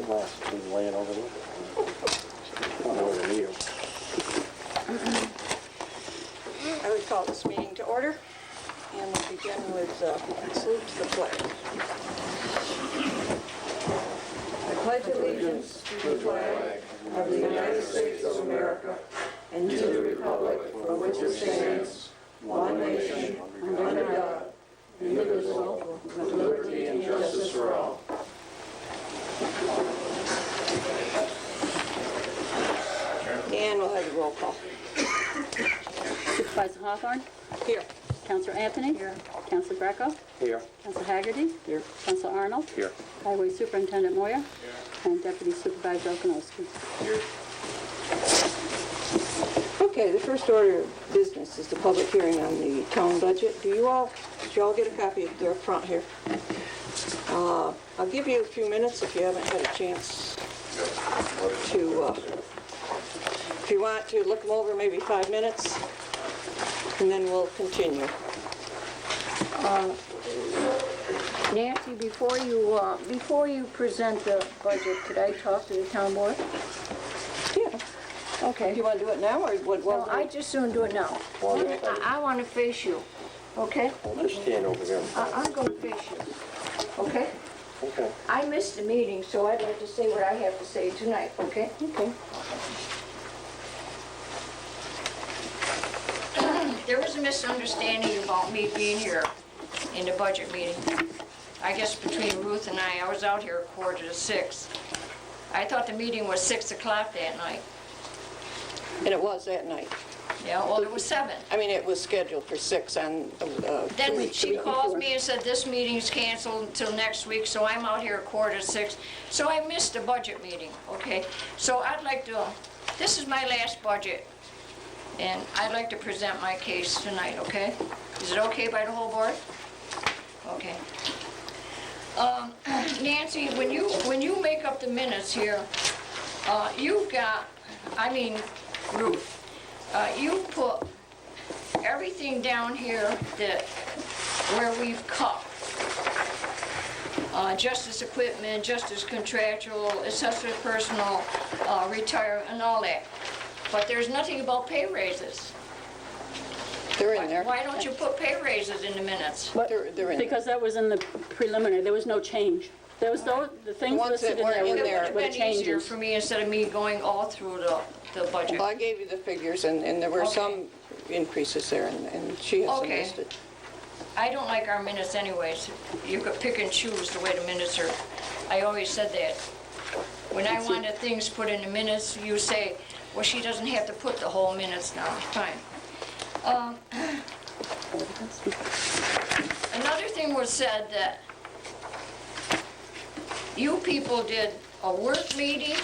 glasses been laying over there. I don't know where to need them. I would call this meeting to order, and we'll begin with salute to the flag. I pledge allegiance to the flag of the United States of America and to the republic for which it stands, one nation, under God, indivisible, with liberty and justice for all. And we'll have a roll call. Supervisor Hawthorne? Here. Councilor Anthony? Here. Councilor Greco? Here. Councilor Haggerty? Here. Councilor Arnold? Here. Highway Superintendent Moyer? Here. And Deputy Supervisor Okonowski. Here. Okay, the first order of business is the public hearing on the town budget. Did you all get a copy of the front here? I'll give you a few minutes if you haven't had a chance to, if you want to look them over, maybe 5 minutes, and then we'll continue. Nancy, before you present the budget, could I talk to the town board? Yeah. Okay. Do you want to do it now, or what? No, I just soon do it now. I want to face you, okay? I'll just stand over here. I'm going to face you, okay? Okay. I missed the meeting, so I'd like to say what I have to say tonight, okay? Okay. There was a misunderstanding about me being here in the budget meeting. I guess between Ruth and I was out here 5:45. I thought the meeting was 6 o'clock that night. And it was that night. Yeah, well, it was 7. I mean, it was scheduled for 6 on Then she calls me and said, this meeting's canceled until next week, so I'm out here 5:45. So I missed the budget meeting, okay? So I'd like to, this is my last budget, and I'd like to present my case tonight, okay? Is it okay by the whole board? Okay. Nancy, when you make up the minutes here, you've got, I mean, Ruth, you put everything down here that where we've cut. Justice equipment, justice contractual, assessor personal, retire, and all that. But there's nothing about pay raises. They're in there. Why don't you put pay raises in the minutes? They're in there. Because that was in the preliminary, there was no change. There was no, the things The ones that listed in weren't there in were there. It would were have been easier changes. for me instead of me going all through the budget. Well, I gave you the figures, and there were Okay. some increases there, and she has them Okay. listed. I don't like our minutes anyways. You could pick and choose the way the minutes are. I always said that. When I wanted things put in the minutes, you say, well, she doesn't have to put the whole minutes down. Fine. Another thing was said that you people did a work meeting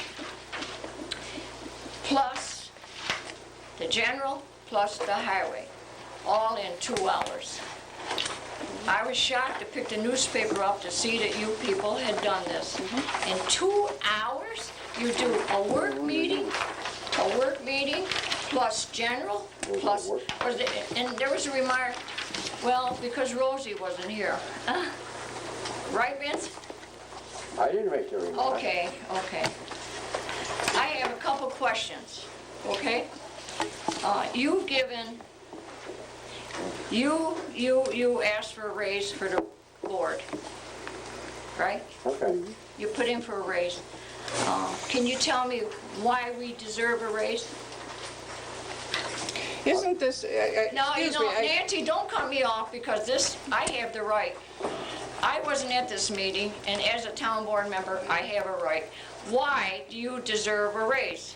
plus the general plus the highway, all in 2 hours. I was shocked to pick the newspaper up to see that you people had done this. In 2 hours, you do a work meeting plus general, plus, and there was a remark, well, because Rosie wasn't here. Right, Vince? I didn't make the remark. Okay. I have a couple questions, okay? You've given, you asked for a raise for the board, right? Okay. You put in for a raise. Can you tell me why we deserve a raise? Isn't this, No, excuse me, Nancy, don't cut me off because this, I have the right. I wasn't at this meeting, and as a town board member, I have a right. Why do you deserve a raise?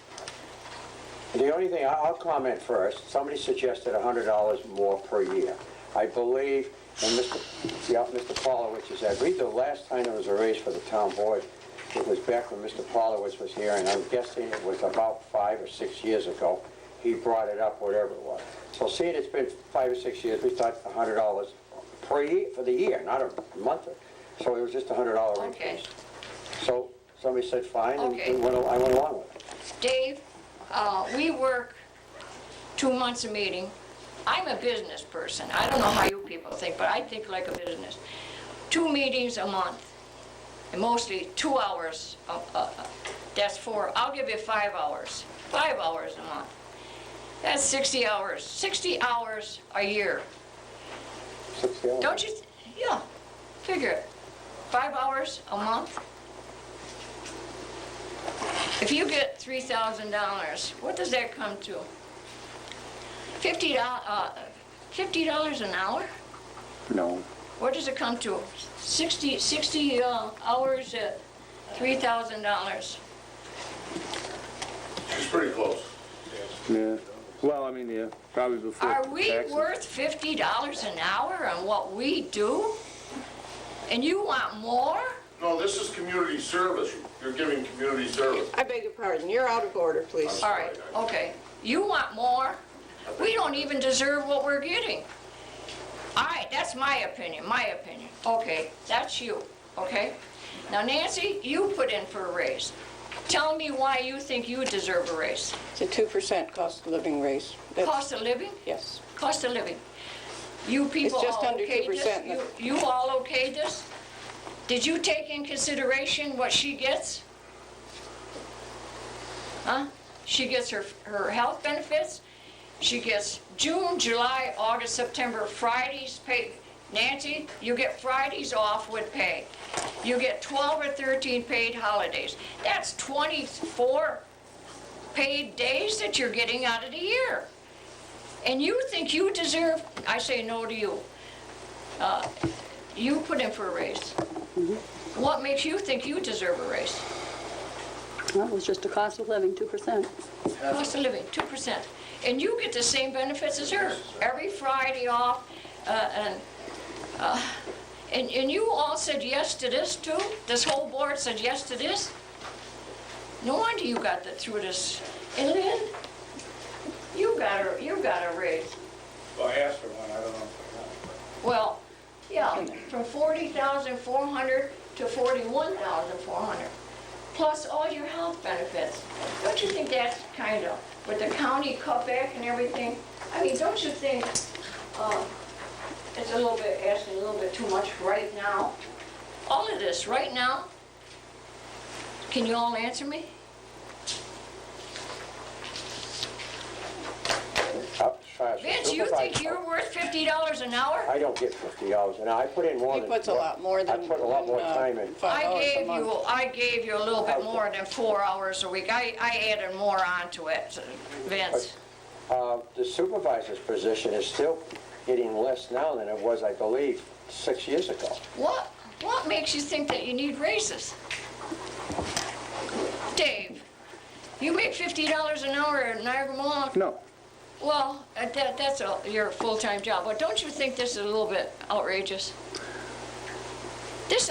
The only thing, I'll comment first. Somebody suggested $100 more per year. I believe, and Mr. Paulowitz is, I believe the last time there was a raise for the town board, it was back when Mr. Paulowitz was here, and I'm guessing it was about 5 or 6 years ago. He brought it up, whatever it was. So seeing it's been 5 or 6 years, we thought $100 per year, for the year, not a month. So it was just a $100 Okay. increase. So somebody said fine, and Okay. I went along with it. Dave, we work 2 months a meeting. I'm a business person. I don't know how you people think, but I think like a business. 2 meetings a month. and mostly 2 hours, that's 4, I'll give you 5 hours, 5 hours a month. That's 60 hours, 60 hours a year. 60 hours. Don't you, yeah, figure it, 5 hours a month. If you get $3,000, what does that come to? $50 an hour? No. What does it come to? 60 hours at $3,000. She's pretty close. Yeah. Well, I mean, yeah, probably before Are we taxes. worth $50 an hour on what we do? And you want more? No, this is community service. You're giving community service. I beg your pardon, you're out of order, please. All right, okay. You want more? We don't even deserve what we're getting. All right, that's my opinion, Okay, that's you, okay? Now, Nancy, you put in for a raise. Tell me why you think you deserve a raise. It's a 2% cost of living raise. That's- Cost of living? Yes. Cost of living. You people just all under okay 2%. this? You all okay this? Did you take in consideration what she gets? Huh? She gets her health benefits. She gets June, July, August, September, Fridays paid. Nancy, you get Fridays off with pay. You get 12 or 13 paid holidays. That's 24 paid days that you're getting out of the year. And you think you deserve, I say no to you. You put in for a raise. What makes you think you deserve a raise? Well, it was just the cost of living, 2%. Cost of living, 2%. And you get the same benefits as her. Every Friday off, and you all said yes to this too? This whole board said yes to this? No wonder you got through this. And Lynn, you got a raise. Well, I asked for one, I don't know if I got it. Well, yeah, from 40,400 to 41,400, plus all your health benefits. Don't you think that's kind of, with the county cutback and everything? I mean, don't you think it's a little bit, asking a little bit too much right now? All of this, right now? Can you all answer me? Vince, you think you're worth $50 an hour? I don't get $50 an hour. I put in more He than... puts a lot more than... I put a lot more time in. $5 I a month. gave you a little bit more than 4 hours a week. I added more onto it, Vince. The supervisor's position is still getting less now than it was, I believe, 6 years ago. What makes you think that you need raises? Dave, you make $50 an hour at Niagara Mohawk? No. Well, that's your full-time job, but don't you think this is a little bit outrageous?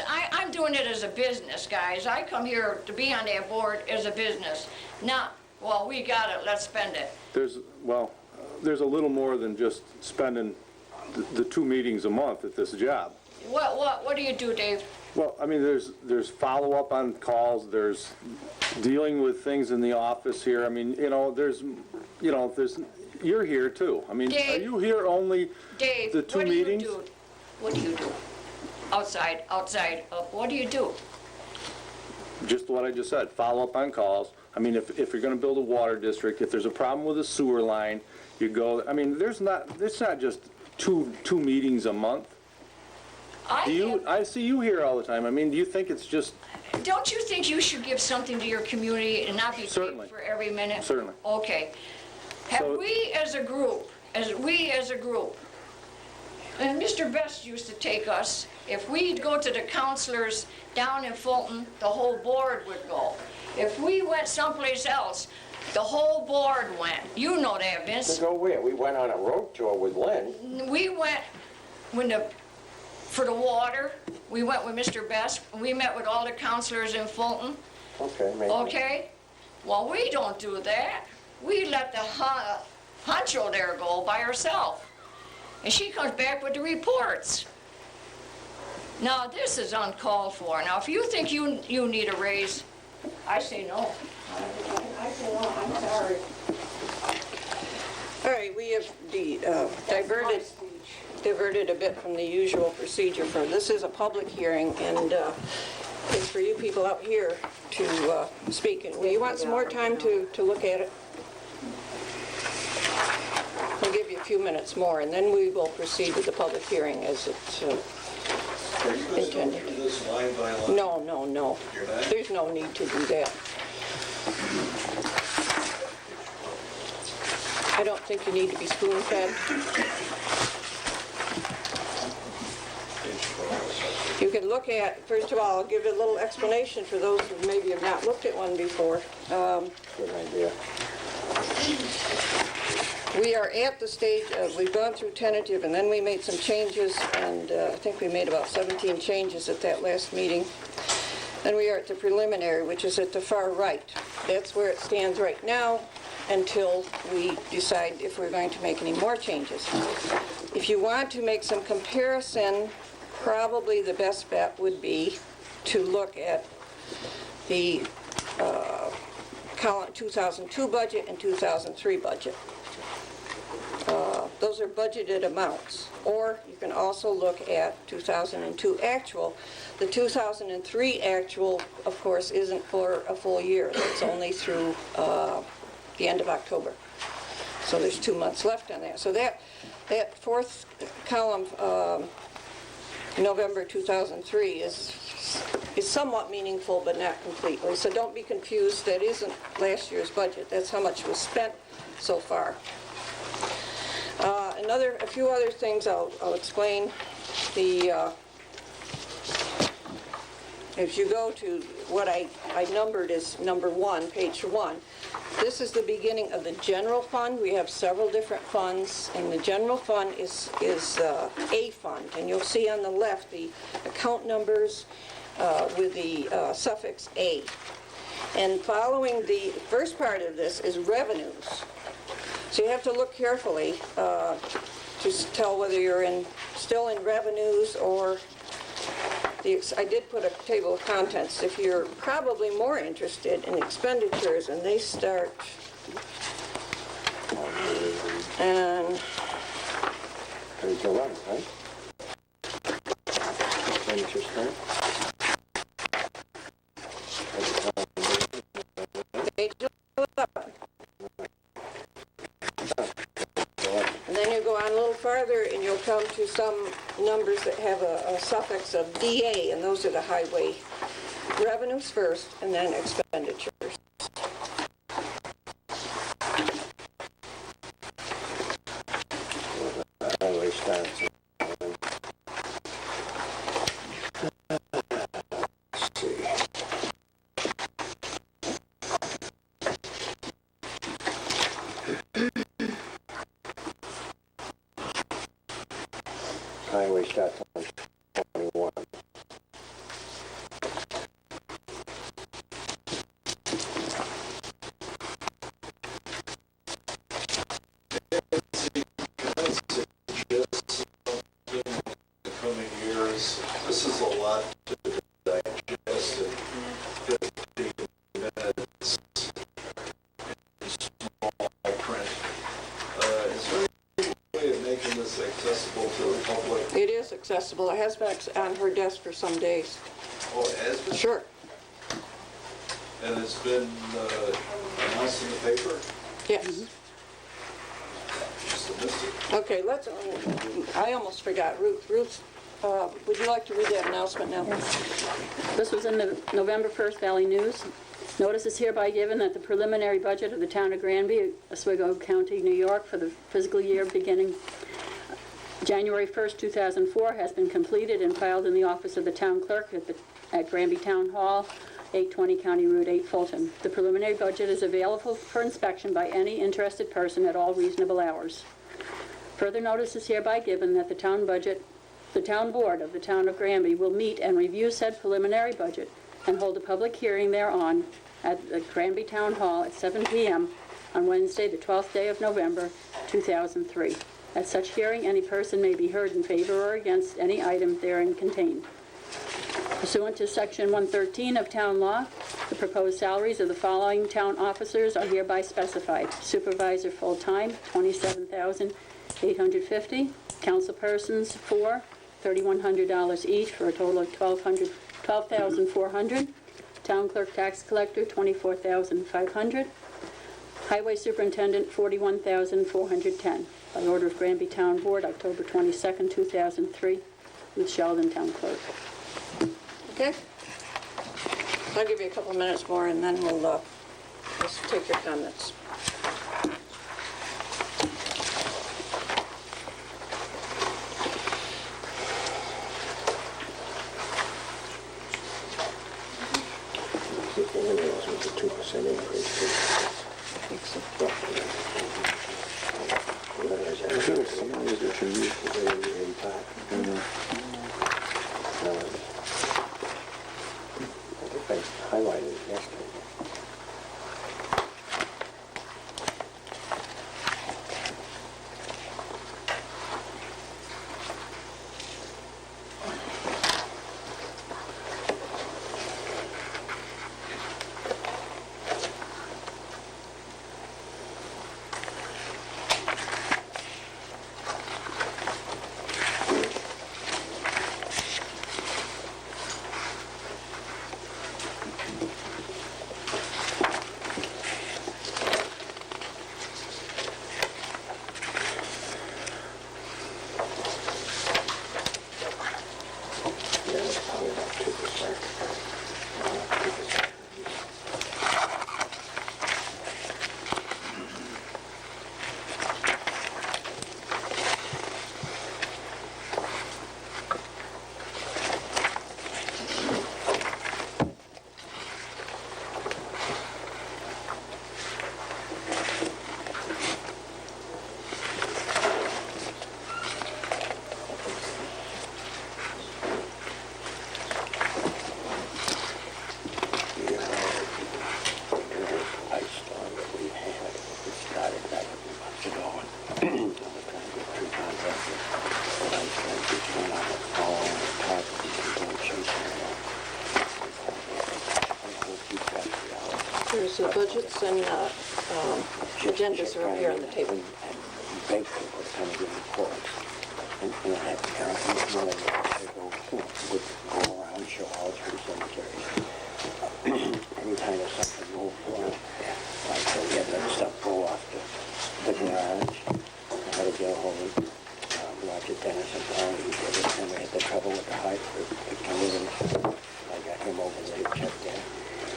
I'm doing it as a business, guys. I come here to be on that board as a business. Not, well, we got it, let's spend it. There's a little more than just spending the 2 meetings a month at this job. What do you do, Dave? Well, I mean, there's follow-up on calls, there's dealing with things in the office here. I mean, there's, you're here too. I mean, Dave, are you here only Dave, the 2 meetings? What do you do? Outside of, what do you do? Just what I just said, follow up on calls. I mean, if you're gonna build a water district, if there's a problem with a sewer line, you go, I mean, it's not just two meetings a month. I see you here all the time. I mean, do you think it's just... Don't you think you should give something to your community and not be paid Certainly. for every minute? Certainly. Okay. Have So- we as a group, and Mr. Best used to take us, if we'd go to the counselors down in Fulton, the whole board would go. If we went someplace else, the whole board went. You know that, To Vince. go where? We went on a road tour with Lynn. We went for the water, we went with Mr. Best, and we met with all the counselors in Fulton. Okay, maybe. Okay? Well, we don't do that. We let the honcho there go by herself. And she comes back with the reports. Now, this is uncalled for. Now, if you think you need a raise, I say no. I say no, I'm sorry. All right, we have diverted a bit from the usual procedure for, this is a public hearing, and is for you people out here to speak. And will you want some more time to look at it? I'll give you a few minutes more, and then we will proceed with the public hearing as it's intended. This line by line? No, no, no. There's no need to do that. I don't think you need to be spoon-fed. You can look at, first of all, I'll give you a little explanation for those who maybe have not looked at one before. Good idea. We are at the stage of, we've gone through tentative, and then we made some changes, and I think we made about 17 changes at that last meeting. Then we are at the preliminary, which is at the far right. That's where it stands right now until we decide if we're going to make any more changes. If you want to make some comparison, probably the best bet would be to look at the column 2002 budget and 2003 budget. Those are budgeted amounts. Or you can also look at 2002 actual. The 2003 actual, of course, isn't for a full year. It's only through the end of October. So there's 2 months left on that. So that fourth column, November 2003, is somewhat meaningful, but not completely. So don't be confused. That isn't last year's budget. That's how much was spent so far. A few other things I'll explain. If you go to what I numbered as number 1, page 1, this is the beginning of the general fund. We have several different funds, and the general fund is a fund. And you'll see on the left the account numbers with the suffix A. And following the first part of this is revenues. So you have to look carefully to tell whether you're still in revenues or I did put a table of contents if you're probably more interested in expenditures, and they start and Page 11, right? Expenditures, right? page 11. And then you go on a little farther and you'll come to some numbers that have a suffix of DA, and those are the highway revenues first and then expenditures. Highway starts. Let's see. Highway starts on 21. The coming years, this is a lot to digest in 15 minutes in small print. Is there any way of making this accessible to the public? It is accessible. It has been on her desk for some days. Oh, it has been? Sure. And it's been announced in the paper? Yes. Just missed it. Okay, I almost forgot. Ruth, would you like to read that announcement now? This was in the November 1st Valley News. Notice is hereby given that the preliminary budget of the town of Granby, Oswego County, New York, for the fiscal year beginning January 1st, 2004, has been completed and filed in the office of the town clerk at Granby Town Hall, 820 County Route 8, Fulton. The preliminary budget is available for inspection by any interested person at all reasonable hours. Further notice is hereby given that the town board of the town of Granby will meet and review said preliminary budget and hold a public hearing thereon at the Granby Town Hall at 7 p.m. on Wednesday, the 12th day of November, 2003. At such hearing, any person may be heard in favor or against any item therein contained. Pursuant to Section 113 of Town Law, the proposed salaries of the following town officers are hereby specified. Supervisor full-time, $27,850. Councilpersons, 4, $3,100 each, for a total of $12,400. Town clerk tax collector, $24,500. Highway superintendent, $41,410. By order of Granby Town Board, October 22nd, 2003, with Sheldon Town Clerk. Okay? I'll give you a couple minutes more, and then we'll just take your comments. With the 2% increase. I think I highlighted it yesterday. Here's the budgets and agendas are up here on the table. And beg people to come and give reports. And have parents really would go around, show all through cemeteries. Anytime there's something go for it, like we had that stuff go off the garage. I had to get a hold of Roger Dennis and Paul. He did it, and we had the trouble with the height for the community. I got him over there to check that.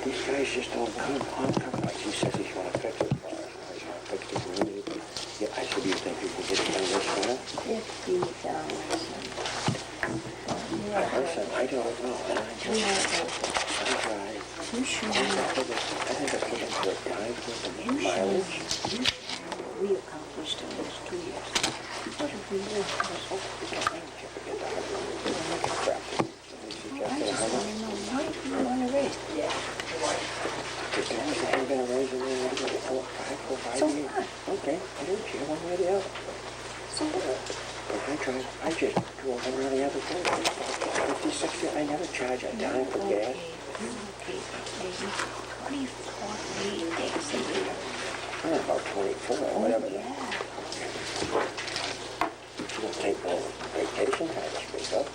These guys just don't compromise. He says he's going to fix it for us. He's going to fix the community. But yeah, I said, do you think we can get it done this winter? $50. Listen, I don't know. And I just, I drive. You should I think it's getting to a dime worth of mileage. we accomplished in those 2 years. What have we done? We don't make it forget the hard work. We don't make it crap. I just want to know, why do you want to raise it? Because there hasn't been a raise in there for 5 So years. what? Okay, I don't care one way or the other. So what? But I just drove over the other day. 50, 60, I never charge a dime for gas. Okay, maybe 24 days a year. About 24 or whatever. Yeah. You don't take no vacation time to speak up.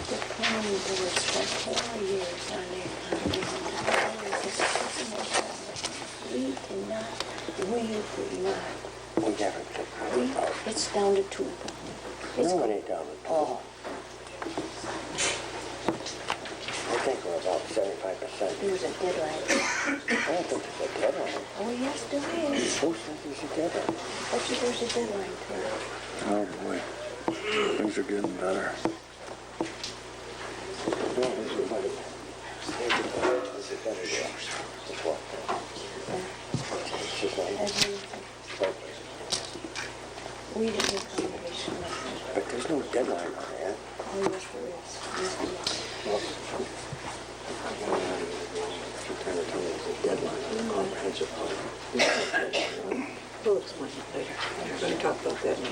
The planning board spent 4 years on their we could not. We never took about. It's down to 2. It's No, it ain't down to 2. Oh, I think we're about 75%. there's a deadline. I don't think there's a deadline. Oh, yes, there is. Who says there's a deadline? But there's a deadline to it. Oh, boy. Things are getting better. No, this is what it is. This is better deal. It's what? It's just like, We didn't have combination. but there's no deadline on that. Oh, yes, there is. Yes, there is. You're trying to tell me there's a deadline on a comprehensive plan. We'll explain it later. We're going to talk about that now.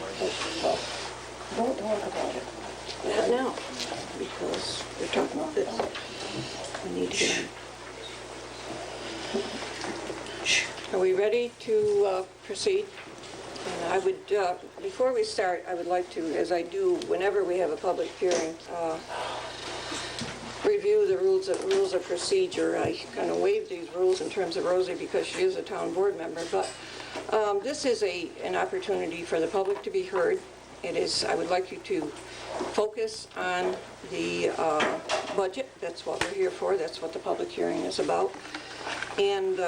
Don't talk about it. Not now, because we're talking about this. We need to get on. Are we ready to proceed? And I would, before we start, I would like to, as I do whenever we have a public hearing, review the rules of procedure. I kind of waive these rules in terms of Rosie because she is a town board member, but this is an opportunity for the public to be heard. It is, I would like you to focus on the budget. That's what we're here for. That's what the public hearing is about. And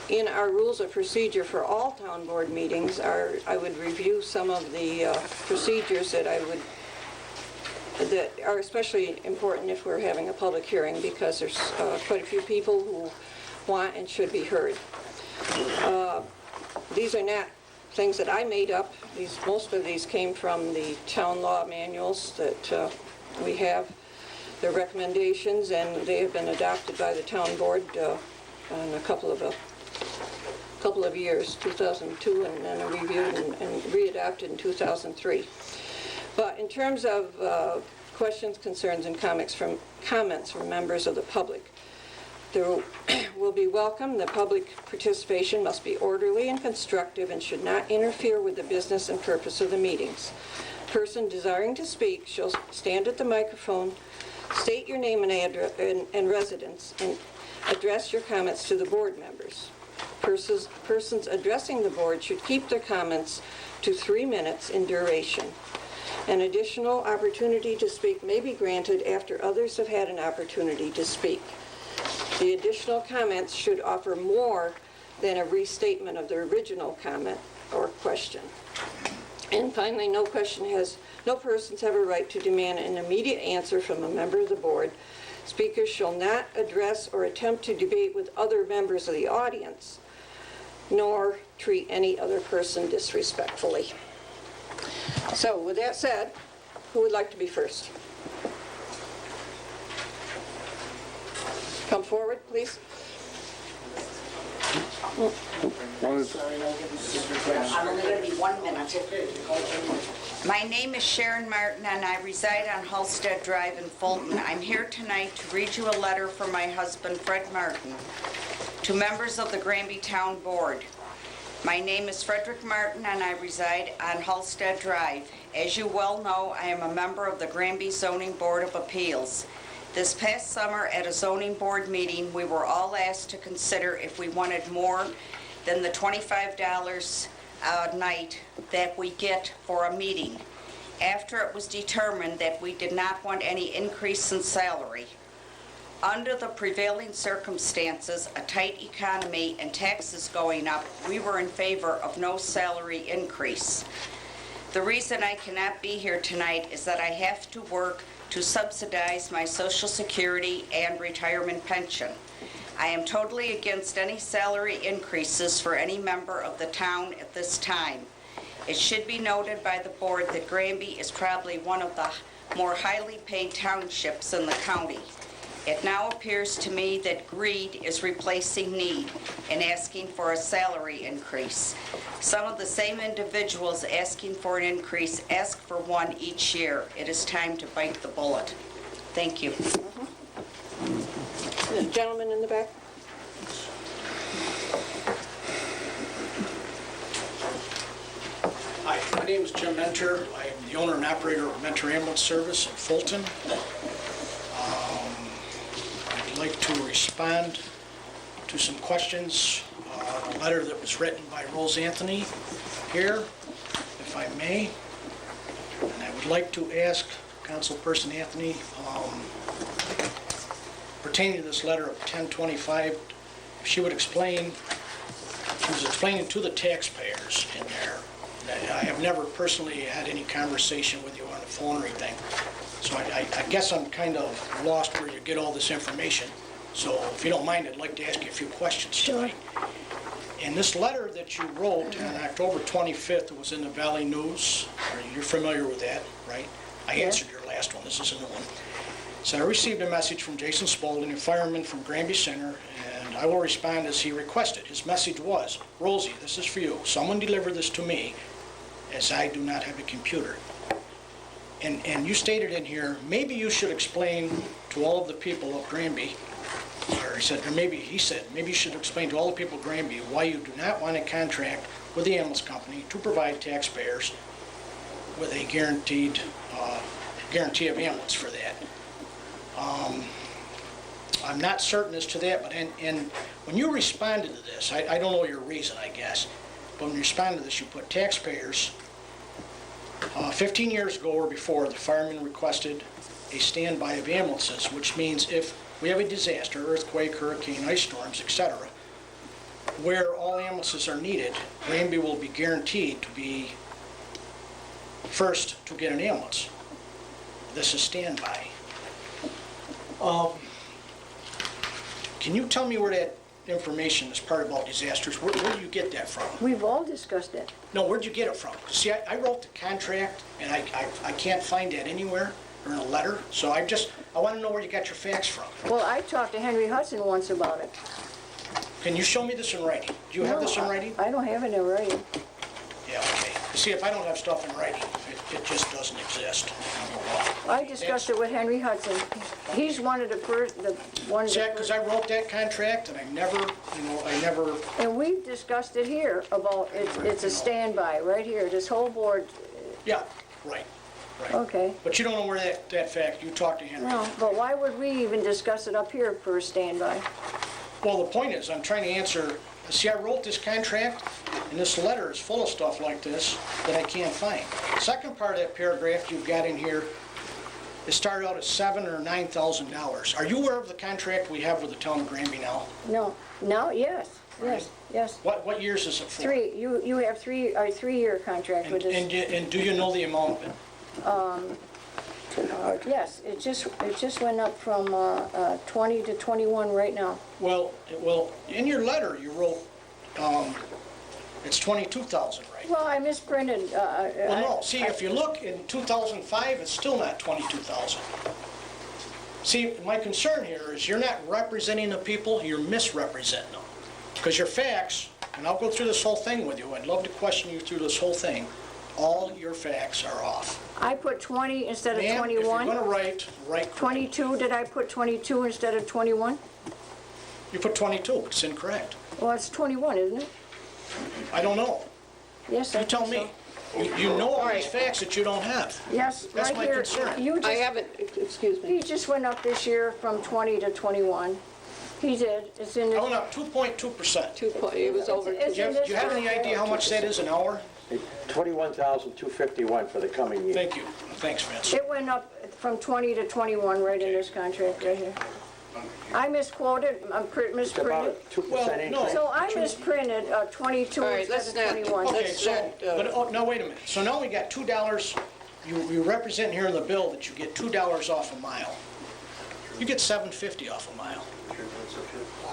in our rules of procedure for all town board meetings, I would review some of the procedures that are especially important if we're having a public hearing, because there's quite a few people who want and should be heard. These are not things that I made up. Most of these came from the town law manuals that we have, the recommendations, and they have been adopted by the town board in a couple of years, 2002, and then reviewed and readopted in 2003. But in terms of questions, concerns, and comments from members of the public, there will be welcome. The public participation must be orderly and constructive and should not interfere with the business and purpose of the meetings. Person desiring to speak shall stand at the microphone, state your name and residence, and address your comments to the board members. Persons addressing the board should keep their comments to 3 minutes in duration. An additional opportunity to speak may be granted after others have had an opportunity to speak. The additional comments should offer more than a restatement of the original comment or question. And finally, no persons have a right to demand an immediate answer from a member of the board. Speakers shall not address or attempt to debate with other members of the audience, nor treat any other person disrespectfully. So, with that said, who would like to be first? Come forward, please. I'm only going to be 1 minute. My name is Sharon Martin, and I reside on Halstead Drive in Fulton. I'm here tonight to read you a letter from my husband, Fred Martin, to members of the Granby Town Board. My name is Frederick Martin, and I reside on Halstead Drive. As you well know, I am a member of the Granby Zoning Board of Appeals. This past summer at a zoning board meeting, we were all asked to consider if we wanted more than the $25 a night that we get for a meeting, after it was determined that we did not want any increase in salary. Under the prevailing circumstances, a tight economy and taxes going up, we were in favor of no salary increase. The reason I cannot be here tonight is that I have to work to subsidize my Social Security and retirement pension. I am totally against any salary increases for any member of the town at this time. It should be noted by the board that Granby is probably one of the more highly paid townships in the county. It now appears to me that greed is replacing need in asking for a salary increase. Some of the same individuals asking for an increase ask for one each year. It is time to bite the bullet. Thank you. The gentleman in the back. Hi, my name is Jim Mentor. I am the owner and operator of Mentor Ambulance Service in Fulton. I'd like to respond to some questions, a letter that was written by Rose Anthony here, if I may. And I would like to ask Councilperson Anthony, pertaining to this letter of 1025, if she would explain, she was explaining to the taxpayers in there that I have never personally had any conversation with you on the phone or anything. So I guess I'm kind of lost where you get all this information. So if you don't mind, I'd like to ask you a few questions tonight. In this letter that you wrote on October 25th, it was in the Valley News. You're familiar with that, right? I answered your last one. This is a new one. Said, I received a message from Jason Spaulding, a fireman from Granby Center, and I will respond as he requested. His message was, Rosie, this is for you. Someone delivered this to me, as I do not have a computer. And you stated in here, maybe you should explain to all of the people of Granby, or maybe he said, maybe you should explain to all the people of Granby why you do not want a contract with the ambulance company to provide taxpayers with a guarantee of ambulance for that. I'm not certain as to that, but and when you responded to this, I don't know your reason, I guess, but when you responded to this, you put taxpayers. 15 years ago or before, the firemen requested a standby of ambulances, which means if we have a disaster, earthquake, hurricane, ice storms, etc., where all ambulances are needed, Granby will be guaranteed to be first to get an ambulance. This is standby. Can you tell me where that information, this part about disasters, where do you get that from? We've all discussed it. No, where'd you get it from? See, I wrote the contract, and I can't find that anywhere, or in a letter, so I want to know where you got your facts from. Well, I talked to Henry Hudson once about it. Can you show me this in writing? Do you have this in writing? I don't have it in writing. Yeah, okay. See, if I don't have stuff in writing, it just doesn't exist. I discussed it with Henry Hudson. He's one of the first, See, because I wrote that contract, and I never... And we've discussed it here about, it's a standby, right here, this whole board. Yeah, right. Okay. But you don't know where that fact, you talked to Henry. No, but why would we even discuss it up here for a standby? Well, the point is, I'm trying to answer, see, I wrote this contract, and this letter is full of stuff like this that I can't find. Second part of that paragraph you've got in here, it started out at $7,000 or $9,000. Are you aware of the contract we have with the town of Granby now? No, yes. What years is it for? 3, you have a 3-year contract with us. And do you know the amount of it? Yes, it just went up from 20 to 21 right now. Well, in your letter you wrote, it's 22,000, right? Well, I misprinted. Well, no, see, if you look in 2005, it's still not 22,000. See, my concern here is you're not representing the people, you're misrepresenting them. Because your facts, and I'll go through this whole thing with you, I'd love to question you through this whole thing, all your facts are off. I put 20 instead of Ma'am, 21. if you're going to write 22, did I put 22 instead of 21? You put 22, but it's incorrect. Well, it's 21, isn't it? I don't know. Yes, I You tell think me. so. You know all these facts that you don't have. Yes, That's right my here. concern. You I just, haven't, excuse me. he just went up this year from 20 to 21. He did. It's in I the... went up 2.2%. It was over It's Do you have any idea how much that is an hour? $21,251 for the coming year. Thank you. Thanks, Vince. It went up from 20 to 21 right in this contract right here. I misquoted, It's about misprinted. a 2% Well, no. increase. So I misprinted 22 All right, instead let's of not- 21. Okay, That's so, not, but, oh, no, wait a minute. So now we got $2, you represent here in the bill that you get $2 off a mile. You get $7.50 off a mile.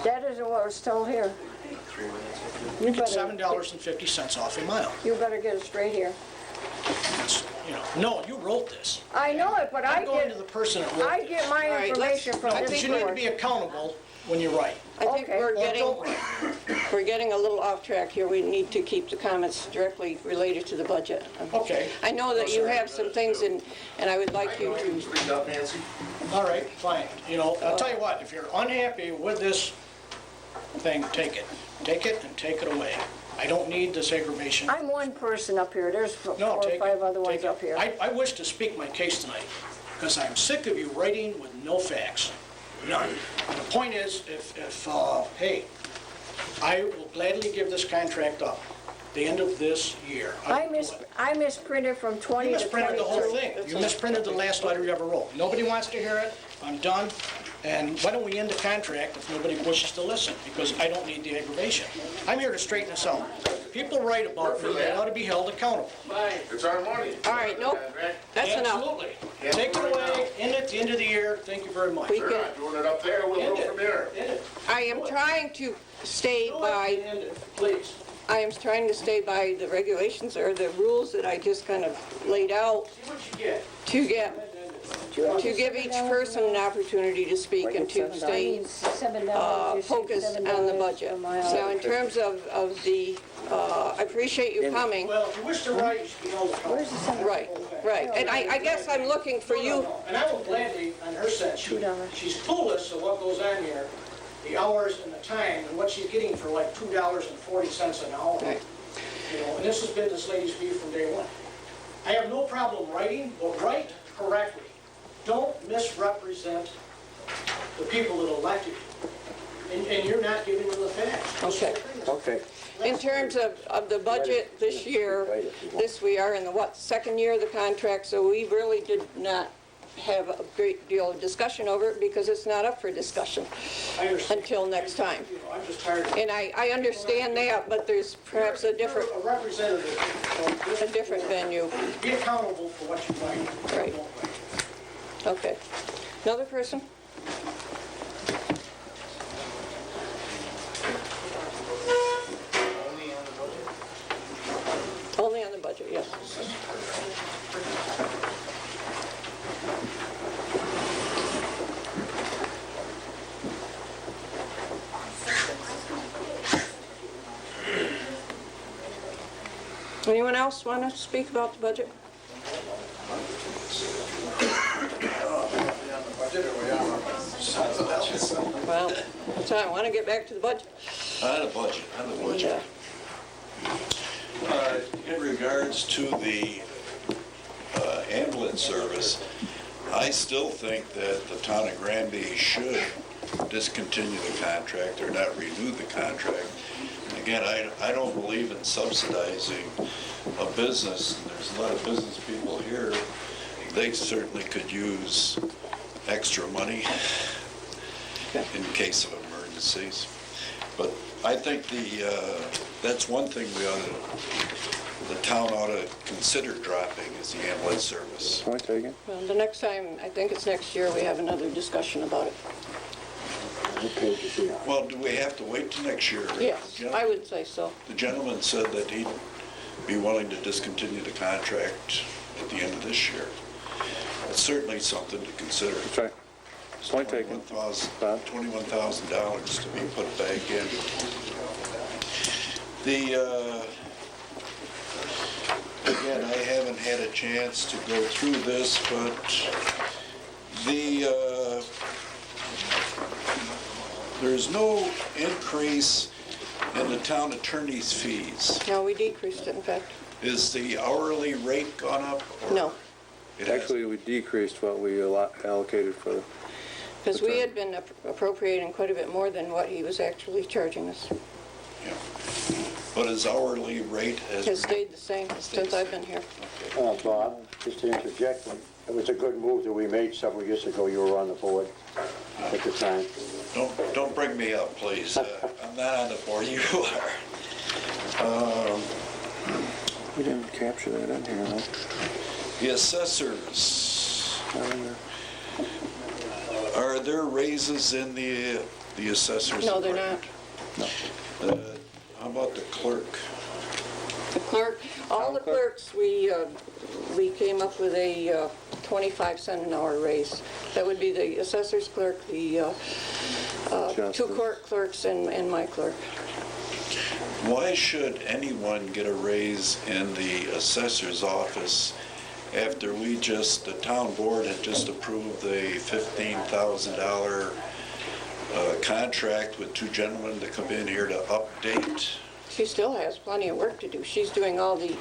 That isn't what was told here. You get $7.50 off a mile. You better get it straight here. It's, no, you wrote this. I know it, but I'm going to the person that wrote I this. get my All right, information from But this you need to board. be accountable when you write. I think Okay. we're getting a little off track here. We need to keep the comments directly related to the budget. Okay. I know that you have some things, and I would like you to, Speak up, Nancy. All right, fine. I'll tell you what, if you're unhappy with this thing, take it. Take it and take it away. I don't need this aggravation. I'm one person up here. There's 4 No, or take 5 it. other ones Take it. up here. I wish to speak my case tonight, because I'm sick of you writing with no facts. None. And the point is, hey, I will gladly give this contract up, the end of this year. I will do it. misprinted from 20 You to misprinted the whole 22. thing. You misprinted the last letter you ever wrote. Nobody wants to hear it. I'm done. And why don't we end the contract if nobody wishes to listen? Because I don't need the aggravation. I'm here to straighten this out. People write about me, they ought to be held accountable. It's our money. all right, nope, that's enough. Absolutely. Take it away, end it at the end of the year. Thank you very much. We We're can, not doing it up there, we'll End go it. from here. End it. I am trying to stay Do it by, and end it, please. I am trying to stay by the regulations or the rules that I just kind of laid out See what you get. to get to give each person an opportunity to speak and to stay focused on the budget. Now, in terms of the, I appreciate you coming. Well, if you wish to write, you should be able to come. Right, right. And I guess I'm looking for you. No. And I will gladly, on her side, she's clueless of what goes on here, the hours and the time, and what she's getting for like $2.40 an hour. Right. You know, and this has been this lady's view from day one. I have no problem writing, but write correctly. Don't misrepresent the people that elected you. And you're not giving them the facts. Okay. Okay. In terms of the budget this year, we are in the, second year of the contract, so we really did not have a great deal of discussion over it because it's not up for discussion I understand. until next time. You know, I'm just tired of And I understand that, but there's perhaps a different You're a representative of this venue. Be accountable for what you write. Right. Okay. Another person? Only on the budget, yes. Anyone else want to speak about the budget? Well, so I want to get back to the budget. On the budget. In regards to the ambulance service, I still think that the town of Granby should discontinue the contract or not renew the contract. Again, I don't believe in subsidizing a business. There's a lot of business people here. They certainly could use extra money in case of emergencies. But I think that's one thing the town ought to consider dropping is the ambulance service. Point taken. Well, the next time, I think it's next year, we have another discussion about it. Okay, to see. Well, do we have to wait till next year? Yes, I would say so. The gentleman said that he'd be willing to discontinue the contract at the end of this year. It's certainly something to consider. That's right. Point taken. $21,000 to be put back in. Again, I haven't had a chance to go through this, but there's no increase in the town attorney's fees. No, we decreased it, in fact. Is the hourly rate gone up? Or No, it hasn't? Actually, we decreased what we allocated for the... because we had been appropriating quite a bit more than what he was actually charging us. Yeah. But his hourly rate Has stayed the same since I've been here. Bob, just to interject, it was a good move that we made several years ago. You were on the board at the time. Don't bring me up, please. I'm not on the board. You are. We didn't capture that in here, though. The assessors. Are there raises in the assessors? No, they're not. How about the clerk? The clerk, all the clerks, we came up with a 25-cent an hour raise. That would be the assessor's clerk, the two court clerks, and my clerk. Why should anyone get a raise in the assessor's office after the town board had just approved a $15,000 contract with two gentlemen to come in here to update? She still has plenty of work to do. She's doing all they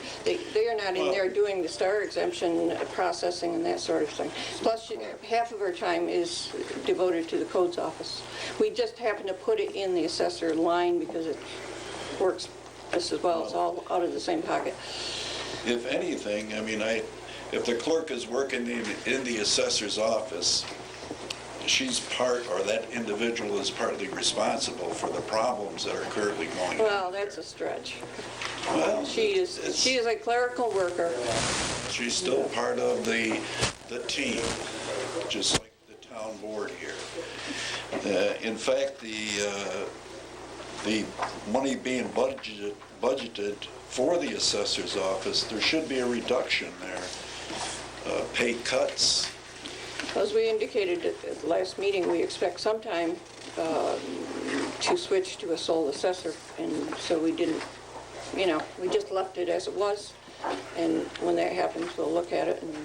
are not in there doing the star exemption processing and that sort of thing. Plus, half of her time is devoted to the codes office. We just happen to put it in the assessor line because it works just as well. It's all out of the same pocket. If anything, I mean, if the clerk is working in the assessor's office, she's that individual is partly responsible for the problems that are currently going on. Well, that's a stretch. Well, She is a clerical worker. she's still part of the team, just like the town board here. In fact, the money being budgeted for the assessor's office, there should be a reduction there. Pay cuts As we indicated at the last meeting, we expect sometime to switch to a sole assessor, and so we didn't, we just left it as it was, and when that happens, we'll look at it and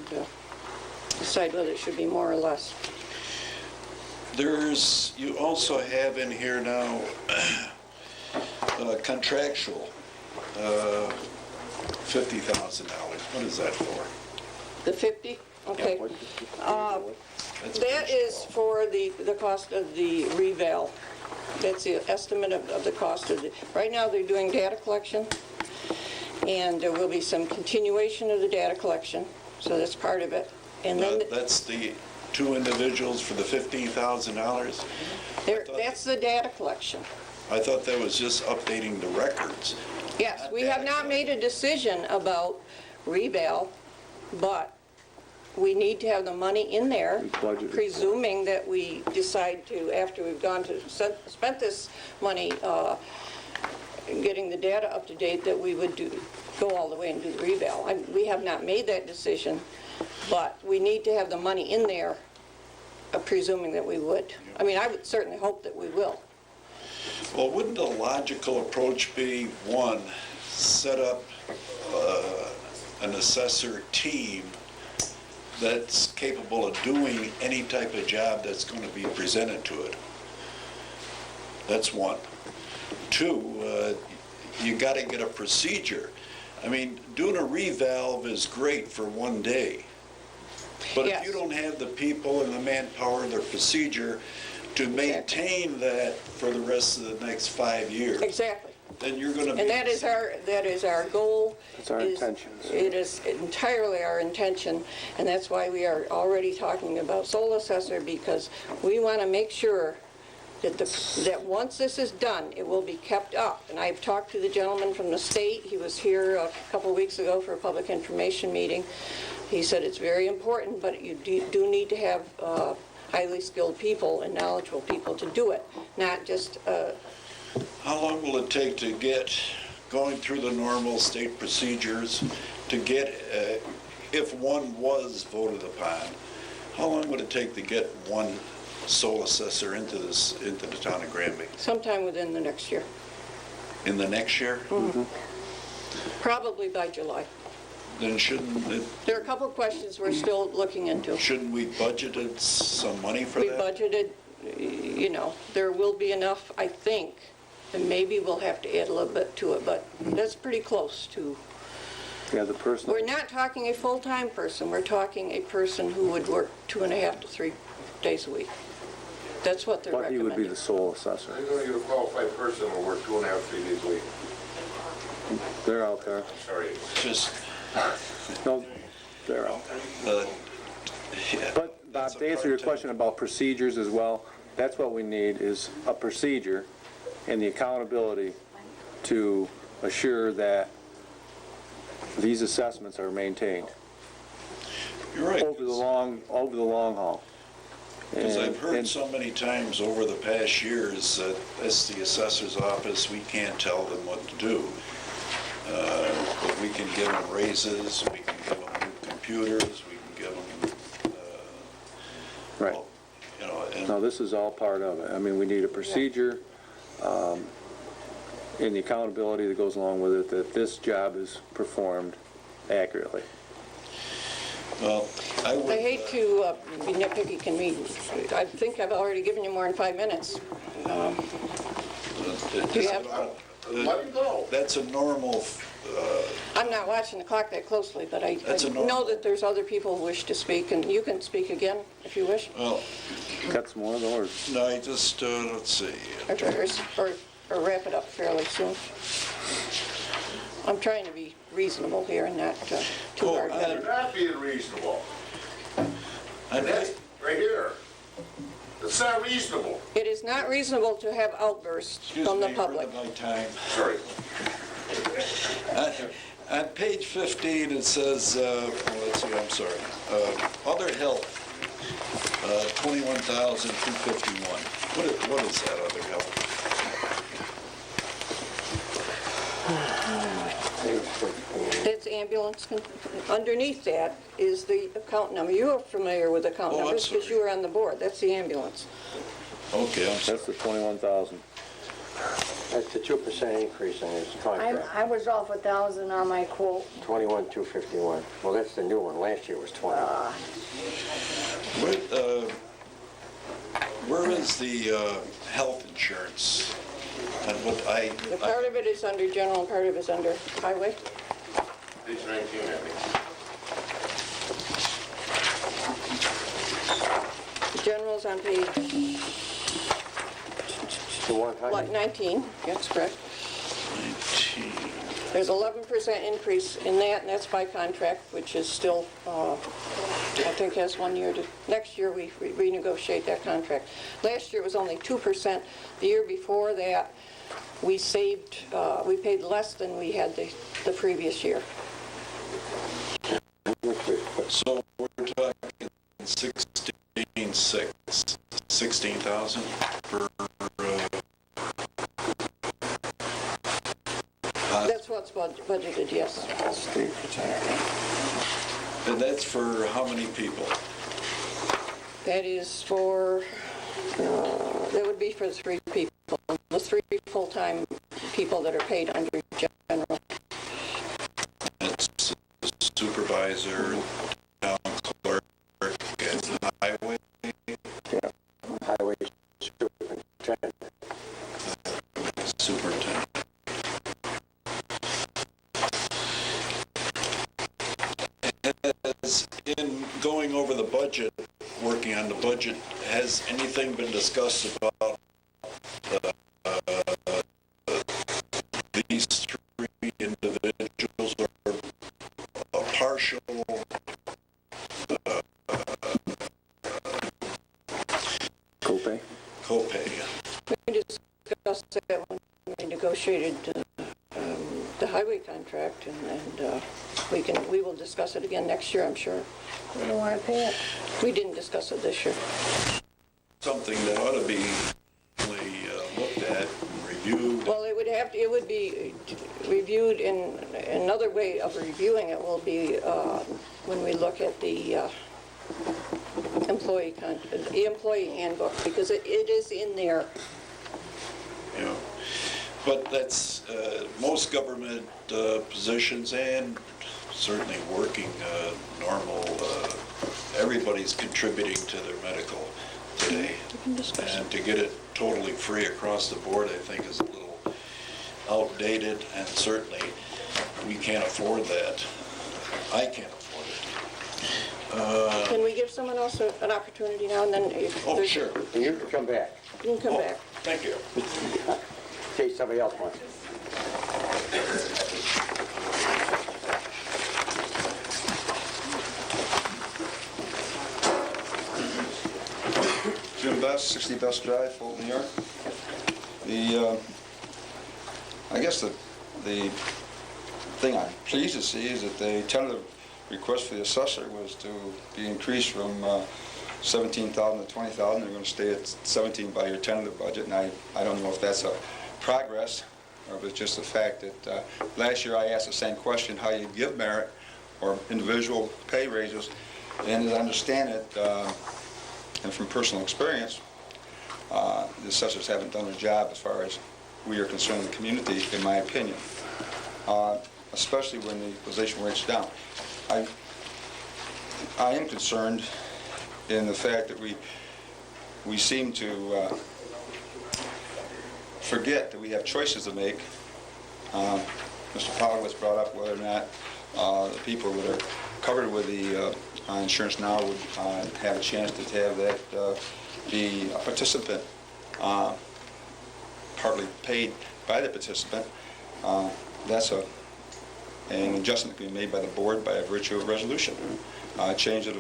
decide whether it should be more or less. You also have in here now contractual, $50,000. What is that for? The 50? Okay. That's That is for the cost of the reval. That's the estimate of the cost of the, right now they're doing data collection, and there will be some continuation of the data collection, so that's part of it. And then That's the two individuals for the $15,000? that's the data collection. I thought that was just updating the records. Yes, we have not made a decision about reval, but we need to have the money in there, Budgeted. presuming that we decide to, after we've gone to, spent this money getting the data up to date, that we would go all the way and do the reval. We have not made that decision, but we need to have the money in there, presuming that we would. I mean, I would certainly hope that we will. Well, wouldn't the logical approach be, one, set up an assessor team that's capable of doing any type of job that's going to be presented to it? That's one. Two, you got to get a procedure. I mean, doing a revalve is great for one day. But Yes. if you don't have the people and the manpower, the procedure to maintain that for the rest of the next 5 years, Exactly. then you're going to be... And that is our goal. That's our intention. It is entirely our intention, and that's why we are already talking about sole assessor, because we want to make sure that once this is done, it will be kept up. And I've talked to the gentleman from the state. He was here a couple weeks ago for a public information meeting. He said it's very important, but you do need to have highly skilled people and knowledgeable people to do it, not just How long will it take to get, going through the normal state procedures, to get, if one was voted upon, how long would it take to get one sole assessor into the town of Granby? sometime within the next year, In the next year? probably by July. Then There are a couple of questions we're still looking into. shouldn't we budgeted some money for We that? budgeted, there will be enough, I think, and maybe we'll have to add a little bit to it, but that's pretty close to. Yeah, the person. We're not talking a full-time person, we're talking a person who would work 2.5 to 3 days a week. That's what they're But he would be recommending. the sole assessor. I'm gonna get a qualified person who work 2.5, 3 days a week. They're out there. Sorry. Just, No, they're out there. yeah. But Bob, to answer your question about procedures as well, that's what we need, is a procedure and the accountability to assure that these assessments are maintained You're right. over the long haul. Because And- I've heard and- so many times over the past years that as the assessor's office, we can't tell them what to do. But we can give them raises, we can give them new computers, we can give them, Right. and No, this is all part of it. I mean, we need a procedure, and the accountability that goes along with it, that this job is performed accurately. well, I would... I hate to be nitpicky, I think I've already given you more than 5 minutes. Do you have- Let him go. That's a normal, I'm not watching the clock that closely, but I That's a normal- know that there's other people who wish to speak, and you can speak again if you wish. well, Got some more of those? no, I just, let's see. Or wrap it up fairly soon. I'm trying to be reasonable here and not too Oh, hard. You're not being reasonable. I That's right here. It's not reasonable. It is not reasonable to have outbursts Excuse from the me for public. my time. Sorry. On page 15, it says, let's see, I'm sorry, other help, 21,251. What is that other help? That's ambulance. Underneath that is the account number. You are familiar with account Oh, I'm numbers because sorry. you were on the board. That's the ambulance. Okay, I'm sorry. That's the 21,000. That's the 2% increase in his contract. I was off 1,000 on my quote. 21,251. Well, that's the new one. Last year was 20. Where is the health insurance? And what I, The part of it is under general and part of it is under highway. Page 19, I think. The general's on page The 100. 19. That's correct. 19. There's 11% increase in that, and that's by contract, which is still, I think has 1 year to, next year we renegotiate that contract. Last year it was only 2%. The year before that, we saved, we paid less than we had the previous year. So we're talking 16,000 per, That's what's budgeted, yes. and that's for how many people? That is for, that would be for 3 people, the 3 full-time people that are paid under general. It's supervisor, town clerk, and highway. Highway superintendent. Superintendent. Has, in going over the budget, working on the budget, has anything been discussed about these 3 individuals or a partial copay? We discussed that when we negotiated the highway contract, and we will discuss it again next year, I'm sure. We don't want to pay it. We didn't discuss it this year. Something that ought to be really looked at and reviewed. Well, it would be reviewed in, another way of reviewing it will be when we look at the employee handbook, because it is in there. You know, but that's most government positions, and certainly working normal, everybody's contributing to their medical today. And to get it totally free across the board, I think is a little outdated, and certainly we can't afford that. I can't afford it. Can we give someone else an opportunity now and then? If Oh, there's- sure. And you can come back You can come Oh, back. thank you. in case somebody else wants. Jim Best, 60 Best Drive, Fulton, New York. I guess the thing I'm pleased to see is that the tentative request for the assessor was to be increased from 17,000 to 20,000. They're going to stay at 17 by your tentative budget, and I don't know if that's a progress or if it's just the fact that last year I asked the same question, how you give merit or individual pay raises, and as I understand it, and from personal experience, the assessors haven't done their job as far as we are concerned in the community, in my opinion, especially when the position rates down. I am concerned in the fact that we seem to forget that we have choices to make. Mr. Powell was brought up whether or not the people that are covered with the insurance now would have a chance to have that be a participant, partly paid by the participant. That's an adjustment can be made by the board by virtue of resolution. Change of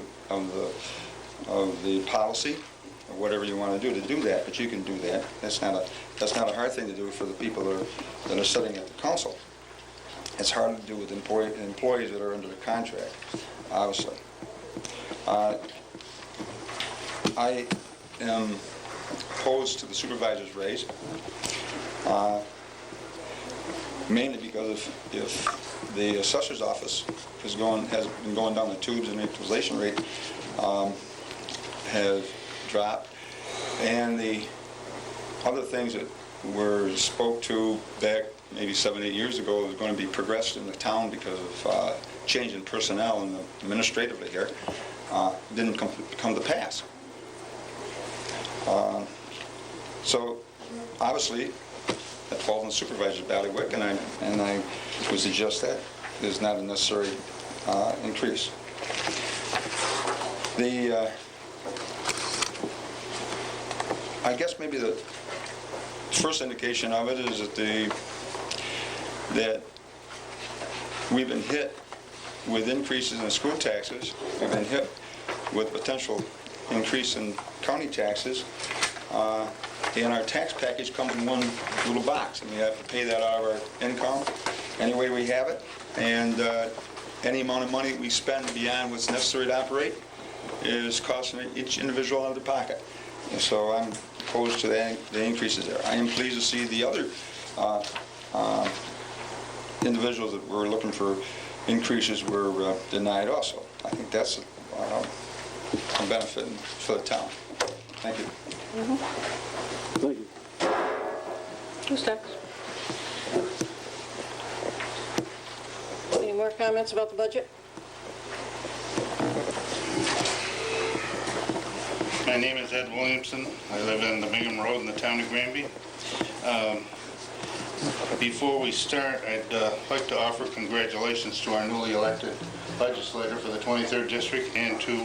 the policy, or whatever you want to do that, but you can do that. That's not a hard thing to do for the people that are sitting at the council. It's hard to do with employees that are under the contract, obviously. I am opposed to the supervisor's raise. mainly because if the assessor's office has been going down the tubes and the utilization rate has dropped, and the other things that were spoke to back maybe 7-8 years ago was going to be progressed in the town because of change in personnel and administratively here, didn't come to pass. So obviously, that falls on the supervisor's bailiwick, and I would suggest that is not a necessary increase. I guess maybe the first indication of it is that we've been hit with increases in school taxes. We've been hit with potential increase in county taxes. And our tax package comes in one little box, and we have to pay that out of our income any way we have it. And any amount of money we spend beyond what's necessary to operate is costing each individual out of their pocket. And so I'm opposed to the increases there. I am pleased to see the other individuals that were looking for increases were denied also. I think that's a benefit for the town. Thank you. Thank you. Who's next? Any more comments about the budget? My name is Ed Williamson. I live in the Bingham Road in the town of Granby. Before we start, I'd like to offer congratulations to our newly elected legislator for the 23rd District and to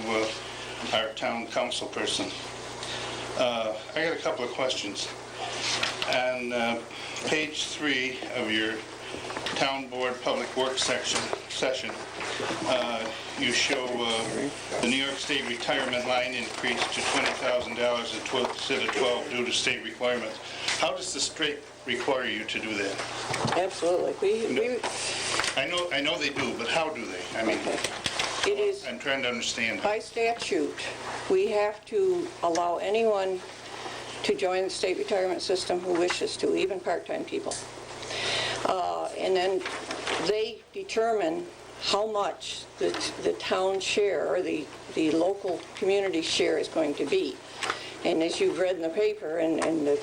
our town council person. I got a couple of questions. On page 3 of your Town Board Public Works session, you show the New York State retirement line increase to $20,000 instead of $12 due to state requirements. How does the state require you to do that? Absolutely. I know they do, but how do they? I mean, It is I'm trying to understand. by statute, we have to allow anyone to join the state retirement system who wishes to, even part-time people. And then they determine how much the town share or the local community share is going to be. And as you've read in the paper, and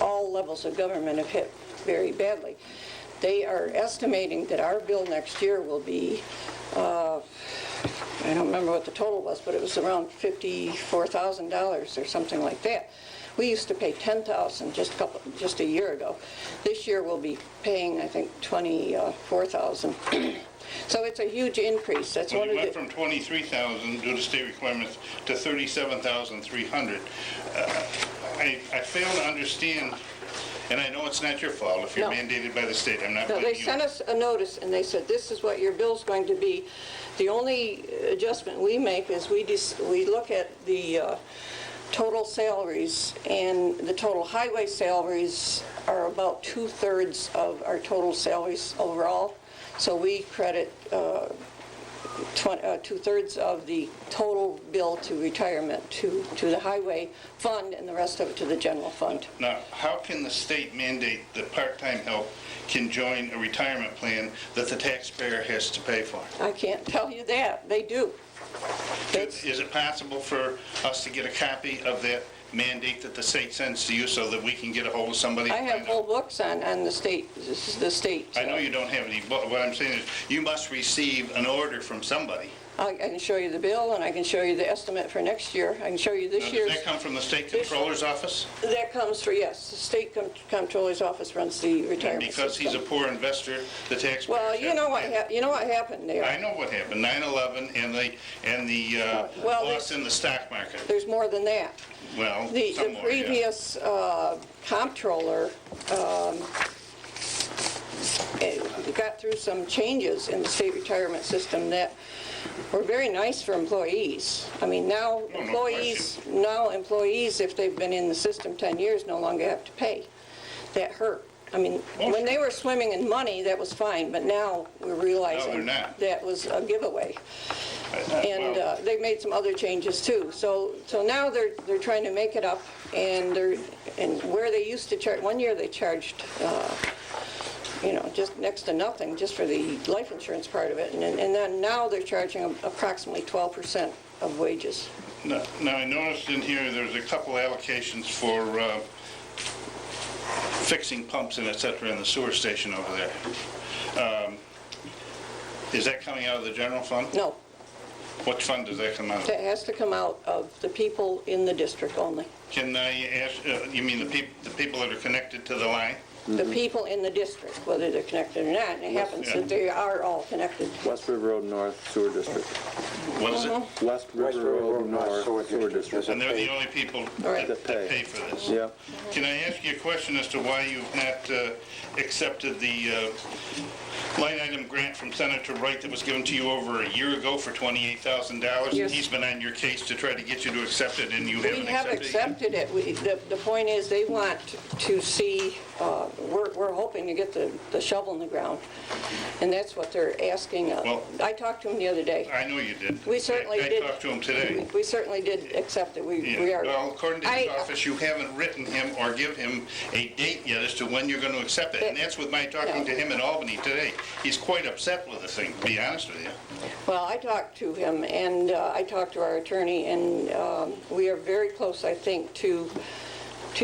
all levels of government have hit very badly, they are estimating that our bill next year will be, I don't remember what the total was, but it was around $54,000 or something like that. We used to pay $10,000 just a year ago. This year we'll be paying, I think, $24,000. So it's a huge increase. That's Well, one you of went the. from $23,000 due to state requirements to $37,300. I fail to understand, and I know it's not your fault if you're No. mandated by the state. I'm not No, blaming they you. sent us a notice and they said, this is what your bill's going to be. The only adjustment we make is we look at the total salaries, and the total highway salaries are about 2/3 of our total salaries overall. So we credit 2/3 of the total bill to retirement to the highway fund, and the rest of it to the general fund. Now, how can the state mandate that part-time help can join a retirement plan that the taxpayer has to pay for? I can't tell you that. They do. Is it possible for us to get a copy of that mandate that the state sends to you so that we can get a hold of somebody? I have whole books on the state. I know you don't have any, but what I'm saying is you must receive an order from somebody. I can show you the bill, and I can show you the estimate for next year. I can show you this Now, year's. does that come from the state controller's office? That comes for, yes, the state comptroller's office runs the And retirement because he's a system. poor investor, the taxpayers Well, you know what happened there. I know what happened, 9/11 and the Well, loss in the stock market. There's more than that. Well, The some more, yeah. previous comptroller got through some changes in the state retirement system that were very nice for employees. I mean, now no employees, if they've been in the system 10 years, no longer have to pay. That hurt. I mean, when they were swimming in money, that was fine, but now we're realizing not. that was a giveaway. And Well, they've made some other changes too. So now they're trying to make it up, and where they used to charge, one year they charged just next to nothing, just for the life insurance part of it. And then now they're charging approximately 12% of wages. Now, I noticed in here, there's a couple allocations for fixing pumps and et cetera in the sewer station over there. Is that coming out of the general fund? No, What fund does that come out of? that has to come out of the people in the district only. Can I ask, you mean the people that are connected to the line? The people in the district, whether they're connected or not, and it happens that they are all connected. West River Road North Sewer District. What is it? West River Road North Sewer District. And they're the only people Right. that pay for this? Yeah. Can I ask you a question as to why you've not accepted the line item grant from Senator Wright that was given to you over a year ago for $28,000? Yes. He's been on your case to try to get you to accept it, and you We haven't have accepted it? accepted it. The point is, they want to see, we're hoping to get the shovel in the ground, and that's what they're asking. Well- I talked to him the other day. I know you did. We certainly did. I talked to him today. We certainly did accept it. We Yeah. are. Well, according to I- his office, you haven't written him or give him a date yet as to when you're going to accept it. And that's with my talking to him in Albany today. He's quite upset with the thing, to be honest with you. Well, I talked to him, and I talked to our attorney, and we are very close, I think, to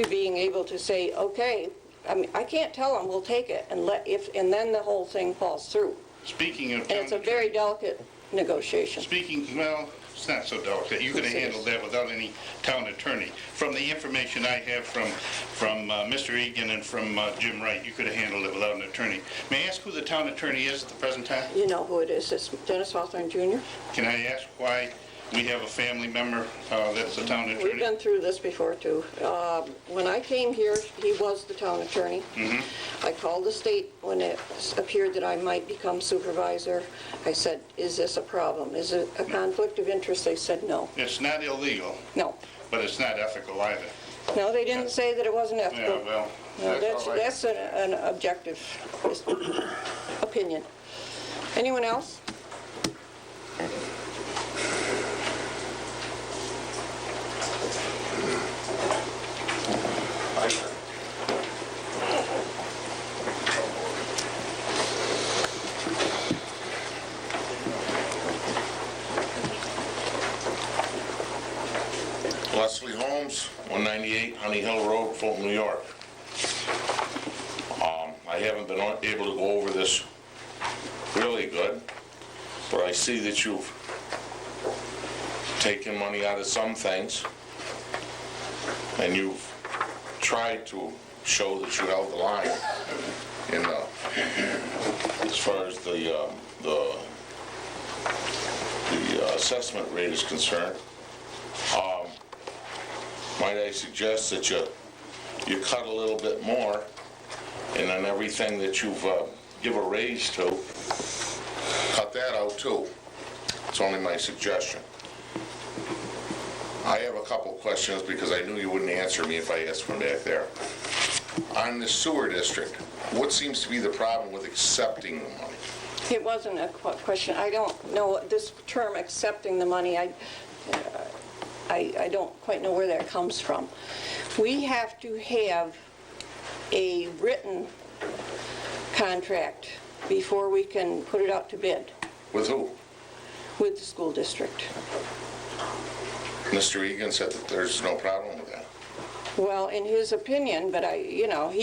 being able to say, okay, I mean, I can't tell him we'll take it, and then the whole thing falls through. Speaking of And town it's a very delicate negotiation. well, it's not so delicate. You could have handled that without any town attorney. From the information I have from Mr. Egan and from Jim Wright, you could have handled it without an attorney. May I ask who the town attorney is at the present time? You know who it is. It's Dennis Hawthorne Jr. Can I ask why we have a family member that's the town We've attorney? been through this before, too. When I came here, he was the town attorney. I called the state when it appeared that I might become supervisor. I said, is this a problem? Is it a conflict of interest? They said no. It's not illegal, No. but it's not ethical either. No, they didn't say that it wasn't Yeah, ethical. well, No, that's all right. that's an objective opinion. Anyone else? Leslie Holmes, 198 Honey Hill Road, Fulton, New York. I haven't been able to go over this really good, but I see that you've taken money out of some things, and you've tried to show that you held the line in as far as the assessment rate is concerned. Might I suggest that you cut a little bit more, and then everything that you've give a raise to, cut that out too. It's only my suggestion. I have a couple questions because I knew you wouldn't answer me if I asked from back there. On the sewer district, what seems to be the problem with accepting the money? It wasn't a question. I don't know this term, accepting the money. I don't quite know where that comes from. We have to have a written contract before we can put it out to bid With who? with the school district. Mr. Egan said that there's no problem with that. Well, in his opinion, but he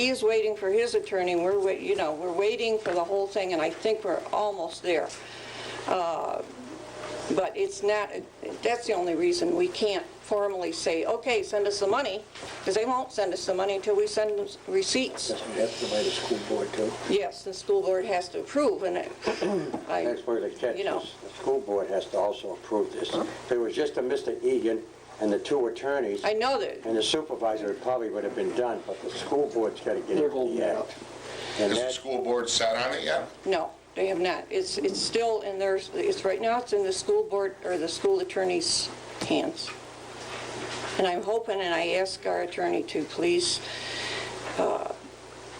is waiting for his attorney, and we're waiting for the whole thing, and I think we're almost there. But it's not, that's the only reason we can't formally say, okay, send us the money, because they won't send us the money until we send them receipts. We have to go by the school board too. Yes, the school board has to approve, and That's where the catch is. The school board has to also approve this. If it was just a Mr. Egan and the two attorneys I know that, and the supervisor, it probably would have been done, but the school board's got to get it in the act. And Has the that, school board sat on it yet? no, they have not. It's still in right now it's in the school board or the school attorney's hands. And I'm hoping, and I ask our attorney to please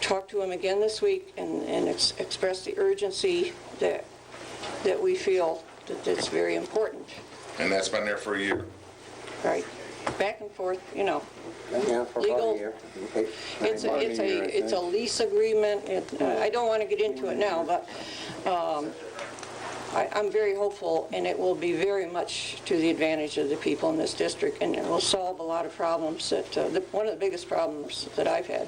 talk to him again this week and express the urgency that we feel that it's very important. And that's been there for a year. Right. back and forth, you know. Yeah, for about Legal. a year. It's a lease agreement. I don't want to get into it now, but I'm very hopeful, and it will be very much to the advantage of the people in this district, and it will solve a lot of problems that, one of the biggest problems that I've had.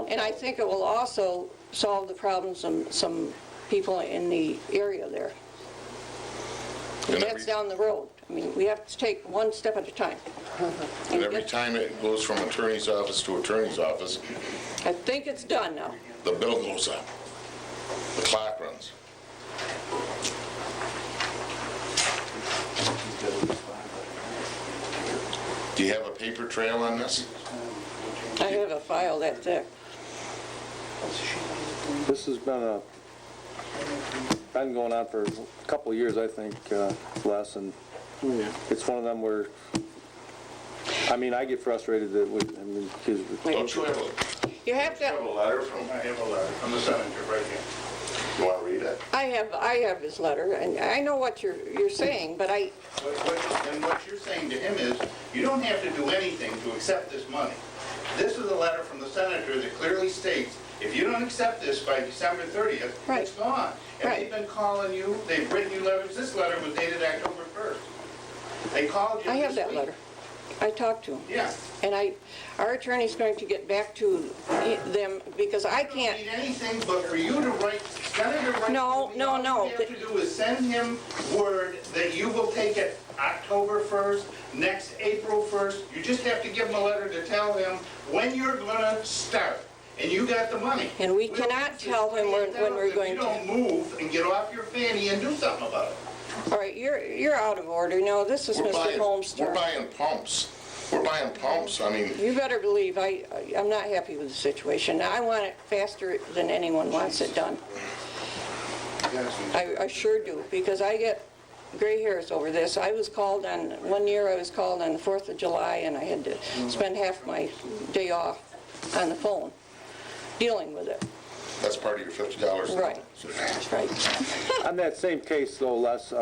And I think it will also solve the problems of some people in the area there. And That's down the road. I mean, we have to take one step at a time. And every time it goes from attorney's office to attorney's office, I think it's done now. the bill goes up. The clock runs. Do you have a paper trail on this? I have a file that thick. This has been going on for a couple of years, I think, Les, and it's one of them where, I mean, I get frustrated that because Don't you have You have to, a letter from, I have a letter from the senator right here. you want to read it? I have his letter, and I know what you're saying, but And what you're saying to him is, you don't have to do anything to accept this money. This is a letter from the senator that clearly states, if you don't accept this by December 30th, Right. it's gone. And Right. they've been calling you, they've written you letters. This letter was dated October 1st. They called you I have this that week. letter. I talked to him. Yeah. And our attorney's going to get back to them, because I I don't can't, need anything but for you to write, Senator write. No, no, no. All you have to do is send him word that you will take it October 1st, next April 1st. You just have to give him a letter to tell him when you're gonna start. And you got the money. And we cannot tell him when we're going to. If you don't move and get off your fanny and do something about it. All right, you're out of order. No, this is Mr. Holmes' We're turn. buying pumps. We're buying pumps. I mean, You better believe I'm not happy with the situation. I want it faster than anyone wants it done. I sure do, because I get gray hairs over this. One year I was called on the 4th of July, and I had to spend half my day off on the phone dealing with it. that's part of your $50. Right. Right. on that same case though, Les,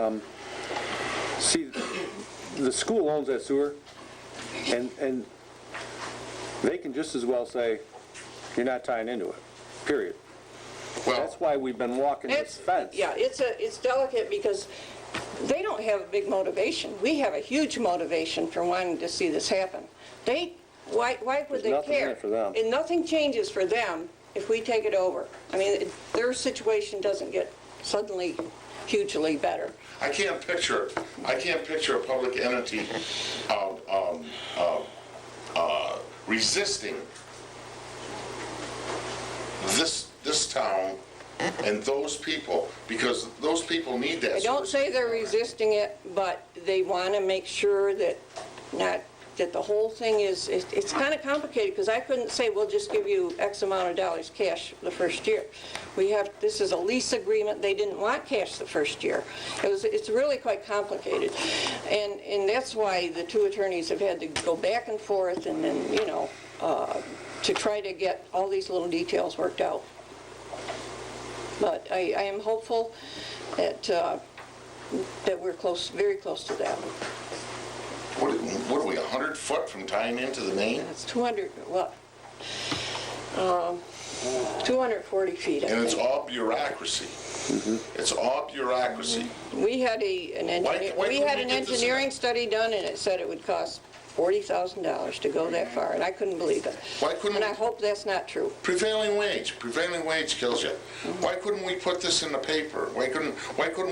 see, the school owns that sewer, and they can just as well say, you're not tying into it, period. Well, That's why we've been walking this fence. Yeah, it's delicate because they don't have a big motivation. We have a huge motivation for wanting to see this happen. Why would There's they nothing in care? it for them. And nothing changes for them if we take it over. I mean, their situation doesn't get suddenly hugely better. I can't picture a public entity resisting this town and those people, because those people need that. I don't say they're resisting it, but they want to make sure that the whole thing is, it's kind of complicated, because I couldn't say, we'll just give you X amount of dollars cash the first year. This is a lease agreement. They didn't want cash the first year. It's really quite complicated. And that's why the two attorneys have had to go back and forth, and then, to try to get all these little details worked out. But I am hopeful that we're very close to that. What are we, 100 foot from tying into the main? It's 240 feet, I And it's think. all bureaucracy. It's all bureaucracy. We had an Why engineering couldn't we get this in- study done, and it said it would cost $40,000 to go that far, and I couldn't believe it. Why couldn't And I we- hope that's not true. Prevailing wage kills you. Why couldn't we put this in the paper? Why couldn't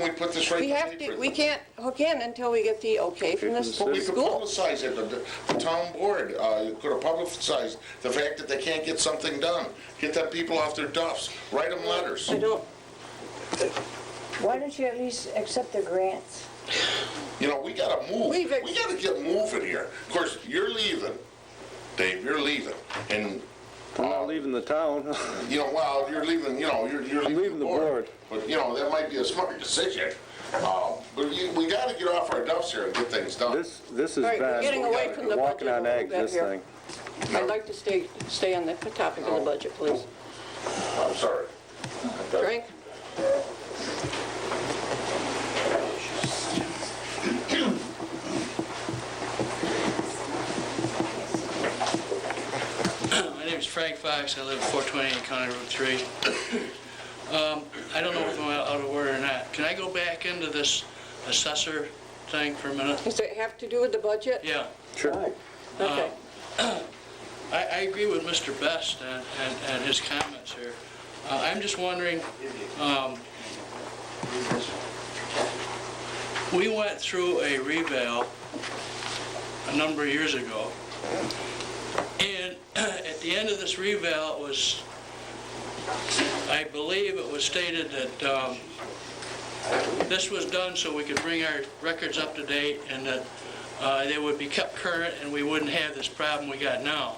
we put this right in the paper? We can't hook in until we get the okay from the But we could school. publicize it, the town board could have publicized the fact that they can't get something done. Get them people off their duffs, write them letters. I don't, Why don't you at least accept the grants? You know, we gotta move. We We've- gotta get moving here. Of course, you're leaving, Dave, you're leaving. And, I'm not leaving the town. well, you're leaving, you're leaving the board. But, that might be a smart decision. But we gotta get off our duffs here and get things done. This has All right, we're getting away been from the walking budget on a little eggs, bit this here. thing. I'd like to stay on the topic of the budget, please. I'm sorry. Frank? Frank Fox, I live at 428 County Road 3. I don't know if I'm out of order or not. Can I go back into this assessor thing for a minute? Does it have to do with the budget? Yeah. Sure. Okay. I agree with Mr. Best and his comments here. I'm just wondering, we went through a revale a number of years ago, and at the end of this revale, it was, I believe it was stated that this was done so we could bring our records up to date and that they would be kept current and we wouldn't have this problem we got now.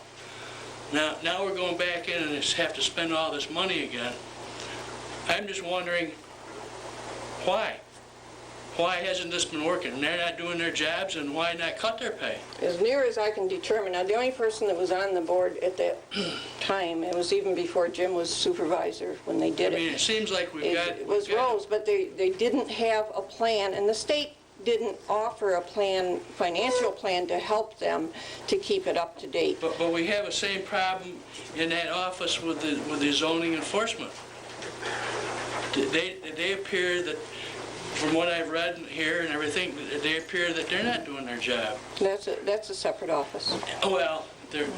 Now we're going back in and have to spend all this money again. I'm just wondering, why? Why hasn't this been working? They're not doing their jobs, and why not cut their pay? As near as I can determine, now the only person that was on the board at that time, it was even before Jim was supervisor when they did I mean, it seems like it was Rose, but they didn't have a plan, and the state didn't offer a plan, financial plan to help them to keep it up to date. But we have the same problem in that office with the zoning enforcement. They appear that, from what I've read here and everything, they appear that they're not doing their job. That's a separate office. Well, they're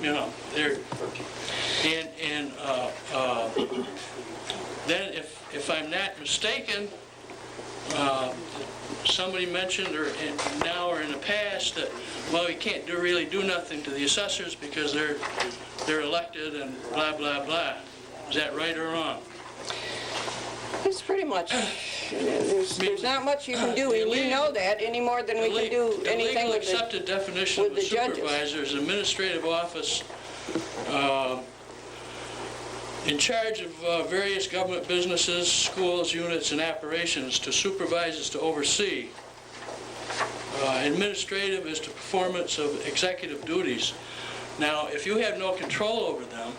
then if I'm not mistaken, somebody mentioned now or in the past that, well, you can't really do nothing to the assessors because they're elected and blah blah blah. Is that right or wrong? It's pretty much, there's not much you can do, and we know that any more than we can do anything The legal with accepted definition of a the judges. supervisor is administrative office in charge of various government businesses, schools, units, and operations. To supervise is to oversee. Administrative is to performance of executive duties. Now, if you have no control over them,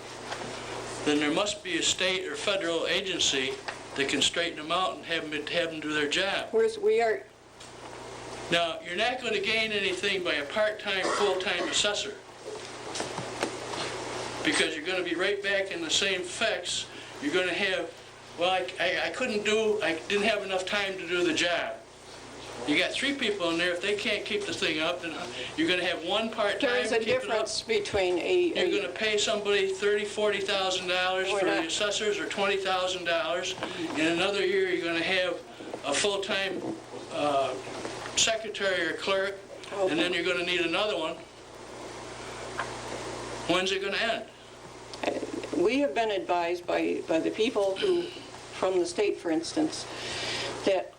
then there must be a state or federal agency that can straighten them out and have them do their job. We are, Now, you're not going to gain anything by a part-time, full-time assessor, because you're going to be right back in the same fix. You're going to have, well, I didn't have enough time to do the job. You got 3 people in there. If they can't keep the thing up, then you're going to have one part-time. there's a difference between You're going to pay somebody $30,000, $40,000 for the assessors, or $20,000. In another year, you're going to have a full-time secretary or clerk, and then you're going to need another one. When's it going to end? We have been advised by the people who, from the state, for instance, that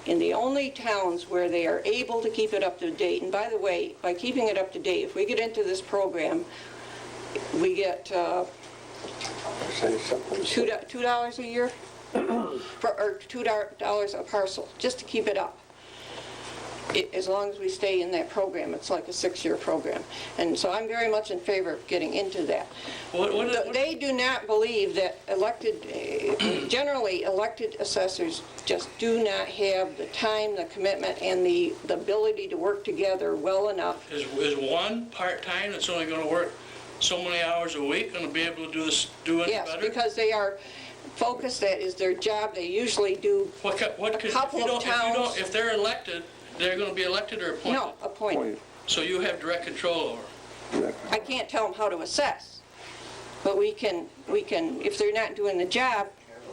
in the only towns where they are able to keep it up to date, and by the way, by keeping it up to date, if we get into this program, we get $2 a year, or $2 a parcel, just to keep it up. As long as we stay in that program, it's like a 6-year program. And so I'm very much in favor of getting into that. They do not believe that generally elected assessors just do not have the time, the commitment, and the ability to work together well enough. Is one part-time that's only going to work so many hours a week going to be able to do any yes, better? Yes, because they are focused, that is their job. They usually do a couple of towns. If they're elected, they're going to be elected or appointed? No, appointed. So you have direct control over? I can't tell them how to assess, but we can, if they're not doing the job,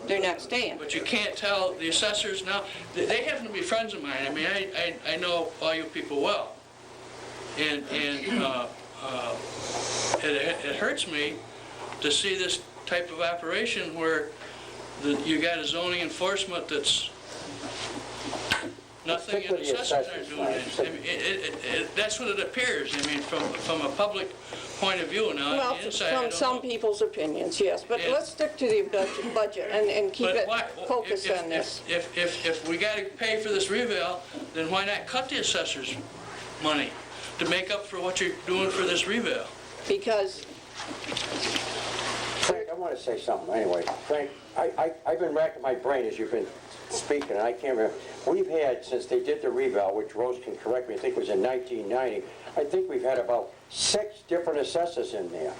they're not staying. But you can't tell the assessors now. They happen to be friends of mine. I mean, I know all you people well. And it hurts me to see this type of operation where you got a zoning enforcement that's nothing, and assessors aren't doing it. I mean, that's what it appears. I mean, from a public point of view now. Well, inside, from some people's opinions, yes. But let's stick to the budget and keep it focused on this. If we got to pay for this revale, then why not cut the assessors' money to make up for what you're doing for this revale? Because Frank, I want to say something anyway. Frank, I've been racking my brain as you've been speaking, I can't remember, we've had, since they did the revale, which Rose can correct me, I think it was in 1990, I think we've had about 6 different assessors in there.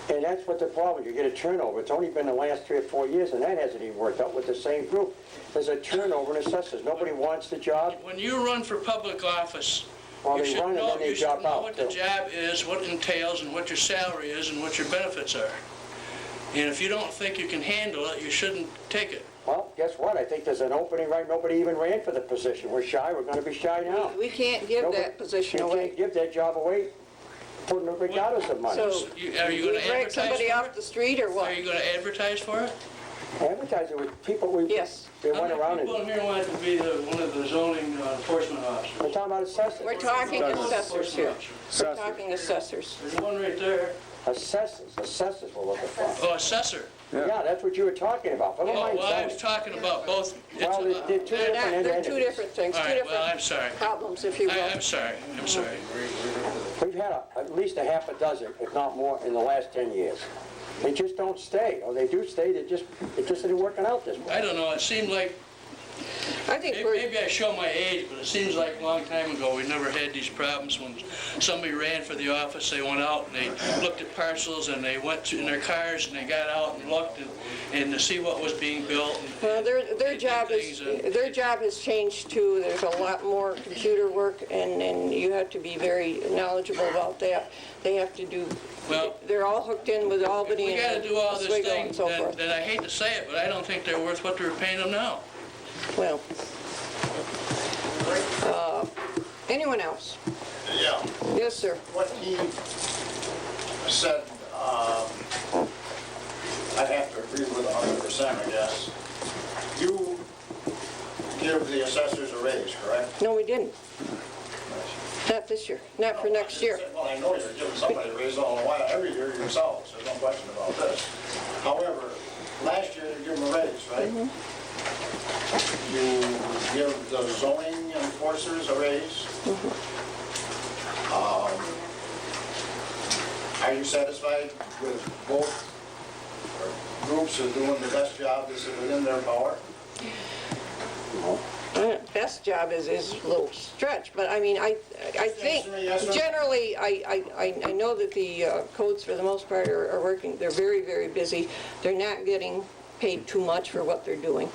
And that's what the problem, you get a turnover. It's only been the last 3 or 4 years, and that hasn't even worked out with the same group. There's a turnover in assessors. Nobody wants the job. When you run for public office, Well, you they should run and know, then they you should drop know out, what the too. job is, what it entails, and what your salary is, and what your benefits are. And if you don't think you can handle it, you shouldn't take it. Well, guess what? I think there's an opening, right? Nobody even ran for the position. We're shy. We're gonna be shy now. We can't give Nobody- that position You away. can't give that job away, regardless of money. So, Are you we gonna drag advertise somebody for off it? the street or Are what? you gonna advertise for it? Advertising with people, Yes. they How went many around people and, in here want to be one of the zoning enforcement officers? we're talking about assessors. We're talking assessors here. We're Assessors. talking assessors. There's one right there. Assessors we're looking for. Oh, assessor. Yeah, that's what you were talking about. But Oh, don't mind well, I telling was me. talking about both. Well, they're two They're different not, they're entities. two different things, All two right, well, I'm different sorry. problems, if you will. I'm sorry. We've had at least a half a dozen, if not more, in the last 10 years. They just don't stay, or they do stay, it just isn't working out this way. I don't know, it seemed like, I think we're, maybe I show my age, but it seems like a long time ago, we never had these problems when somebody ran for the office, they went out and they looked at parcels and they went in their cars and they got out and looked and to see what was being built. well, their did job things, has changed too. There's a lot more computer work and you have to be very knowledgeable about that. They have to do, Well, they're all hooked in with if Albany we gotta and do all this Oswego thing, and so forth. then I hate to say it, but I don't think they're worth what they're paying them now. Well, anyone else? Yeah, Yes, sir. what he said, I'd have to agree with 100%, I guess. You give the assessors a raise, correct? No, we didn't. Not this year, not for next year. Well, I know you're giving somebody a raise all the while, every year yourselves, there's no question about this. However, last year you give them a raise, right? You give the zoning enforcers a raise. Are you satisfied with both groups are doing the best job that's within their power? Best job is a little stretch, but I mean, I think Yes, sir. generally, I know that the codes for the most part are working, they're very, very busy. They're not getting paid too much for what they're doing.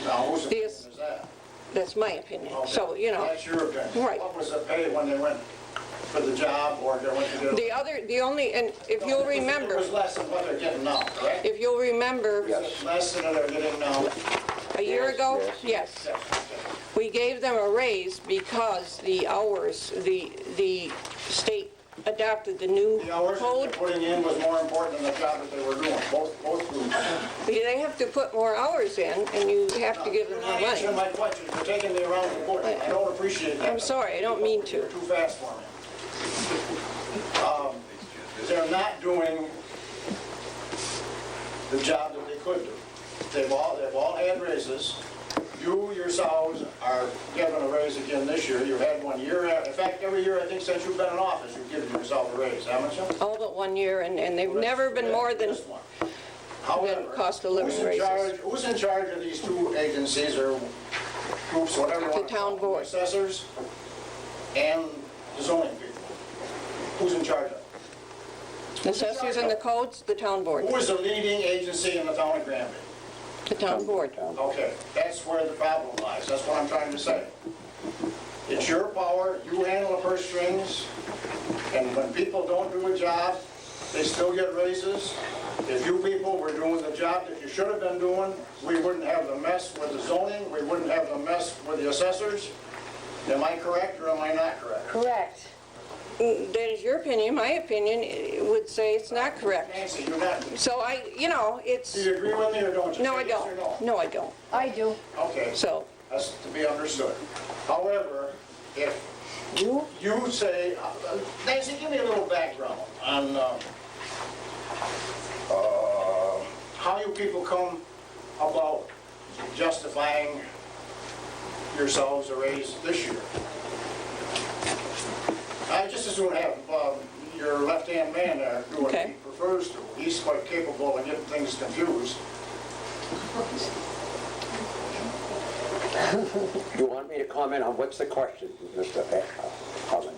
Now, whose opinion Yes. is that? That's my opinion. Okay. So, you know, That's your opinion. Right. What was the pay when they went for the job or they went to get? the only, and if you'll It remember, was less than what they're getting now, correct? if you'll remember, Less than they're getting now? a year ago, yes. yes, we gave them a raise because the hours, the state adopted the new The hours that code. they're putting in was more important than the job that they were doing, both groups. They have to put more hours in, and you have to give them You're more not answering money. my question, you're taking me around the bush. I don't appreciate that. I'm sorry, I don't mean to. You're too fast for me. They're not doing the job that they could do. They've all had raises. You yourselves are given a raise again this year. You've had 1 year. In fact, every year, I think since you've been in office, you've given yourself a raise, haven't you? All but 1 year, and they've never been more than, This one. However, cost of living raises. Who's in charge of these two agencies or groups, whatever you want to The town call them? board. Assessors and the zoning people. Who's in charge of it? the assessors and the codes, the town board, Who is the leading agency in the town of Granby? the town board. Okay, that's where the problem lies. That's what I'm trying to say. It's your power, you handle the purse strings, and when people don't do a job, they still get raises. If you people were doing the job that you should have been doing, we wouldn't have the mess with the zoning, we wouldn't have the mess with the assessors. Am I correct or am I not correct? Correct. That is your opinion. My opinion would say it's not correct. Nancy, you're not, So do it's, you agree with me or don't you? no, I Say yes or don't. no? No, I don't. I do. Okay. So, That's to be understood. However, if you say, Nancy, give me a little background on how you people come about justifying yourselves a raise this year. I just as soon have your left-hand man there do what he Okay. prefers to. He's quite capable of getting things confused. You want me to comment on what's the question, Mr. Hudson?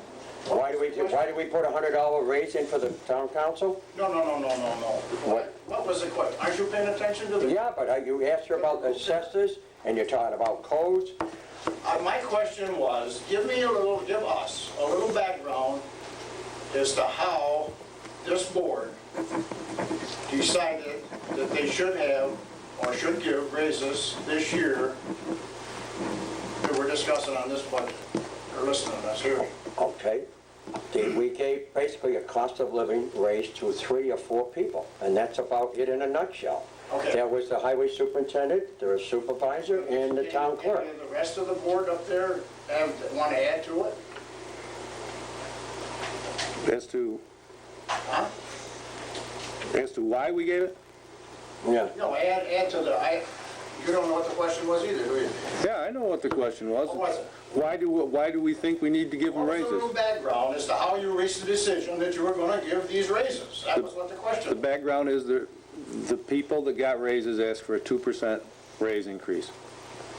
Why do we put a $100 raise in for the town council? No. What? What was the question? Aren't you paying attention to the? Yeah, but you asked her about the assessors, and you're talking about codes. My question was, give us a little background as to how this board decided that they should have or should give raises this year that we're discussing on this budget, or listening to us here. Okay. We gave basically a cost of living raise to 3 or 4 people, and that's about it in a nutshell. Okay. There was the highway superintendent, there was supervisor, and the town clerk. And the rest of the board up there want to add to it? As to Huh? why we gave it? Yeah. No, add to the, you don't know what the question was either, do you? Yeah, I know what the question was. What was it? Why do we think we need to give them What was raises? the little background as to how you reached the decision that you were going to give these raises? That was what the question The was. background is the people that got raises asked for a 2% raise increase.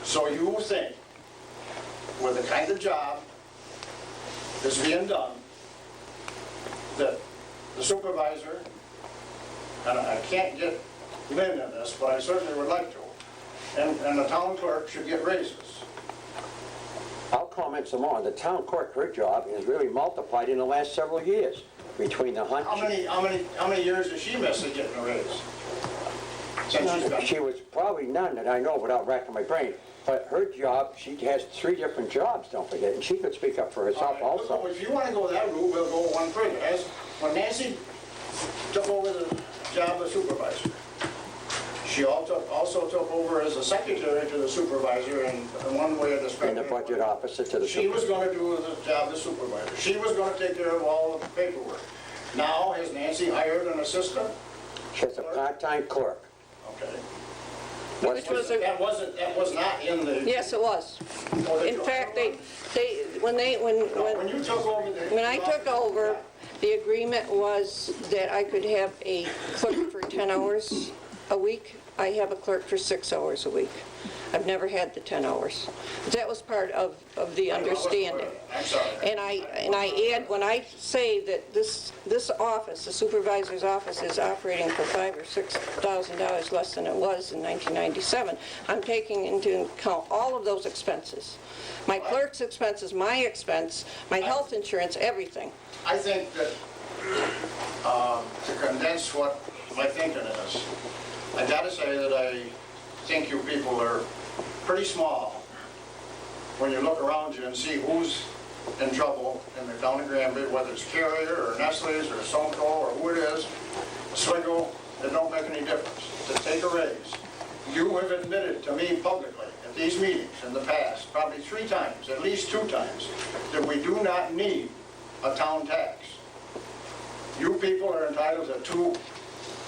So you think, with the kind of job that's being done, that the supervisor, and I can't get Lynn in this, but I certainly would like to, and the town clerk should get raises. I'll comment some more. The town clerk, her job is really multiplied in the last several years between the hunt. How many years has she missed at getting a raise? Since she's been. She was probably none that I know without racking my brain. But her job, she has 3 different jobs, don't forget, and she could speak up for herself All right, also. if you want to go that route, we'll go one further. When Nancy took over the job of supervisor, she also took over as a secretary to the supervisor, and one way of In describing the it, budget opposite to the she was supervisor. going to do the job of supervisor. She was going to take care of all of the paperwork. Now, has Nancy hired an assistant? She has a part-time clerk. Okay. Which was a- That was not in the. Yes, it was. Oh, In fact, when you took over when I took over, the agreement was that I could have a clerk for 10 hours a week. I have a clerk for 6 hours a week. I've never had the 10 hours. That was part of the understanding. I'm sorry. And I add, when I say that this office, the supervisor's office, is operating for $5,000 or $6,000 less than it was in 1997, I'm taking into account all of those expenses. My clerk's expenses, my expense, my health insurance, everything. I think that, to condense what my thinking is, I gotta say that I think you people are pretty small when you look around you and see who's in trouble in the town of Granby, whether it's Carrier or Nestle's or Somco or who it is, Swiggle, it don't make any difference. To take a raise, you have admitted to me publicly at these meetings in the past, probably 3 times, at least 2 times, that we do not need a town tax. You people are entitled to 2%,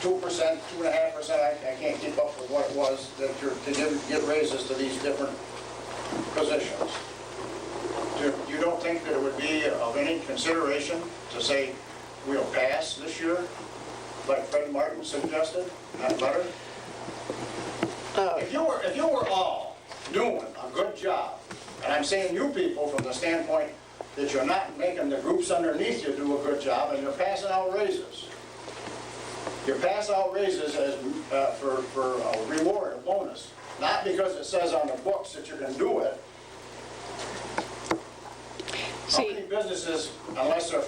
2.5%, I can't keep up with what it was, that you're to give raises to these different positions. You don't think that it would be of any consideration to say, we'll pass this year, like Fred Martin suggested, in that letter? If you were all doing a good job, and I'm saying you people from the standpoint that you're not making the groups underneath you do a good job, and you're passing out raises. You pass out raises as, for a reward, a bonus, not because it says on the books that you can do it. How many businesses, unless they're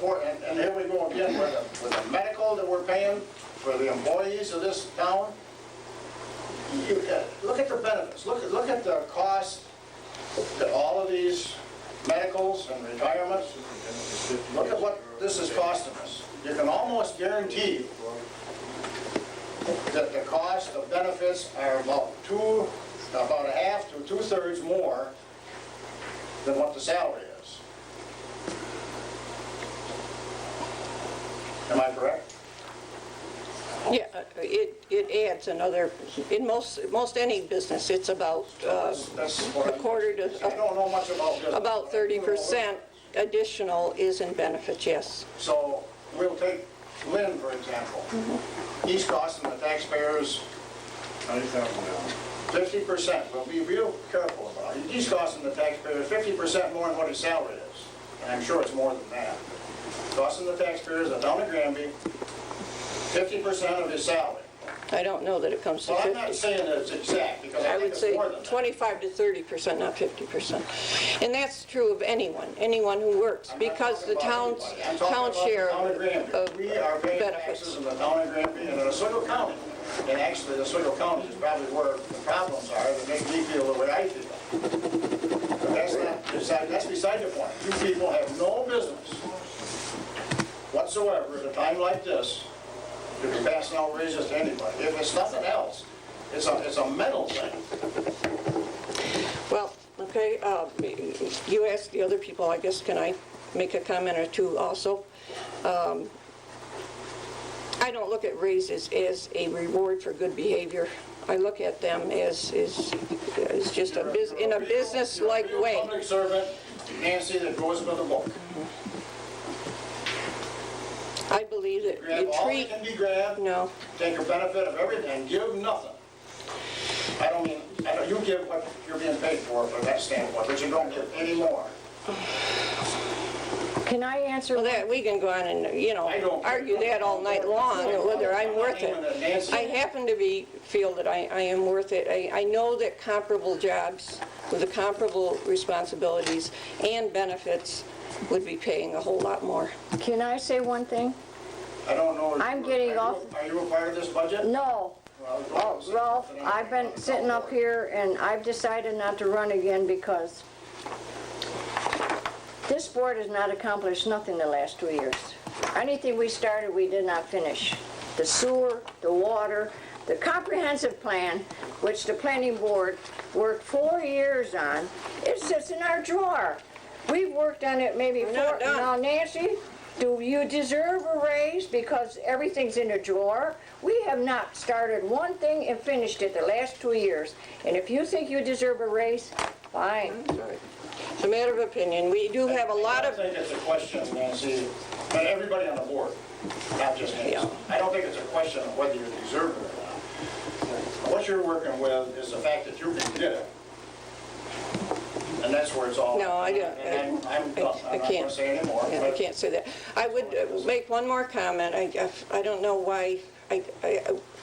and here we go again with the medical that we're paying for the employees of this town. Look at the benefits, look at the cost that all of these medicals and retirements, look at what this is costing us. You can almost guarantee that the cost of benefits are about a half to 2/3 more than what the salary is. Am I correct? Yeah, it adds another, in most any business, it's about a quarter to, I don't know much about business. about 30% additional is in benefits, yes. So we'll take Lynn, for example. He's costing the taxpayers $90,000. 50%, we'll be real careful about it. He's costing the taxpayers 50% more than what his salary is. And I'm sure it's more than that. Costing the taxpayers of town of Granby 50% of his salary. I don't know that it comes to Well, 50. I'm not saying that it's exact, because I I think would it's say more than that. 25 to 30%, not 50%. And that's true of anyone who works, I'm not because the talking about town's, anybody. I'm talking town about the share town of Granby. of We are paying benefits. taxes in the town of Granby and in Oswego County. And actually, the Oswego County is probably where the problems are that make me feel the way I feel. But that's beside the point. You people have no business whatsoever at a time like this to be passing out raises to anybody. If it's nothing else, it's a mental thing. Well, okay, you asked the other people, I guess, can I make a comment or two also? I don't look at raises as a reward for good behavior. I look at them as just in a business-like You're a way. public servant, Nancy, that goes by the book. I believe that Grab you all that treat, can be grabbed, no, take a benefit of everything, and give nothing. You give what you're being paid for from that standpoint, but you don't give any more. Can I answer? well, that, we can go on and, I don't- argue that all night long, whether I'm worth it. I happen to feel that I am worth it. I know that comparable jobs with the comparable responsibilities and benefits would be paying a whole lot more. Can I say one thing? I don't know. I'm getting off- Are you a part of this budget? No. Well, Ralph, I've been sitting up here and I've decided not to run again because this board has not accomplished nothing the last 2 years. Anything we started, we did not finish. The sewer, the water, the comprehensive plan, which the planning board worked 4 years on, it sits in our drawer. We've worked on it maybe We're not done. Now, Nancy, do you deserve a raise because everything's in a drawer? We have not started one thing and finished it the last 2 years. And if you think you deserve a raise, fine. It's a matter of opinion. We do have a lot of, I don't think it's a question, Nancy, but everybody on the board, not just Nancy. Yeah. I don't think it's a question of whether you deserve it or not. What you're working with is the fact that you can get it. And that's where it's all. No, I don't. And I'm not going can't. to say anymore. yeah, I but- can't say that. I would make one more comment. I don't know why,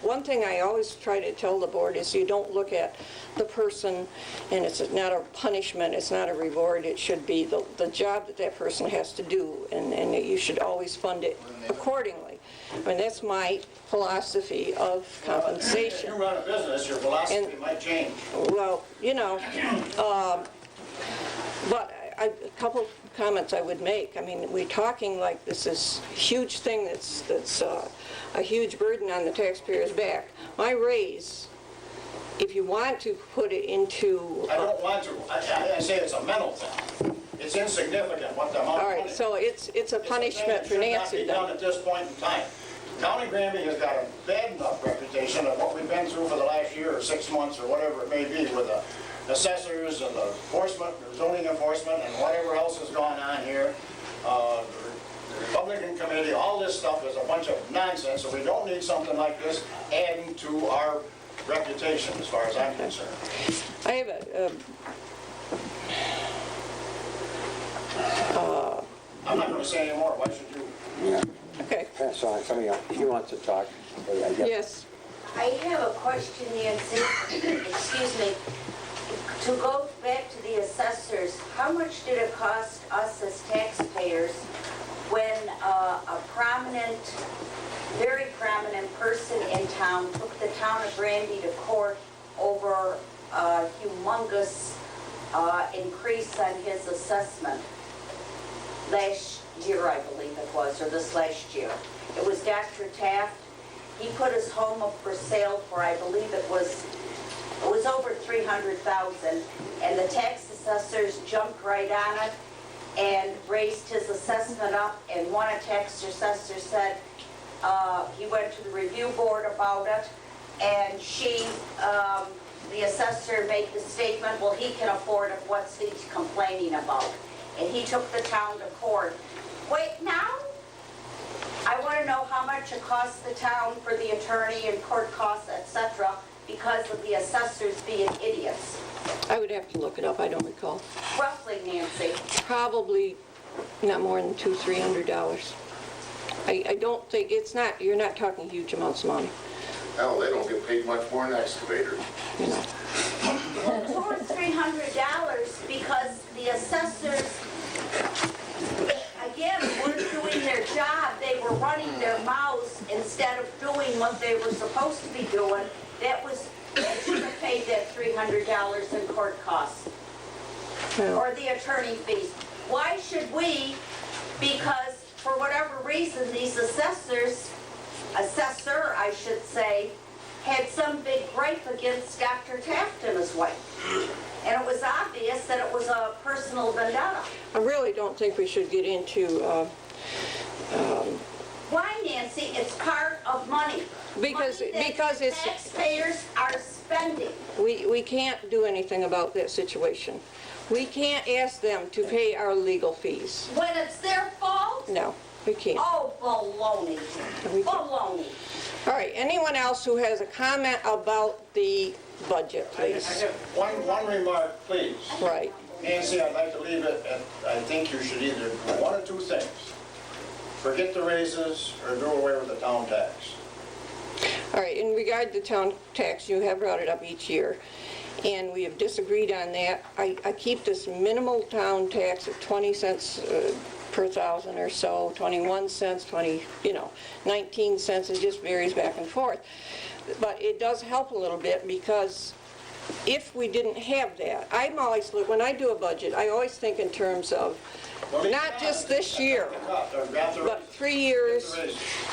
one thing I always try to tell the board is you don't look at the person, and it's not a punishment, it's not a reward, it should be the job that that person has to do, and that you should always fund it accordingly. I mean, that's my philosophy of If compensation. you run a business, your philosophy might change. Well, but a couple comments I would make. I mean, we're talking like this is a huge thing that's a huge burden on the taxpayer's back. My raise, if you want to put it into... I don't want to. I say it's a mental thing. It's insignificant what the amount of All money. right, so it's a punishment for It Nancy should not be done then. at this point in time. County Granby has got a bad enough reputation of what we've been through for the last year or 6 months or whatever it may be with the assessors and the enforcement, the zoning enforcement and whatever else has gone on here. The Republican Committee, all this stuff is a bunch of nonsense, so we don't need something like this adding to our reputation as far as I'm concerned. I have I'm not going to say anymore. Why should you? Yeah, okay, pass on, somebody else, if you want to talk. I guess. yes. I have a question, Nancy. Excuse me. To go back to the assessors, how much did it cost us as taxpayers when a prominent, very prominent person in town took the town of Granby to court over a humongous increase on his assessment? Last year, I believe it was, or this last year. It was Dr. Taft. He put his home up for sale for, I believe it was over $300,000, and the tax assessors jumped right on it and raised his assessment up, and one tax assessor said he went to the review board about it, and the assessor made the statement, well, he can afford it, what's he complaining about? And he took the town to court. Wait, now? I want to know how much it costs the town for the attorney and court costs, etc., because of the assessors being idiots? I would have to look it up, I don't recall. Roughly, Nancy. Probably not more than $200-300. I don't think, it's not, you're not talking huge amounts of money, Hell, they don't get paid much more than excavators. you know. Well, $200 or $300 because the assessors, again, weren't doing their job. They were running their mouths instead of doing what they were supposed to be doing. They should have paid that $300 in court costs or the attorney fees. Why should we? Because for whatever reason, these assessor, I should say, had some big gripe against Dr. Taft and his wife. And it was obvious that it was a personal vendetta. I really don't think we should get into, Why, Nancy? It's part of money. Because Money that the it's, taxpayers are spending. we can't do anything about that situation. We can't ask them to pay our legal fees. When it's their fault? No, we can't. Oh, baloney. We can't. Baloney. All right, anyone else who has a comment about the budget, I please? have one remark, please. Right. Nancy, I'd like to leave it at, I think you should either do one or two things. Forget the raises or do away with the town tax. All right, in regard to town tax, you have brought it up each year, and we have disagreed on that. I keep this minimal town tax at 20 cents per thousand or so, 21 cents, 19 cents, it just varies back and forth. But it does help a little bit because if we didn't have that, I'm always, when I do a budget, I always think in terms of not just this year, but 3 years,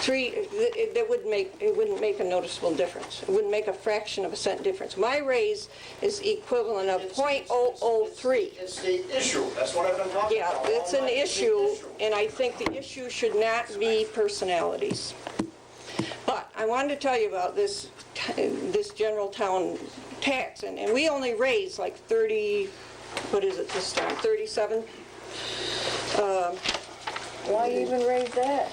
it wouldn't make a noticeable difference. It wouldn't make a fraction of a cent difference. My raise is equivalent of .003. It's the issue, that's what I've been talking Yeah, about. it's an issue, and I think the issue should not be personalities. But I wanted to tell you about this general town tax, and we only raise like 30, what is it this time, 37? Why even raise that?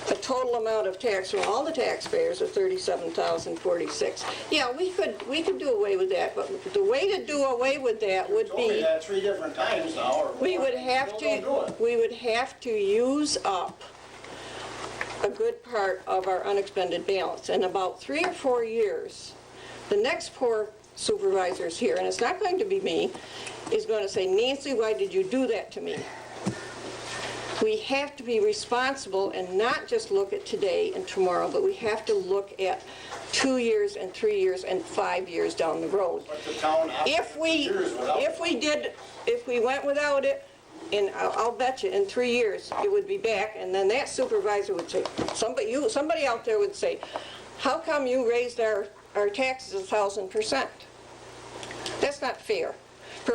The total amount of tax from all the taxpayers are $37,046. Yeah, we could do away with that, but the way to do away with that would Told me be, that 3 different times now, or we would have still don't do it. to use up a good part of our unexpended balance. In about 3 or 4 years, the next poor supervisors here, and it's not going to be me, is going to say, Nancy, why did you do that to me? We have to be responsible and not just look at today and tomorrow, but we have to look at 2 years and 3 years and 5 years down the road. But the town If we went without it, and I'll bet you in 3 years it would be back, and then that supervisor would say, somebody out there would say, how come you raised our taxes 1,000%? That's not fair.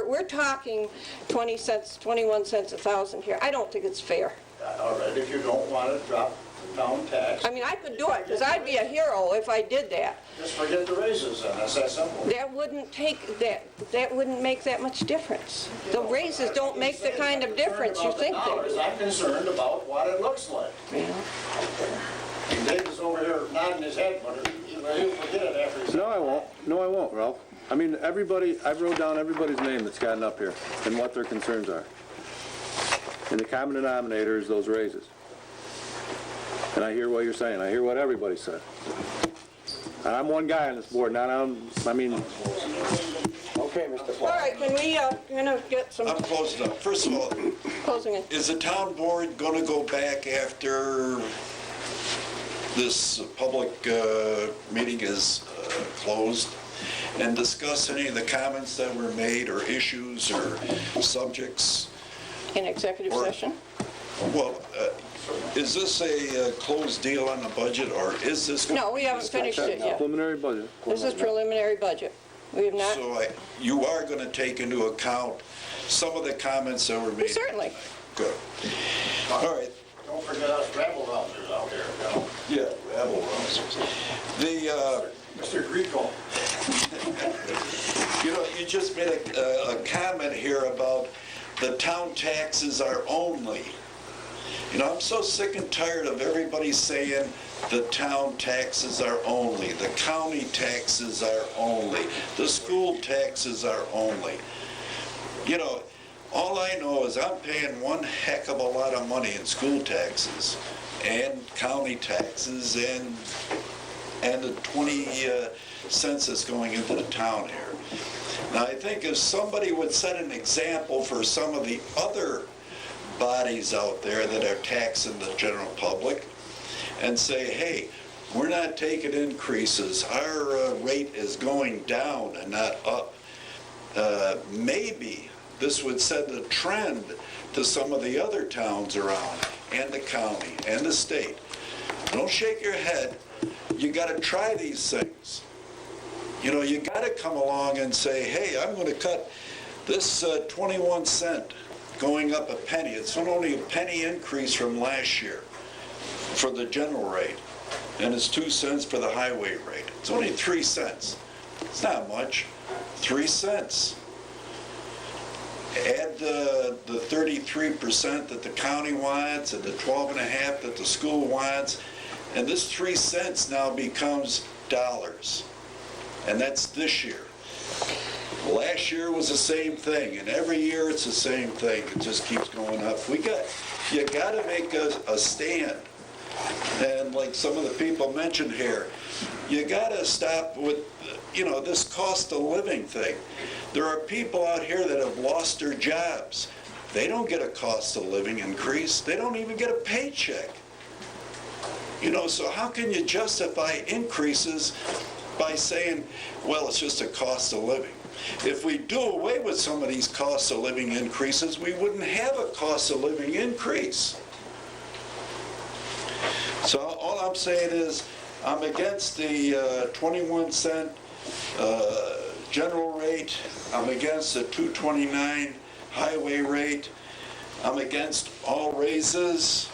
We're talking 20 cents, 21 cents a thousand here. I don't think it's fair. All right, if you don't want to drop the town tax. I mean, I could do it, because I'd be a hero if I did that. Just forget the raises, and that's that simple. That wouldn't make that much difference. The raises don't make the kind of difference you think they do. I'm concerned about what it looks like. Yeah. And Dave is over here nodding his head, but he'll forget it after he's... No, I won't, Ralph. I mean, I wrote down everybody's name that's gotten up here and what their concerns are. And the common denominator is those raises. And I hear what you're saying. I hear what everybody said. And I'm one guy on this board, Okay, Mr. All right, can we get some I'm closing up. First of all, closing it? is the town board going to go back after this public meeting is closed and discuss any of the comments that were made or issues or subjects? In executive session? Well, is this a closed deal on the budget, or is this... No, we haven't finished it yet. Preliminary budget. This is preliminary budget. We have not... So you are going to take into account some of the comments that were made? Certainly. Good. All right. Don't forget us rabble-rousers out here, you know? Yeah, rabble-rousers. Mr. Greco. You just made a comment here about the town taxes are only You know, I'm so sick and tired of everybody saying the town taxes are only, the county taxes are only, the school taxes are only. You know, all I know is I'm paying one heck of a lot of money in school taxes and county taxes and the 20 cents that's going into the town here. Now, I think if somebody would set an example for some of the other bodies out there that are taxing the general public and say, hey, we're not taking increases, our rate is going down and not up, maybe this would set a trend to some of the other towns around, and the county, and the state. Don't shake your head. You got to try these things. You know, you got to come along and say, hey, I'm going to cut this 21 cent going up a penny. It's only a penny increase from last year for the general rate, and it's 2 cents for the highway rate. It's only 3 cents. It's not much. 3 cents. Add the 33% that the county wants and the 12.5% that the school wants, and this 3 cents now becomes dollars. And that's this year. Last year was the same thing, and every year it's the same thing. It just keeps going up. You got to make a stand. And like some of the people mentioned here, you got to stop with, you know, this cost of living thing. There are people out here that have lost their jobs. They don't get a cost of living increase. They don't even get a paycheck. You know, so how can you justify increases by saying, well, it's just a cost of living? If we do away with some of these cost of living increases, we wouldn't have a cost of living increase. So all I'm saying is I'm against the 21 cent general rate. I'm against the 229 highway rate. I'm against all raises.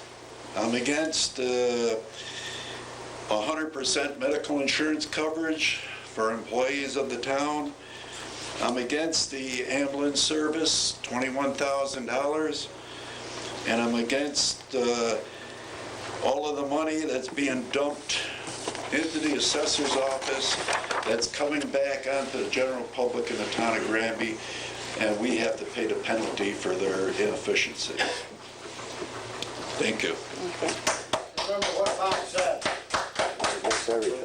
I'm against 100% medical insurance coverage for employees of the town. I'm against the ambulance service, $21,000. And I'm against all of the money that's being dumped into the assessor's office that's coming back onto the general public in the town of Granby, and we have to pay the penalty for their inefficiency. Thank you. Remember what Bob said. That's everything.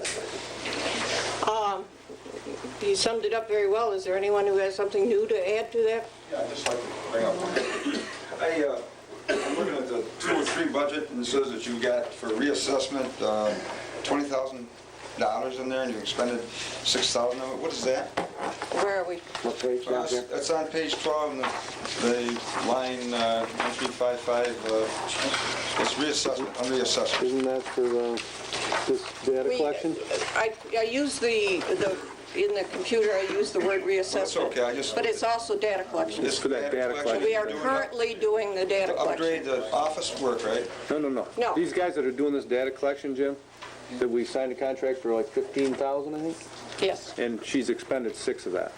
You summed it up very well. Is there anyone who has something new to add to that? Yeah, I'd just like to bring up one. I'm looking at the 203 budget, and it says that you got for reassessment $20,000 in there, and you expended $6,000 of it. What is that? Where are we? What page down here? That's on page 12, and the line 1355. It's reassessment, on reassessment. Isn't that for this data collection? I use in the computer, I use the word reassessment. That's okay, But it's also data collection. It's for that data collection. We are currently doing the data To upgrade collection. the office work, right? No. No. These guys that are doing this data collection, Jim, that we signed a contract for like 15,000, I think, Yes. and she's expended 6 of that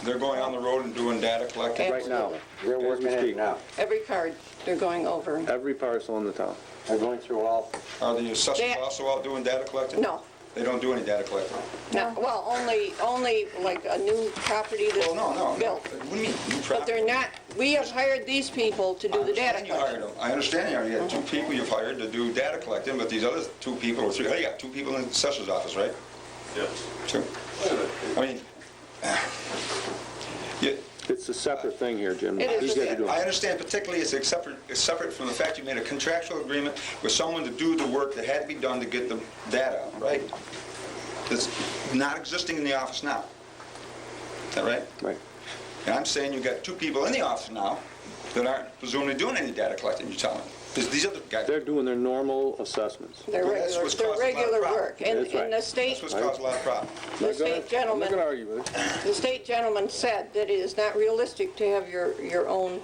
They're going on the road and doing data collecting? right now. They're as we working it speak. now. Every card they're going over. Every parcel in the town. They're going through all. Are the assessors also out doing data collecting? No. They don't do any data collecting? No, well, only like a new property that's Well, no. built. What do you mean, new But property? they're not, we have hired these people to do the data You hired collection. them. I understand you had 2 people you've hired to do data collecting, but these other 2 people or 3, you got 2 people in the assessor's office, right? Yeah. 2. I mean, It's a separate thing here, Jim. It is These guys are doing I understand particularly it's separate from the fact you made a contractual agreement with someone to do the work that had to be done to get the data out, right? It's not existing in the office now. Is that right? Right. And I'm saying you've got 2 people in the office now that aren't presumably doing any data collecting, you're telling me. Because these other guys... They're doing their normal assessments. Their That's regular, what's their causing a lot of regular problems. work. And That's right. the state, That's what's caused a lot of problems. the state I'm not gentleman, going to argue with it. the state gentleman said that it is not realistic to have your own,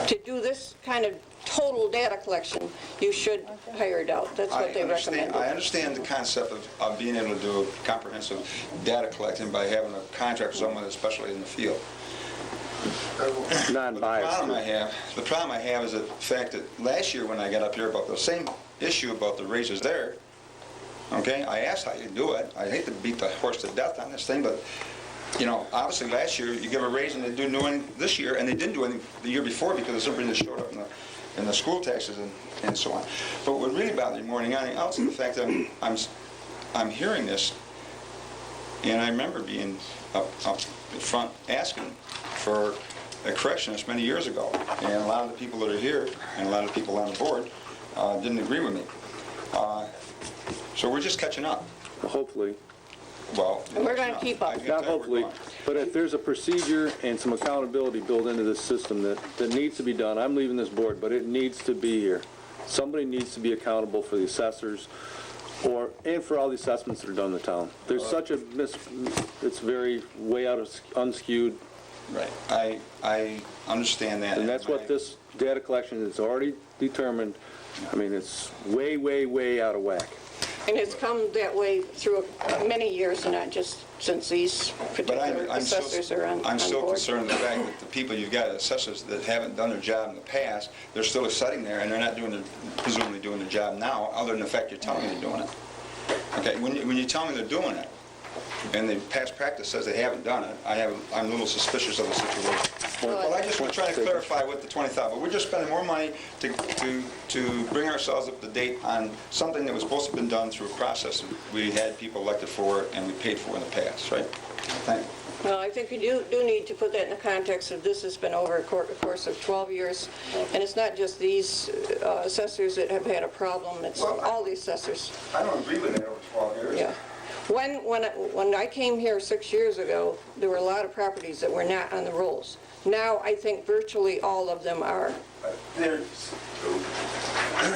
to do this kind of total data collection, you should hire it out. That's what they recommended. I understand the concept of being able to do comprehensive data collecting by having a contract with someone especially in the field. non-biased. The problem I have is the fact that last year when I got up here about the same issue about the raises there, okay, I asked how you do it. I hate to beat the horse to death on this thing, but, you know, obviously last year you give a raise and they didn't do anything this year, and they didn't do anything the year before because of something that showed up in the school taxes and so on. But what really bothered me more than anything else is the fact that I'm hearing this, and I remember being up in front asking for a correction this many years ago, and a lot of the people that are here and a lot of the people on the board didn't agree with me. So we're just catching up. Hopefully. Well, We're going to keep up. Not hopefully, but if there's a procedure and some accountability built into this system that needs to be done, I'm leaving this board, but it needs to be here. Somebody needs to be accountable for the assessors and for all the assessments that are done in the town. There's such a it's very way out of unskewed. Right. I understand that. And that's what this data collection is already determined. I mean, it's way, way, way out of whack. And it's come that way through many years, and not just since these particular assessors are on board. I'm still concerned with the fact that the people you've got, assessors that haven't done their job in the past, they're still sitting there and they're not presumably doing their job now, other than the fact you're telling me they're doing it. Okay, when you tell me they're doing it, and the past practice says they haven't done it, I'm a little suspicious of the situation. Well, I just want to try to clarify with the 20,000, but we're just spending more money to bring ourselves up to date on something that was supposed to have been done through a process we had people elected for and we paid for in the past, right? Thank you. Well, I think you do need to put that in the context of this has been over a course of 12 years, and it's not just these assessors that have had a problem, it's all the assessors. I don't agree with that over 12 years. Yeah. When I came here 6 years ago, there were a lot of properties that were not on the rolls. Now, I think virtually all of them are.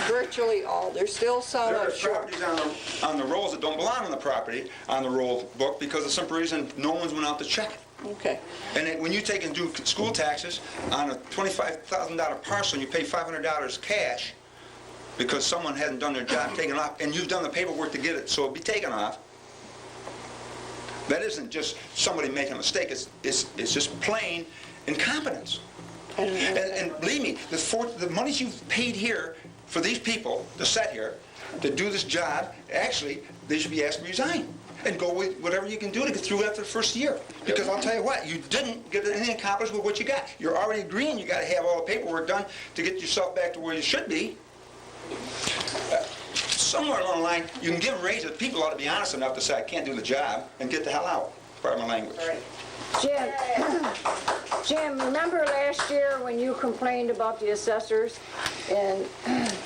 Virtually all. There's still some. There are properties on the rolls that don't belong on the property, on the roll book, because of some reason no one's went out to check it. Okay. And when you take and do school taxes on a $25,000 parcel and you pay $500 cash because someone hadn't done their job taking it off, and you've done the paperwork to get it so it'll be taken off, that isn't just somebody making a mistake, it's just plain incompetence. And believe me, the monies you've paid here for these people to sit here, to do this job, actually, they should be asked to resign and go with whatever you can do to get through after the first year. Because I'll tell you what, you didn't get anything accomplished with what you got. You're already agreeing you got to have all the paperwork done to get yourself back to where you should be. Somewhere along the line, you can give raises. People ought to be honest enough to say, I can't do the job, and get the hell out. Pardon my language. Jim, remember last year when you complained about the assessors, and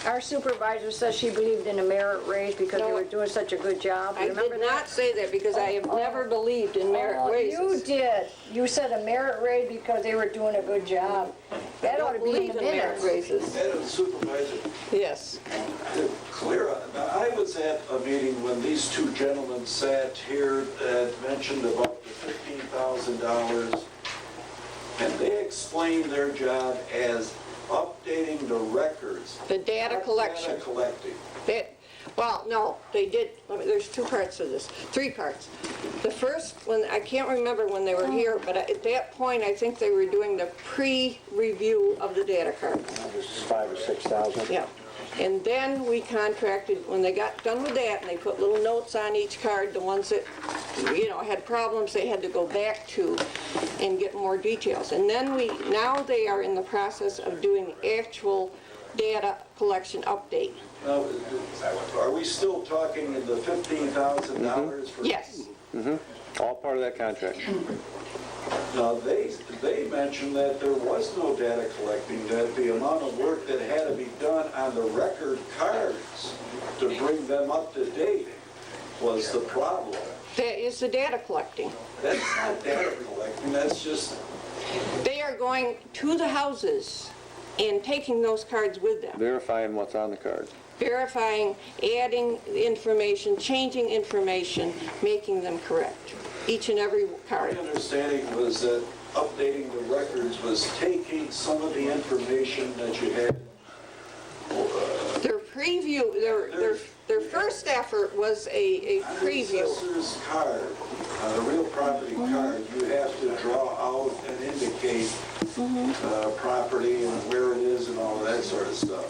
our supervisor said she believed in a merit raise because they were doing such a good job? I did not say that because I have never believed in merit raises. You did. You said a merit raise because they were doing a good job. That ought to be in the minutes. Merit raises. Madam Supervisor. Yes. Clear. I was at a meeting when these two gentlemen sat here and mentioned about the $15,000, and they explained their job as updating the records. The data collection. Data collecting. Well, no, they did. There's two parts of this, three parts. The first, I can't remember when they were here, but at that point, I think they were doing the pre-review of the data cards. This is 5,000 or 6,000. Yeah. And then we contracted, when they got done with that, and they put little notes on each card, the ones that, had problems, they had to go back to and get more details. And then now they are in the process of doing the actual data collection update. Now, are we still talking the $15,000 for? Yes. All part of that contract. Now, they mentioned that there was no data collecting, that the amount of work that had to be done on the record cards to bring them up to date was the problem. That is the data collecting. That's not data collecting, that's just... They are going to the houses and taking those cards with them. Verifying what's on the card. Verifying, adding information, changing information, making them correct. Each and every card. My understanding was that updating the records was taking some of the information that you had. Their preview, their first effort was a preview. The assessor's card On a real property card, you have to draw out and indicate property and where it is and all that sort of stuff.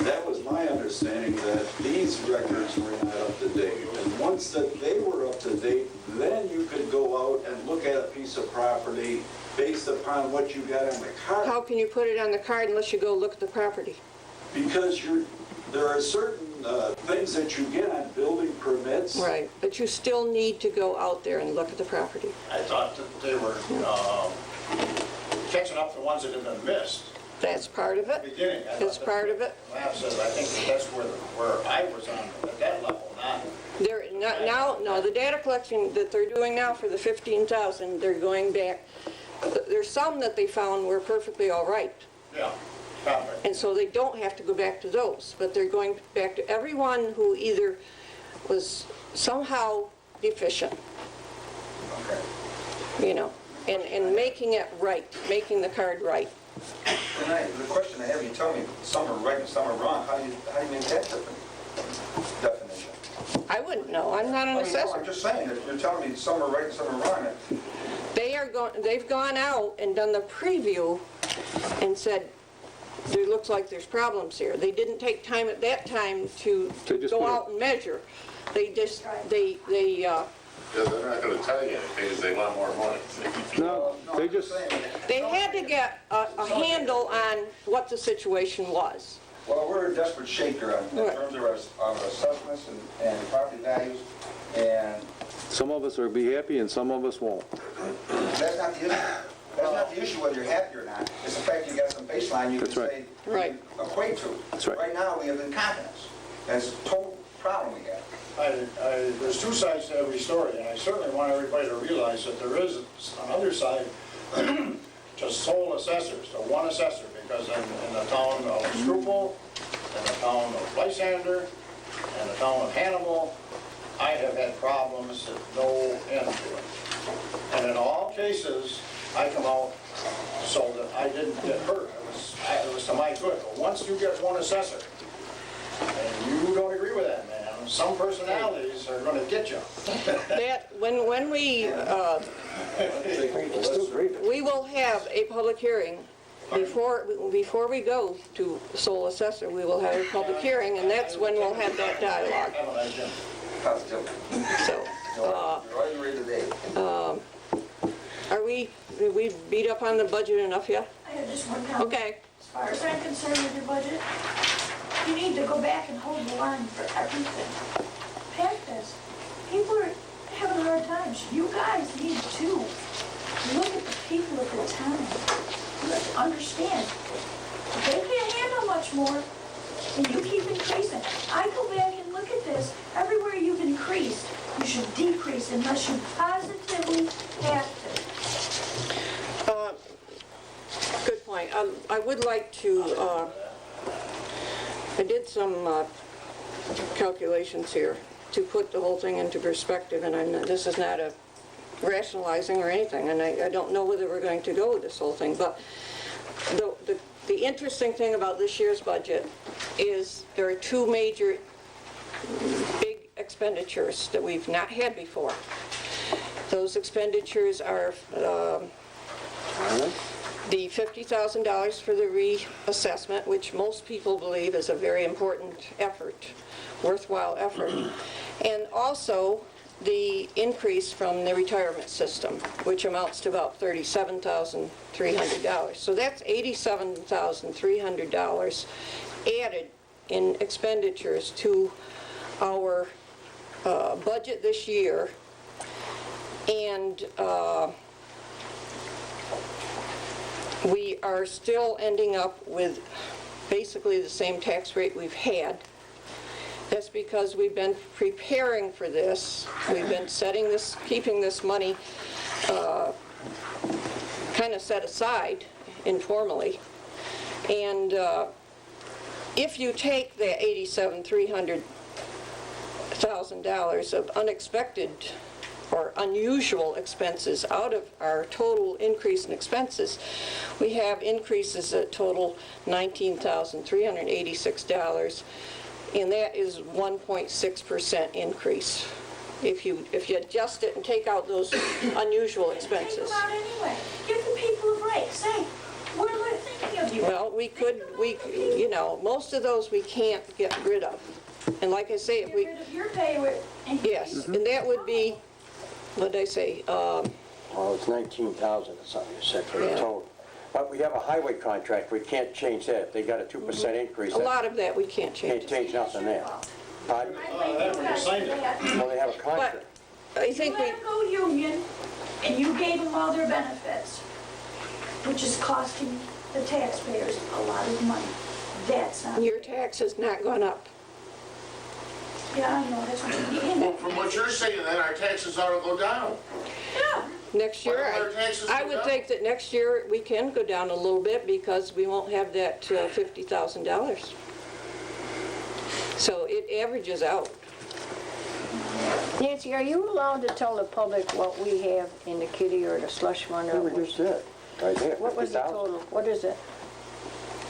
That was my understanding, that these records were not up to date. And once that they were up to date, then you could go out and look at a piece of property based upon what you got on the card. How can you put it on the card unless you go look at the property? Because there are certain things that you get on building permits. Right, but you still need to go out there and look at the property. I thought that they were catching up the ones that had been missed. That's part of it. Beginning. That's part of it. Lab says, I think that's where I was on at that level, not. No, the data collection that they're doing now for the 15,000, they're going back. There's some that they found were perfectly all right. Yeah, probably. And so they don't have to go back to those, but they're going back to everyone who either was somehow deficient, Okay. you know, and making it right, making the card right. And the question I have, you tell me some are right and some are wrong. How do you make that definition? I wouldn't know, I'm not an assessor. I'm just saying, if you're telling me some are right and some are wrong, They've gone out and done the preview and said, there looks like there's problems here. They didn't take time at that time to go out and measure. They just, Yeah, they're not gonna tell you anything because they want more money. No, they just, they had to get a handle on what the situation was. well, we're in desperate shape here in terms of our assessments and property values, and some of us will be happy and some of us won't. that's not the issue. That's not the issue whether you're happy or not. It's the fact you got some baseline you can say, Right. equate to. That's right. Right now, we have incompetence. That's a total problem we got. There's two sides to every story, and I certainly want everybody to realize that there is another side to sole assessors, to one assessor, because in the town of Shrewsbury, in the town of Lysander, and the town of Hannibal, I have had problems at no end to it. And in all cases, I come out so that I didn't get hurt. It was to my good. But once you get one assessor, and you don't agree with that, man, some personalities are going to get you. That, when we will have a public hearing before we go to sole assessor, we will have a public hearing, and that's when we'll have that dialogue. So, are we beat up on the budget enough yet? I have just one comment. Okay. As far as I'm concerned with your budget, you need to go back and hold the line for everything. Pat this. People are having hard times. You guys need to look at the people of the town. You have to understand. They can't handle much more, and you keep increasing. I go back and look at this. Everywhere you've increased, you should decrease unless you positively have to. Good point. I would like to, I did some calculations here to put the whole thing into perspective, and this is not a rationalizing or anything, and I don't know whether we're going to go with this whole thing, but the interesting thing about this year's budget is there are two major big expenditures that we've not had before. Those expenditures are the $50,000 for the reassessment, which most people believe is a very important effort, worthwhile effort, and also the increase from the retirement system, which amounts to about $37,300. So that's $87,300 added in expenditures to our budget this year, and we are still ending up with basically the same tax rate we've had. That's because we've been preparing for this. We've been keeping this money kind of set aside informally. And if you take the $87,300 of unexpected or unusual expenses out of our total increase in expenses, we have increases that total $19,386, and that is 1.6% increase if you adjust it and take out those unusual expenses. Take them out anyway. Give the people a break. Say, we're thinking of you. Well, you know, most of those we can't get rid of. And like I say, if we, Get rid of your pay. yes, and that would be, what did I say? Well, it's 19,000 or something you said for the Yeah. total. But we have a highway contract, we can't change that. If they got a 2% increase, A lot of that we can't change. can't change nothing there. Pardon? When you signed it. Well, they have a contract. But I You think let them go union, and you gave them all their benefits, which is costing the taxpayers a lot of money. That's not. your tax has not gone up. Yeah, I know, that's what you're getting Well, at. from what you're saying, then our taxes ought to go down. Yeah. Next year, Why don't our taxes I go would down? think that next year we can go down a little bit because we won't have that $50,000. So it averages out. Nancy, are you allowed to tell the public what we have in the kitty or the slush fund? Yeah, we just did, right here, What was the 50,000. total? What is it?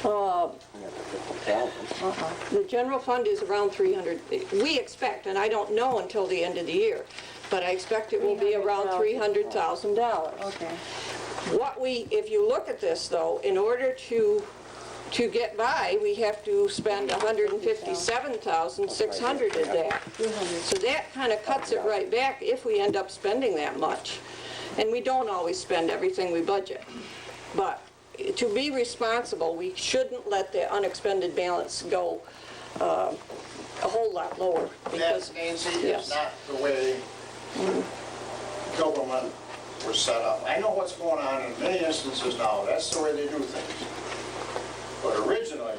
We got the 50,000. The general fund is around 300, we expect, and I don't know until the end of the year, but I expect it will be around $300,000. Okay. If you look at this though, in order to get by, we have to spend 157,600 of that. So that kind of cuts it right back if we end up spending that much. And we don't always spend everything we budget. But to be responsible, we shouldn't let the unexpended balance go a whole lot lower. Because, That, Nancy, yes. is not the way government was set up. I know what's going on in many instances now, that's the way they do things. But originally,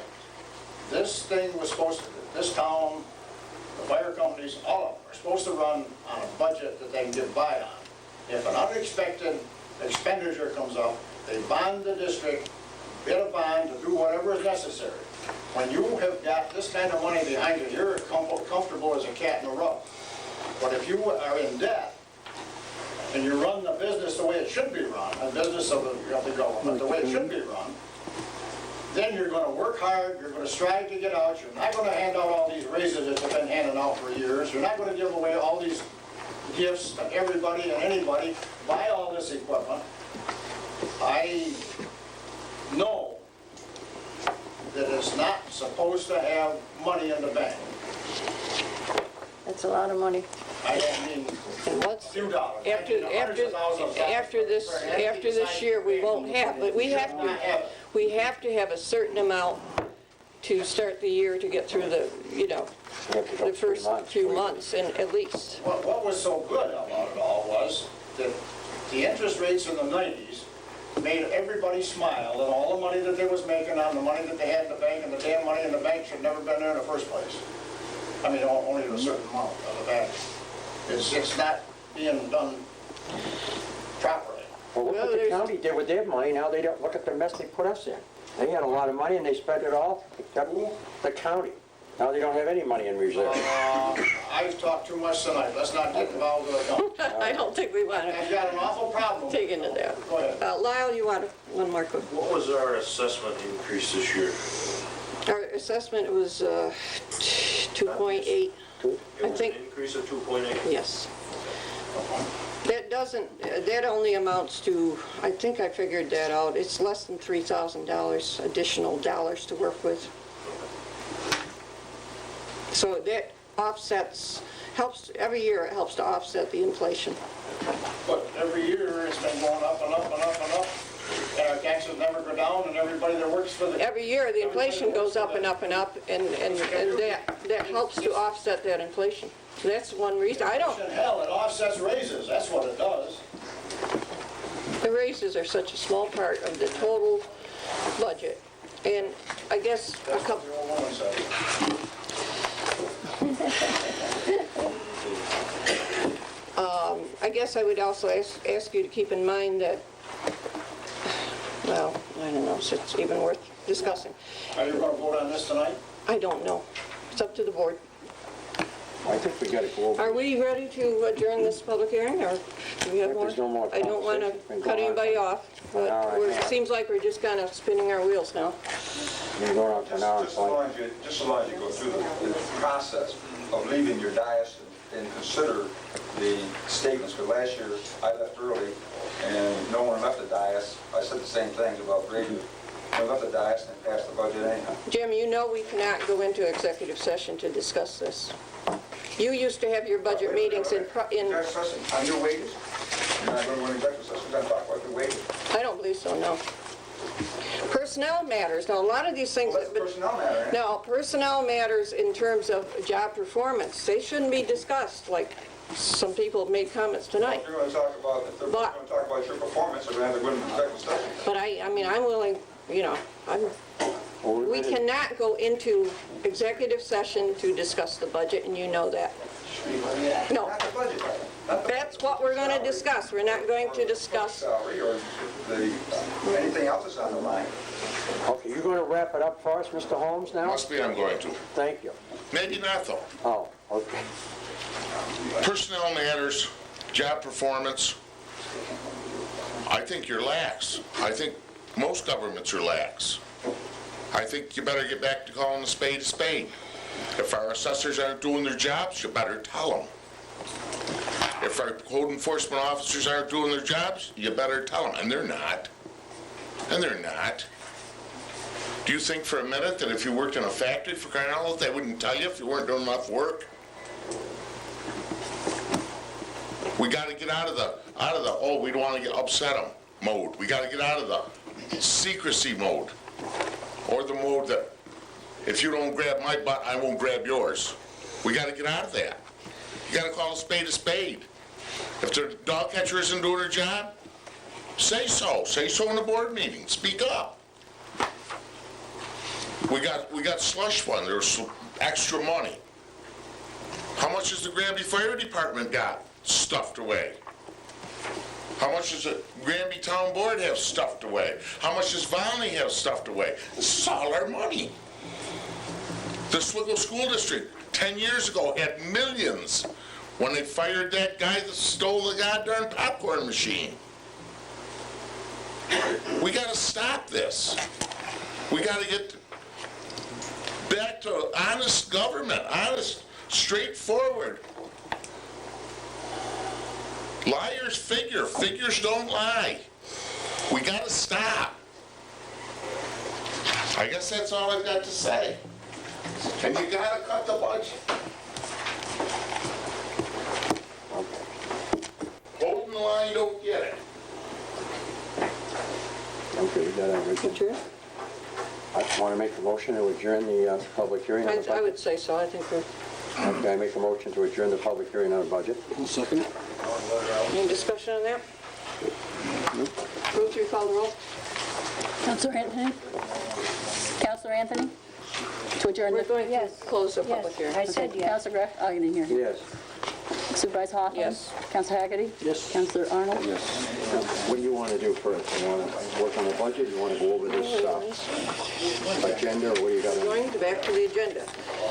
this thing was supposed to, this town, the fire companies, all of them, are supposed to run on a budget that they can get by on. If an unexpected expenditure comes up, they bond the district, bid a bond to do whatever is necessary. When you have got this kind of money behind you, you're as comfortable as a cat in a rug. But if you are in debt, and you run the business the way it should be run, a business of the government, the way it should be run, then you're going to work hard, you're going to strive to get out, you're not going to hand out all these raises that you've been handing out for years, you're not going to give away all these gifts to everybody and anybody, buy all this equipment. I know that it's not supposed to have money in the bank. That's a lot of money. I don't mean And a once, few dollars. I mean hundreds of thousands of dollars after this year, we won't have, but we have to have a certain amount to start the year to get through the, you know, the first few months, and at least. What was so good about it all was that the interest rates in the 90s made everybody smile, and all the money that they was making on the money that they had in the bank, and the damn money in the bank should never been there in the first place. I mean, only to a certain amount of the bank. It's not being done properly. Well, look what the county did with their money, now they don't, look at the mess they put us in. They had a lot of money and they spent it all, except the county. Now they don't have any money in reserve. I've talked too much tonight, let's not get involved with it. I don't think we want I've to got an awful problem. dig into that. Go ahead. Lyle, you want one more quick? What was our assessment increase this year? Our assessment was 2.8, It I was think. an increase of 2.8? Yes. That only amounts to, I think I figured that out, it's less than $3,000 additional dollars to work with. So that offsets, every year it helps to offset the inflation. But every year it's been going up and up and up and up, and our taxes never go down, and everybody that works for the... Every year, the inflation goes up and up and up, and that helps to offset that inflation. That's one reason. I don't, Hell, it offsets raises, that's what it does. the raises are such a small part of the total budget. And I guess a That's what couple, the old woman said. I guess I would also ask you to keep in mind that, well, I don't know if it's even worth discussing. Are you going to vote on this tonight? I don't know. It's up to the board. I think we gotta go over. Are we ready to adjourn this public hearing, or do we have If more? there's no more I don't want conversation, we to can cut go on. anybody off, but All right. it seems like we're just kind of spinning our wheels now. We're going on for an hour and Just so long as you go through the process of leaving your dais and consider the statements, because last year I left early and no one left the dais. I said the same things about grading. No one left the dais and passed the budget anyhow. Jim, you know we cannot go into executive session to discuss this. You used to have your budget meetings in... Executive session, on your wages? You're not going to go into executive session, you're going to talk about your wages. I don't believe so, no. Personnel matters. Now, a lot of these things... Well, that's a personnel matter, eh? No, personnel matters in terms of job performance. They shouldn't be discussed like some people have made comments tonight. If you're going to talk about, if they're going to talk about your performance, they're going to have to go into executive session. But I mean, I'm willing, you know, we cannot go into executive session to discuss the budget, and you know that. No. Not the budget. That's what we're going to discuss. We're not going to discuss... Salary or anything else that's on the line. Okay, you're going to wrap it up for us, Mr. Holmes, now? Must be I'm going to. Thank you. Maybe not, though. Oh, okay. Personnel matters, job performance. I think you're lax. I think most governments are lax. I think you better get back to calling a spade a spade. If our assessors aren't doing their jobs, you better tell them. If our code enforcement officers aren't doing their jobs, you better tell them. And they're not. And they're not. Do you think for a minute that if you worked in a factory, for crying out loud, they wouldn't tell you if you weren't doing enough work? We got to get out of the oh, we don't want to get upset them mode. We got to get out of the secrecy mode, or the mode that if you don't grab my butt, I won't grab yours. We got to get out of that. You got to call a spade a spade. If the dog catcher isn't doing her job, say so. Say so in the board meeting. Speak up. We got slush fund. There's extra money. How much has the Granby Fire Department got stuffed away? How much does the Granby Town Board have stuffed away? How much does Volney have stuffed away? This is all our money. The Oswego School District 10 years ago had millions when they fired that guy that stole the goddamn popcorn machine. We got to stop this. We got to get back to honest government, honest, straightforward. Liars figure, figures don't lie. We got to stop. I guess that's all I've got to say. And you got to cut the budget. Holding the line, don't get it. Okay, we got everything. Adjourn? I want to make a motion to adjourn the public hearing on the budget. I would say so. I think we're... Okay, I make a motion to adjourn the public hearing on the budget. I'll second it. Any discussion on that? Ruth, you call the roll? Counselor Anthony? Counselor Anthony? To adjourn We're the... going to Yes. close the public hearing. I said yes. Counselor Greff? Oh, you didn't hear. Yes. Supervisor Hoffman? Yes. Counselor Haggerty? Yes. Counselor Arnold? Yes. What do you want to do first? You want to work on the budget? You want to go over this agenda, or what do you got? We're going back to the agenda.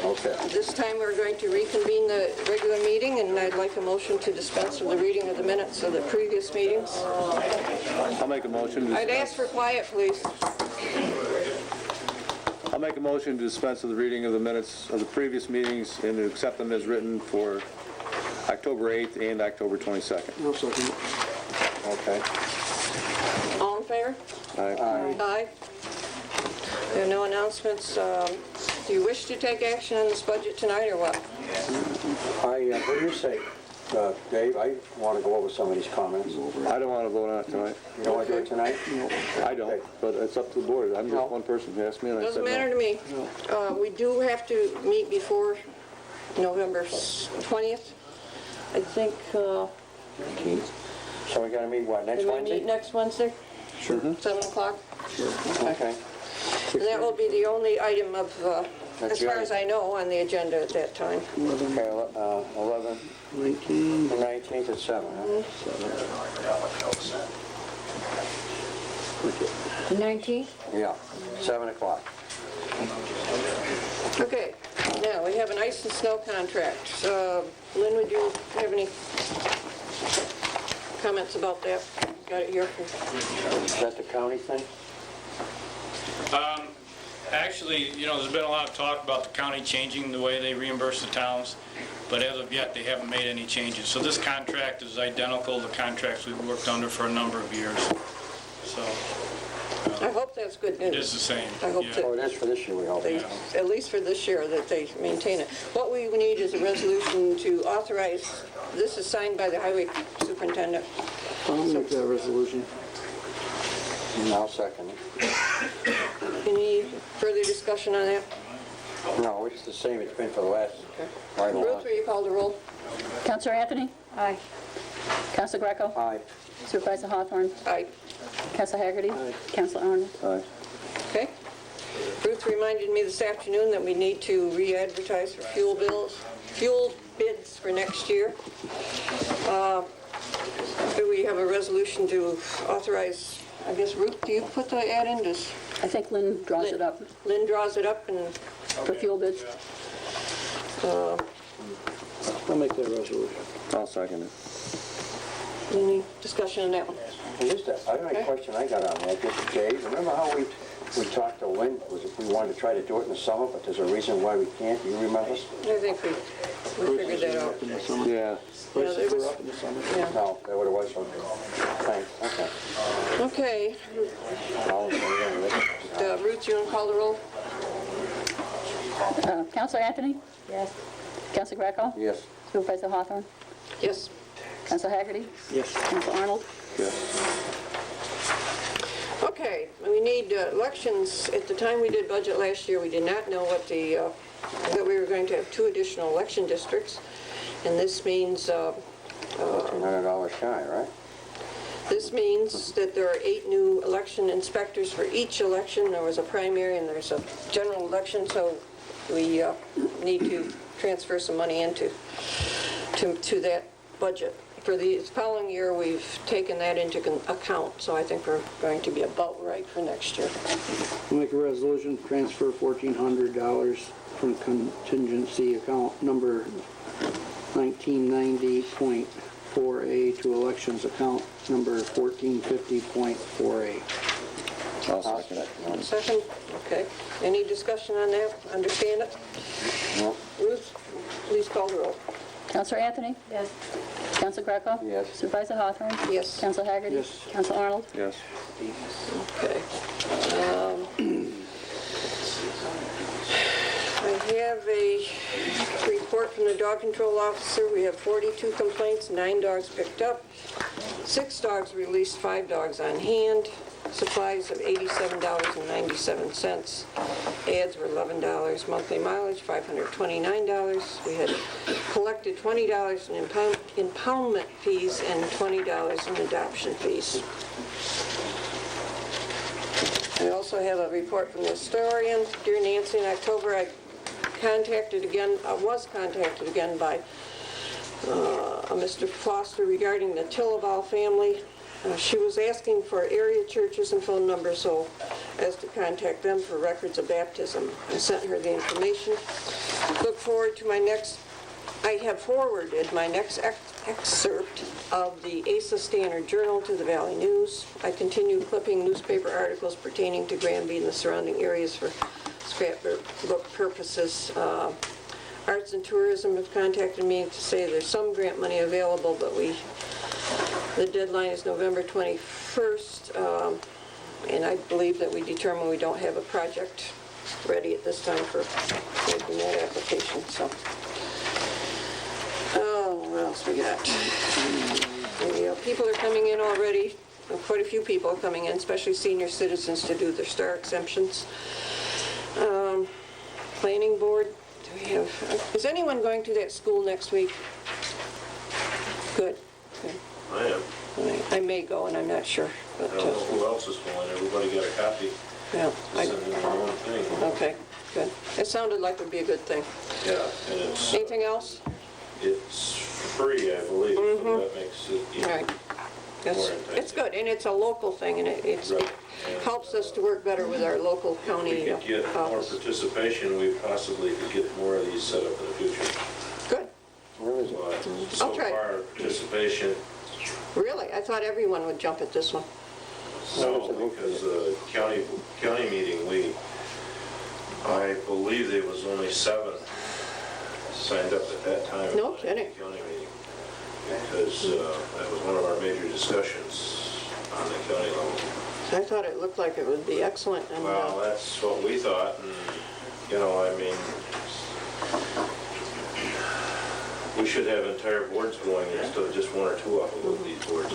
Okay. This time, we're going to reconvene the regular meeting, and I'd like a motion to dispense with the reading of the minutes of the previous meetings. I'll make a motion. I'd ask for quiet, please. I'll make a motion to dispense with the reading of the minutes of the previous meetings and to accept them as written for October 8th and October 22nd. No second. Okay. All in favor? Aye. Aye. There are no announcements. Do you wish to take action on this budget tonight, or what? What do you say, Dave? I want to go over some of these comments. I don't want to vote on it tonight. You don't want to do it tonight? I don't, but it's up to the board. I'm just one person who asked me, and I said Doesn't no. matter to me. We do have to meet before November 20th. I think, So we got to meet, what, next can we Wednesday? meet next Wednesday? Sure. 7 o'clock? Okay. And that will be the only item of, That's as the far item. as I know, on the agenda at that time. Okay, 11, 19. The 19th at 7, huh? The 19th? Yeah, 7 o'clock. Okay, now, we have an ice and snow contract. Lynn, would you have any comments about that? Got it here. Is that the county thing? Actually, there's been a lot of talk about the county changing the way they reimburse the towns, but as of yet, they haven't made any changes. So this contract is identical to the contracts we've worked under for a number of years. So I hope that's good news. it is the same. I hope yeah. that Oh, it is for this year, we hope. they, at least for this year, that they maintain it. What we need is a resolution to authorize, this is signed by the highway superintendent. I'll make that resolution. And I'll second it. Any further discussion on that? No, it's the same it's been for the last, right along. Ruth, will you call the roll? Counselor Anthony? Aye. Counselor Greco? Aye. Supervisor Hawthorne? Aye. Counselor Haggerty? Aye. Counselor Arnold? Aye. Okay. Ruth reminded me this afternoon that we need to re-advertise for fuel bids for next year. Do we have a resolution to authorize, I guess, Ruth, do you put the ad in? I think Lynn draws it up Lynn draws it up and, for fuel bids. I'll make that resolution. I'll second it. any discussion on that one? Just the only question I got on that, just Jay, remember how we talked to Lynn, was if we wanted to try to do it in the summer, but there's a reason why we can't, do you remember? I think we figured that out. Yeah. Prices were up in the summer. Yeah. No, that what it was, okay. Thanks, okay. Okay. All in favor? Ruth, you want to call the roll? Counselor Anthony? Yes. Counselor Greco? Yes. Supervisor Hawthorne? Yes. Counselor Haggerty? Yes. Counselor Arnold? Okay, we need elections. At the time we did budget last year, we did not know that we were going to have 2 additional election districts. And this means, $1,500 shy, right? this means that there are 8 new election inspectors for each election. There was a primary and there's a general election, so we need to transfer some money into that budget. For the following year, we've taken that into account, so I think we're going to be about right for next year. I'll make a resolution to transfer $1,400 from contingency account number 1990.4A to elections account number 1450.4A. I'll second it. Second, okay. Any discussion on that? Understand it? No. Ruth, please call the roll. Counselor Anthony? Yes. Counselor Greco? Yes. Supervisor Hawthorne? Yes. Counselor Haggerty? Yes. Counselor Arnold? Yes. Okay. I have a report from the dog control officer. We have 42 complaints, 9 dogs picked up, 6 dogs released, 5 dogs on hand, supplies of $87.97. Ads were $11, monthly mileage $529. We had collected $20 in impoundment fees and $20 in adoption fees. I also have a report from the historian. Dear Nancy, in October I was contacted again by Mr. Foster regarding the Tillabal family. She was asking for area churches and phone numbers so as to contact them for records of baptism. I sent her the information. Look forward to I have forwarded my next excerpt of the ASA Standard Journal to the Valley News. I continue clipping newspaper articles pertaining to Granby and the surrounding areas for scrapbook purposes. Arts and Tourism have contacted me to say there's some grant money available, but the deadline is November 21st, and I believe that we determined we don't have a project ready at this time for making that application, so. Oh, what else we got? People are coming in already. Quite a few people are coming in, especially senior citizens, to do their star exemptions. Planning board, is anyone going to that school next week? Good. I am. I may go, and I'm not sure. But, I don't know who else is going. Everybody got a copy. Yeah. Send in their own thing. Okay, good. It sounded like it would be a good thing. Yeah, and Anything else? it's free, I believe, so that makes it even Right. more It's enticing. good, and it's a local thing, and it helps us to work better with our local If county we could get more office. participation, we possibly could get more of these set up in the future. Good. Where is it? But I'll so try. far, participation, Really? I thought everyone would jump at this one. no, because county meeting, we I believe there was only 7 signed up at that time. No at the kidding. County meeting, because that was one of our major discussions on the county level. I thought it looked like it would be excellent, and Well, that's what we thought, and, you know, I mean, we should have entire boards going instead of just 1 or 2 of them with these boards.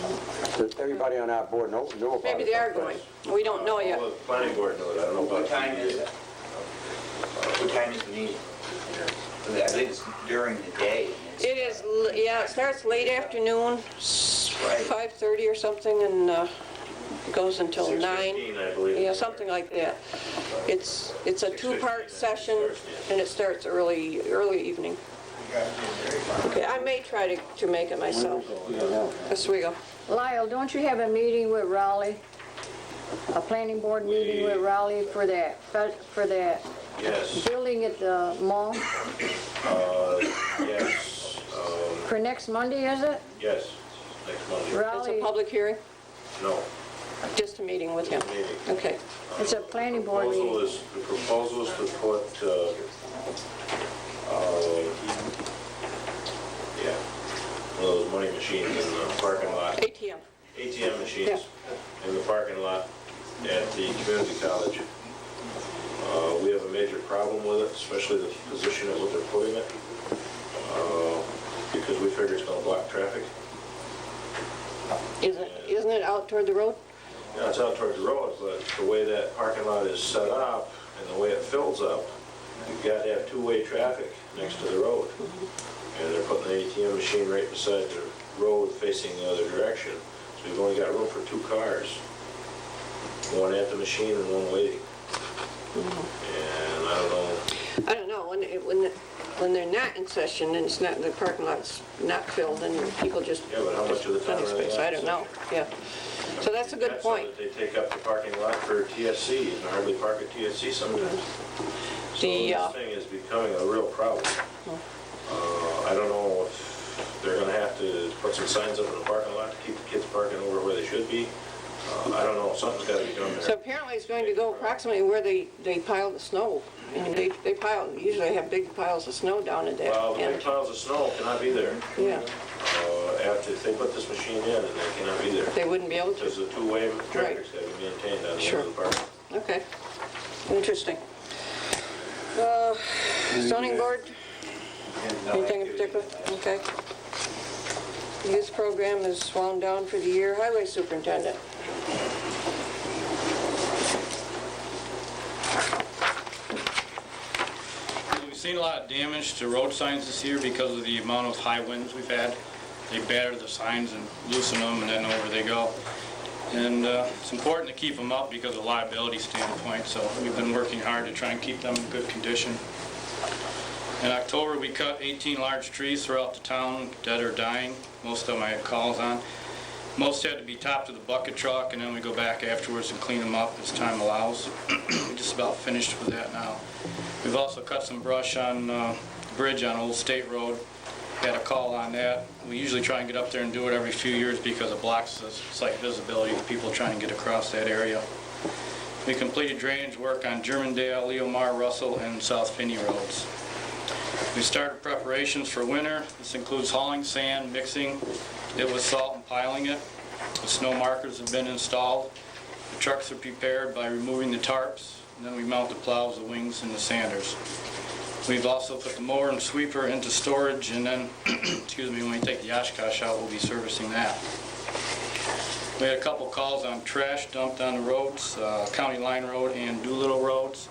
Everybody on our board knew about it. maybe they are going. We don't know yet. Well, the planning board knew it, I don't know about. What time is it? What time is the meeting? I believe it's during the day. It is, yeah, it starts late afternoon, 5:30 or something, and goes until 9. 6:15, I believe. Yeah, something like that. It's a 2-part session, and it starts early evening. Okay, I may try to make it myself. Oswego. Lyle, don't you have a meeting with Raleigh? A planning board meeting with Raleigh for that Yes, building at the mall? yes, For next Monday, is it? yes, next Monday. It's a Raleigh, public hearing? No. Just a meeting with him? Meeting. Okay. it's a planning board meeting. The proposal is to put, yeah, one of those money machines in the parking lot, ATM. ATM machines in the parking lot at the community college. We have a major problem with it, especially the position at what they're putting it, because we figure it's gonna block traffic. Isn't it out toward the road? Yeah, it's out toward the road, but the way that parking lot is set up and the way it fills up, you've got to have 2-way traffic next to the road. And they're putting the ATM machine right beside the road facing the other direction. So you've only got room for 2 cars. One at the machine and one waiting. And I don't know. I don't know, when they're not in session and it's not, the parking lot's not filled and people just... Yeah, but how much of the time plenty are they space, not I don't in know, yeah. So that's a good That's point. so that they take up the parking lot for TSC and hardly park at TSC sometimes. So this thing is becoming a real problem. I don't know if they're gonna have to put some signs up in the parking lot to keep the kids parking over where they should be. I don't know, something's gotta be done there. So apparently it's going to go approximately where they pile the snow. I mean, they pile, usually have big piles of snow down at that Well, end. big piles of snow cannot be there. Yeah, If they put this machine in, and they cannot be there. they wouldn't be able to. Because the 2-way traffic's gotta be maintained on the end of the park. Okay, interesting. Zoning board, anything in particular? Okay. Youth program is wound down for the year. Highway superintendent. We've seen a lot of damage to road signs this year because of the amount of high winds we've had. They batter the signs and loosen them, and then over they go. And it's important to keep them up because of a liability standpoint, so we've been working hard to try and keep them in good condition. In October, we cut 18 large trees throughout the town, dead or dying. Most of them I had calls on. Most had to be topped with a bucket truck, and then we go back afterwards and clean them up as time allows. We're just about finished with that now. We've also cut some brush on the bridge on Old State Road. Had a call on that. We usually try and get up there and do it every few years because it blocks the site visibility of people trying to get across that area. We completed drainage work on Germandale, Leomar, Russell, and South Finney roads. We started preparations for winter. This includes hauling sand, mixing it with salt and piling it. The snow markers have been installed. The trucks are prepared by removing the tarps, and then we mount the plows, the wings, and the sanders. We've also put the mower and sweeper into storage, and then, excuse me, when we take the Oshkosh out, we'll be servicing that. We had a couple calls on trash dumped on the roads, County Line Road and Doolittle roads.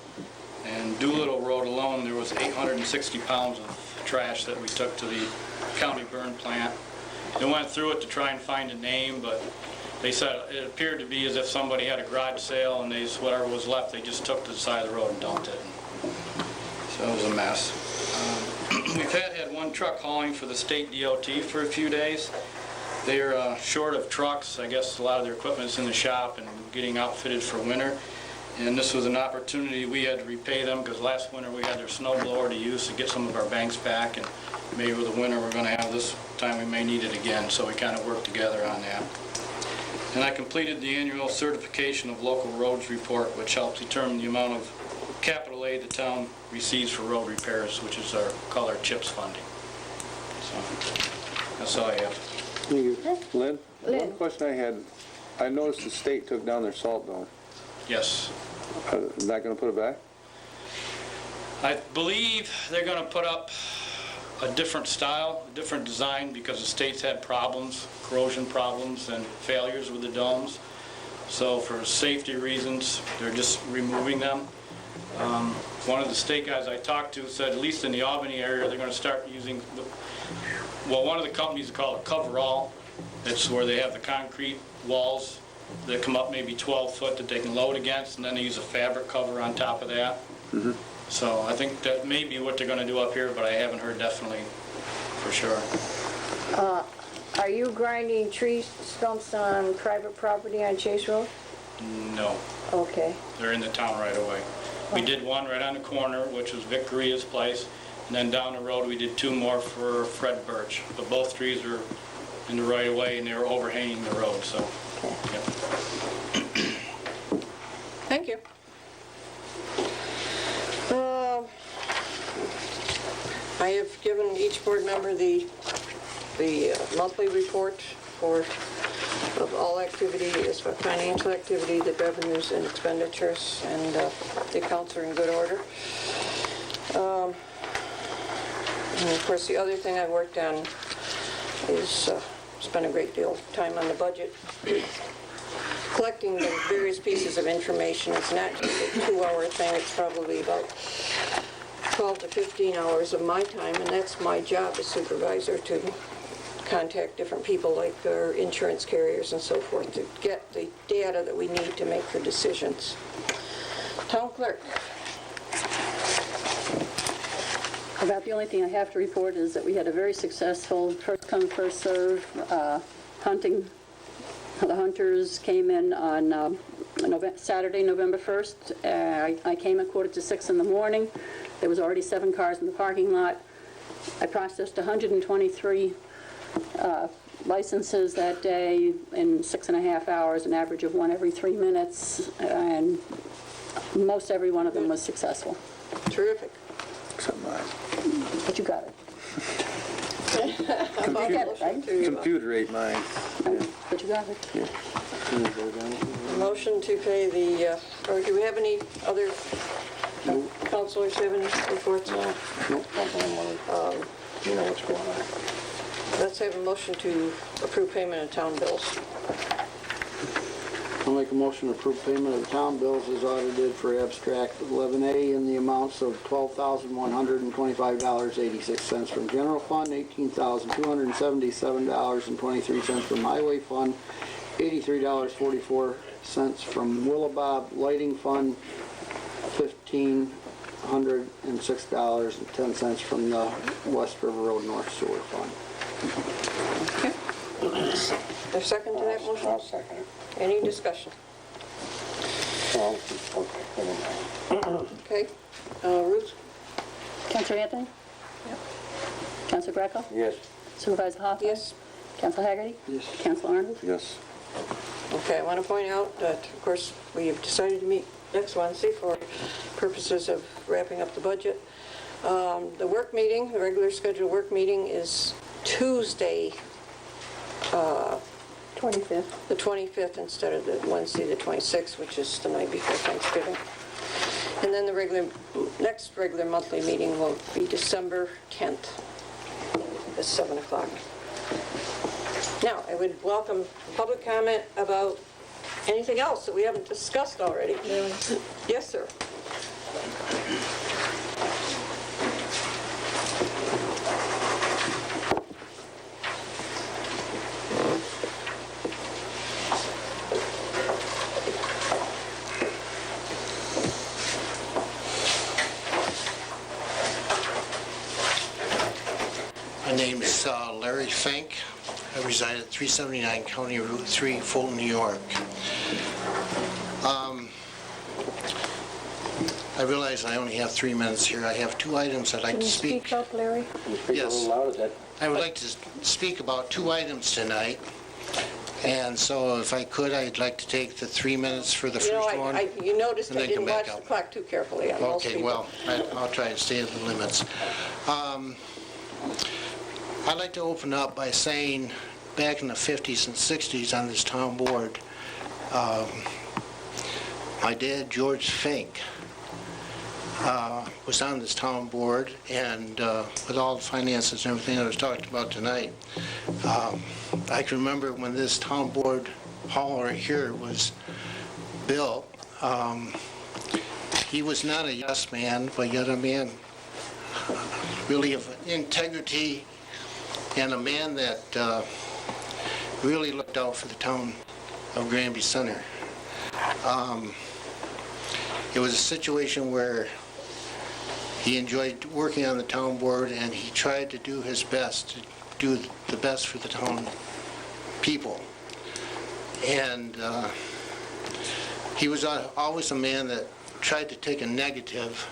And Doolittle Road alone, there was 860 pounds of trash that we took to the county burn plant. They went through it to try and find a name, but they said it appeared to be as if somebody had a garage sale and whatever was left, they just took to the side of the road and dumped it. So it was a mess. We've had one truck hauling for the state DOT for a few days. They're short of trucks. I guess a lot of their equipment's in the shop and getting outfitted for winter. And this was an opportunity. We had to repay them because last winter we had their snow blower to use to get some of our banks back, and maybe with the winter we're going to have this time we may need it again, so we kind of worked together on that. And I completed the annual certification of local roads report, which helps determine the amount of capital aid the town receives for road repairs, which is called our CHIPS funding. So, that's all I have. Thank you. Lynn? Lynn. One question I had, I noticed the state took down their salt dome. Yes. Is that gonna put it back? I believe they're going to put up a different style, a different design, because the state's had problems, corrosion problems and failures with the domes. So for safety reasons, they're just removing them. One of the state guys I talked to said, at least in the Albany area, they're going to start using, one of the companies called it coverall. It's where they have the concrete walls that come up maybe 12 foot that they can load against, and then they use a fabric cover on top of that. Mm-hmm. So I think that may be what they're going to do up here, but I haven't heard definitely for sure. Are you grinding tree stumps on private property on Chase Road? No, Okay. they're in the town right away. We did one right on the corner, which was Vic Korea's place, and then down the road we did 2 more for Fred Birch. But both trees are in the right of way and they were overhanging the road, so. Yeah. Thank you. I have given each board member the monthly report of all activity, as for financial activity, the revenues and expenditures, and the accounts are in good order. And of course, the other thing I worked on is spent a great deal of time on the budget, collecting the various pieces of information. It's not just a 2-hour thing, it's probably about 12 to 15 hours of my time, and that's my job as supervisor, to contact different people like our insurance carriers and so forth to get the data that we need to make the decisions. Town clerk. About the only thing I have to report is that we had a very successful first come, first serve hunting. The hunters came in on Saturday, November 1st. I came at 5:45 in the morning. There was already 7 cars in the parking lot. I processed 123 licenses that day in 6.5 hours, an average of 1 every 3 minutes, and most every one of them was successful. Terrific. Except mine. But you got it. You get it, right? Computer ate mine. But you got it. Yeah. Motion to pay the, or do we have any other councilors have any reports? No. Nope. You know what's going on. Let's have a motion to approve payment of town bills. I'll make a motion to approve payment of the town bills as audited for abstract 11A in the amounts of $12,125.86 from general fund, $18,277.23 from highway fund, $83.44 from Willabob lighting fund, $1,506.10 from the West River Road North Sewer Fund. Okay. A second to that motion? I'll second it. Any discussion? Well, okay, never mind. Okay. Ruth? Councilor Anthony? Yep. Councilor Greco? Yes. Supervisor Hoffman? Yes. Councilor Hagerty? Yes. Councilor Arnold? Yes. Okay, I want to point out that, of course, we have decided to meet next Wednesday for purposes of wrapping up the budget. The work meeting, the regular scheduled work meeting is Tuesday, 25th. the 25th, instead of the Wednesday, the 26th, which is the night before Thanksgiving. And then the next regular monthly meeting will be December 10th at 7 o'clock. Now, I would welcome public comment about anything else that we haven't discussed already. Yes, sir. My name is Larry Fink. I reside at 379 County Route 3, Fulton, New York. I realize I only have 3 minutes here. I have 2 items I'd like to speak. Speak up, Larry. Can you speak a Yes. little louder? I would like to speak about 2 items tonight. And so if I could, I'd like to take the 3 minutes for the first one. You noticed and I then didn't come back watch the up. clock too carefully on most Okay, people. well, I'll try to stay at the limits. I'd like to open up by saying, back in the 50s and 60s on this town board, my dad, George Fink, was on this town board, and with all the finances and everything that was talked about tonight, I can remember when this town board hall right here was built, he was not a yes man, but yet a man really of integrity and a man that really looked out for the town of Granby Center. It was a situation where he enjoyed working on the town board, and he tried to do his best to do the best for the town people. And he was always a man that tried to take a negative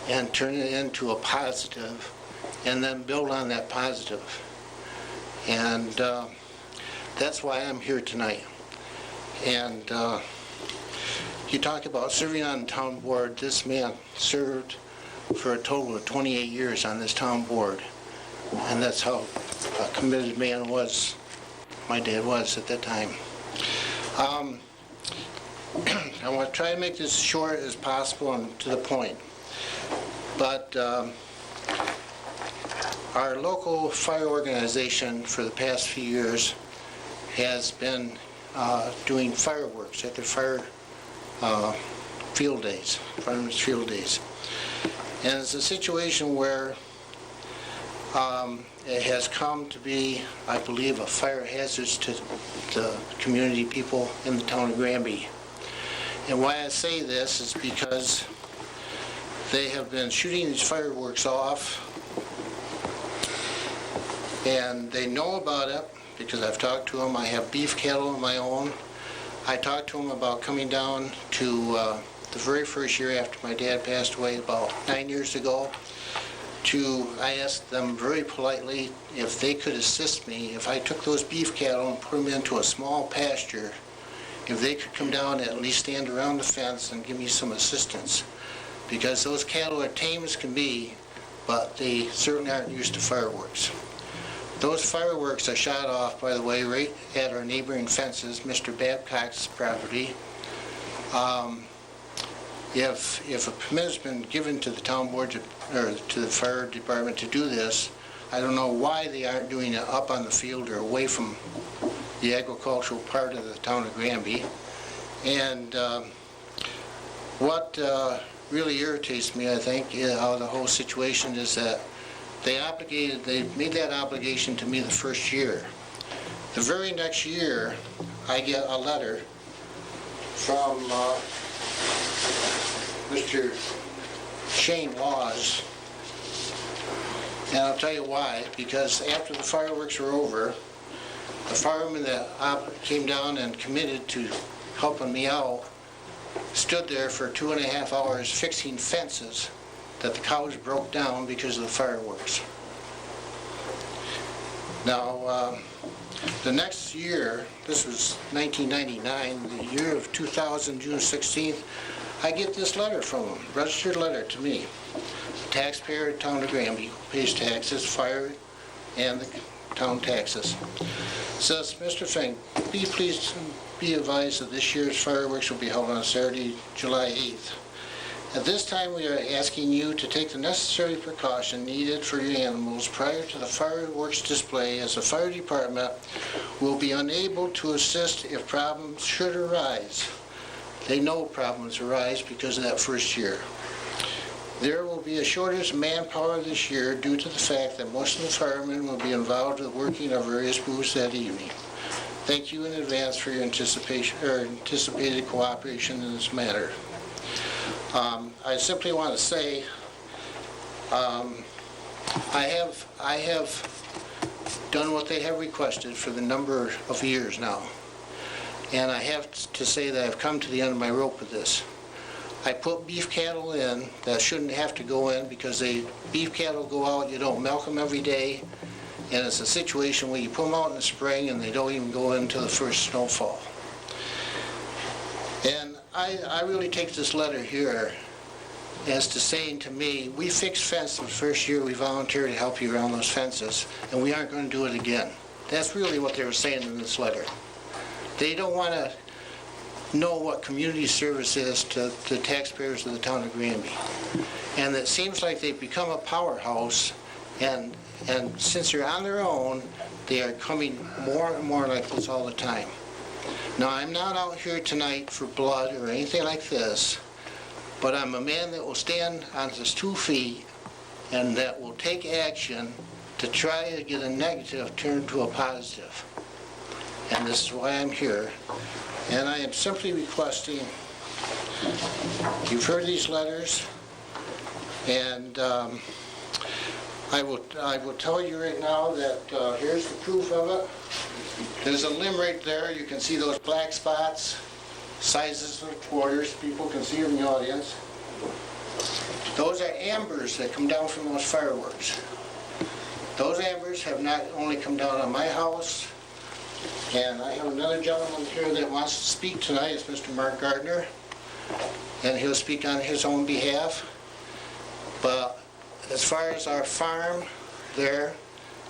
and turn it into a positive, and then build on that positive. And that's why I'm here tonight. And you talk about serving on the town board. This man served for a total of 28 years on this town board. And that's how a committed man was, my dad was at that time. I want to try to make this short as possible and to the point. But our local fire organization for the past few years has been doing fireworks at their fire field days, firemen's field days. And it's a situation where it has come to be, I believe, a fire hazard to the community people in the town of Granby. And why I say this is because they have been shooting these fireworks off, and they know about it because I've talked to them. I have beef cattle of my own. I talked to them about coming down to the very first year after my dad passed away, about 9 years ago. I asked them very politely if they could assist me if I took those beef cattle and put them into a small pasture, if they could come down and at least stand around the fence and give me some assistance. Because those cattle are tame as can be, but they certainly aren't used to fireworks. Those fireworks are shot off, by the way, right at our neighboring fences, Mr. Babcock's property. If a permit has been given to the town board or to the fire department to do this, I don't know why they aren't doing it up on the field or away from the agricultural part of the town of Granby. And what really irritates me, I think, how the whole situation is that they made that obligation to me the first year. The very next year, I get a letter from Mr. Shane Laws, and I'll tell you why. Because after the fireworks were over, the fireman that came down and committed to helping me out stood there for 2.5 hours fixing fences that the cows broke down because of the fireworks. Now, the next year, this was 1999, the year of 2000, June 16th, I get this letter from him, registered letter to me. The taxpayer of the town of Granby pays taxes, fire, and the town taxes. It says, Mr. Fink, be pleased to be advised that this year's fireworks will be held on Saturday, July 8th. At this time, we are asking you to take the necessary precaution needed for your animals prior to the fireworks display, as the fire department will be unable to assist if problems should arise. They know problems arise because of that first year. There will be a shortage of manpower this year due to the fact that most of the firemen will be involved with working on various booths that evening. Thank you in advance for your anticipated cooperation in this matter. I simply want to say, I have done what they have requested for the number of years now. And I have to say that I've come to the end of my rope with this. I put beef cattle in that shouldn't have to go in because beef cattle go out, you don't milk them every day, And it's a situation where you put them out in the spring and they don't even go into the first snowfall. And I really take this letter here as to saying to me, we fixed fences the first year we volunteered to help you around those fences, and we aren't going to do it again. That's really what they were saying in this letter. They don't want to know what community service is to the taxpayers of the town of Granby. And it seems like they've become a powerhouse, and since they're on their own, they are coming more and more like this all the time. Now, I'm not out here tonight for blood or anything like this, but I'm a man that will stand on his 2 feet and that will take action to try to get a negative turned to a positive. And this is why I'm here. And I am simply requesting, you've heard these letters, and I will tell you right now that here's the proof of it. There's a limb right there. You can see those black spots, sizes of quarters. People can see in the audience. Those are ambers that come down from those fireworks. Those ambers have not only come down on my house, and I have another gentleman here that wants to speak tonight. It's Mr. Mark Gardner, and he'll speak on his own behalf. But as far as our farm there,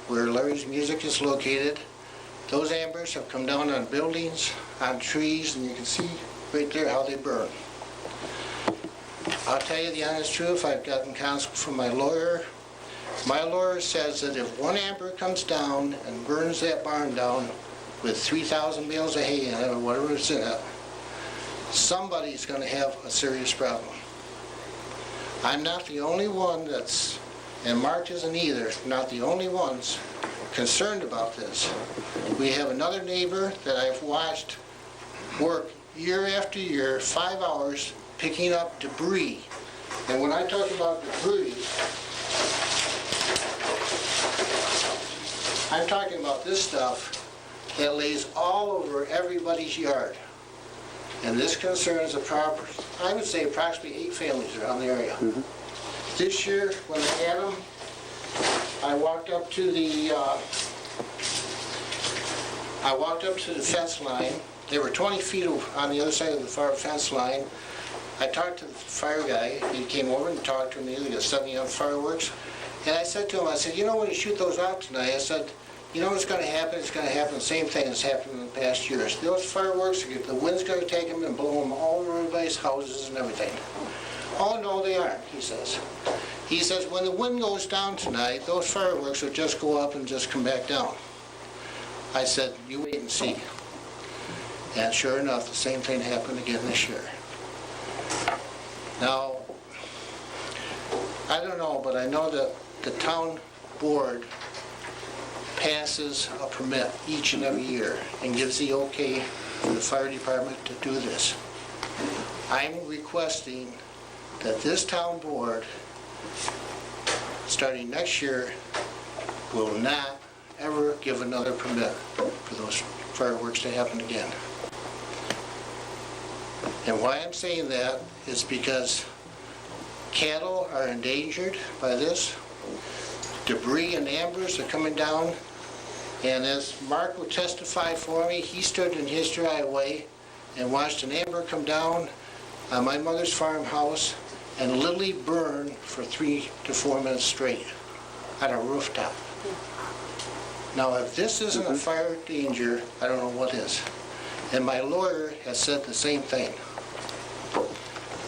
where Larry's Music is located, those ambers have come down on buildings, on trees, and you can see right there how they burn. I'll tell you the honest truth, I've gotten counsel from my lawyer. My lawyer says that if one amber comes down and burns that barn down with 3,000 bales of hay in it, or whatever is in it, somebody's going to have a serious problem. I'm not the only one that's, and Mark isn't either, not the only ones concerned about this. We have another neighbor that I've watched work year after year, 5 hours, picking up debris. And when I talk about debris, I'm talking about this stuff that lays all over everybody's yard. And this concerns I would say approximately 8 families around the area. This year, when I had them, I walked up to the fence line. They were 20 feet on the other side of the far fence line. I talked to the fire guy. He came over and talked to me. They got 70 on fireworks. And I said to him, I said, you know, when you shoot those out tonight, I said, you know what's going to happen? It's going to happen the same thing that's happened in the past years. Those fireworks, the wind's going to take them and blow them all over everybody's houses and everything. Oh, no, they aren't, he says. He says, when the wind goes down tonight, those fireworks will just go up and just come back down. I said, you wait and see. And sure enough, the same thing happened again this year. Now, I don't know, but I know that the town board passes a permit each and every year and gives the okay for the fire department to do this. I'm requesting that this town board, starting next year, will not ever give another permit for those fireworks to happen again. And why I'm saying that is because cattle are endangered by this. Debris and ambers are coming down. And as Mark will testify for me, he stood in his driveway and watched an amber come down on my mother's farmhouse and literally burn for 3 to 4 minutes straight on a rooftop. Now, if this isn't a fire danger, I don't know what is. And my lawyer has said the same thing.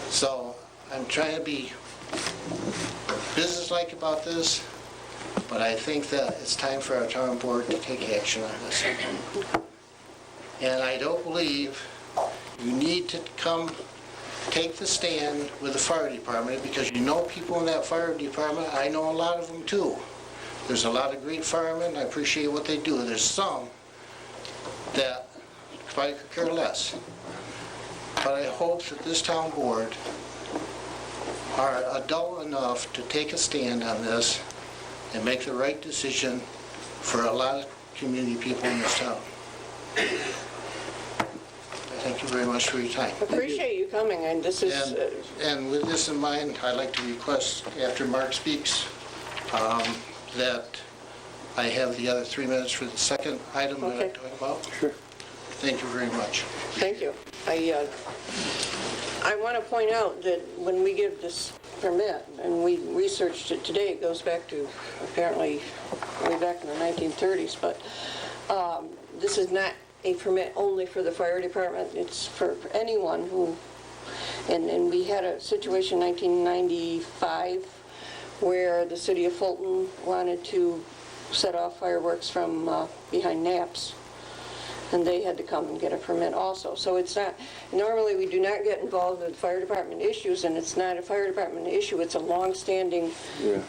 So I'm trying to be businesslike about this, but I think that it's time for our town board to take action on this. And I don't believe you need to come take the stand with the fire department, because you know people in that fire department. I know a lot of them too. There's a lot of great firemen. I appreciate what they do. There's some that probably could care less. But I hope that this town board are adult enough to take a stand on this and make the right decision for a lot of community people in this town. Thank you very much for your time. Appreciate you coming, and this is... And with this in mind, I'd like to request, after Mark speaks, that I have the other 3 minutes for the second item that Okay. I'm talking about. Sure. Thank you very much. Thank you. I want to point out that when we give this permit, and we researched it today, it goes back to apparently way back in the 1930s, but this is not a permit only for the fire department. It's for anyone who, and we had a situation in 1995 where the city of Fulton wanted to set off fireworks from behind Knapp's, and they had to come and get a permit also. So it's not, normally we do not get involved with fire department issues, and it's not a fire department issue, it's a long-standing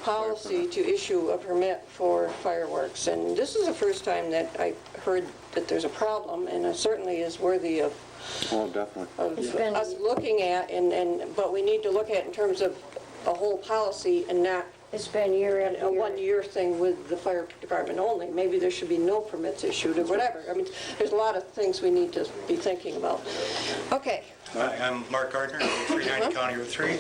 policy to issue a permit for fireworks. And this is the first time that I heard that there's a problem, and it certainly is worthy of Oh, definitely. of us looking at, but we need to look at it in terms of a whole policy and not It's been year after a year. one-year thing with the fire department only. Maybe there should be no permits issued or whatever. I mean, there's a lot of things we need to be thinking about. Okay. Hi, I'm Mark Gardner, 390 County Road 3.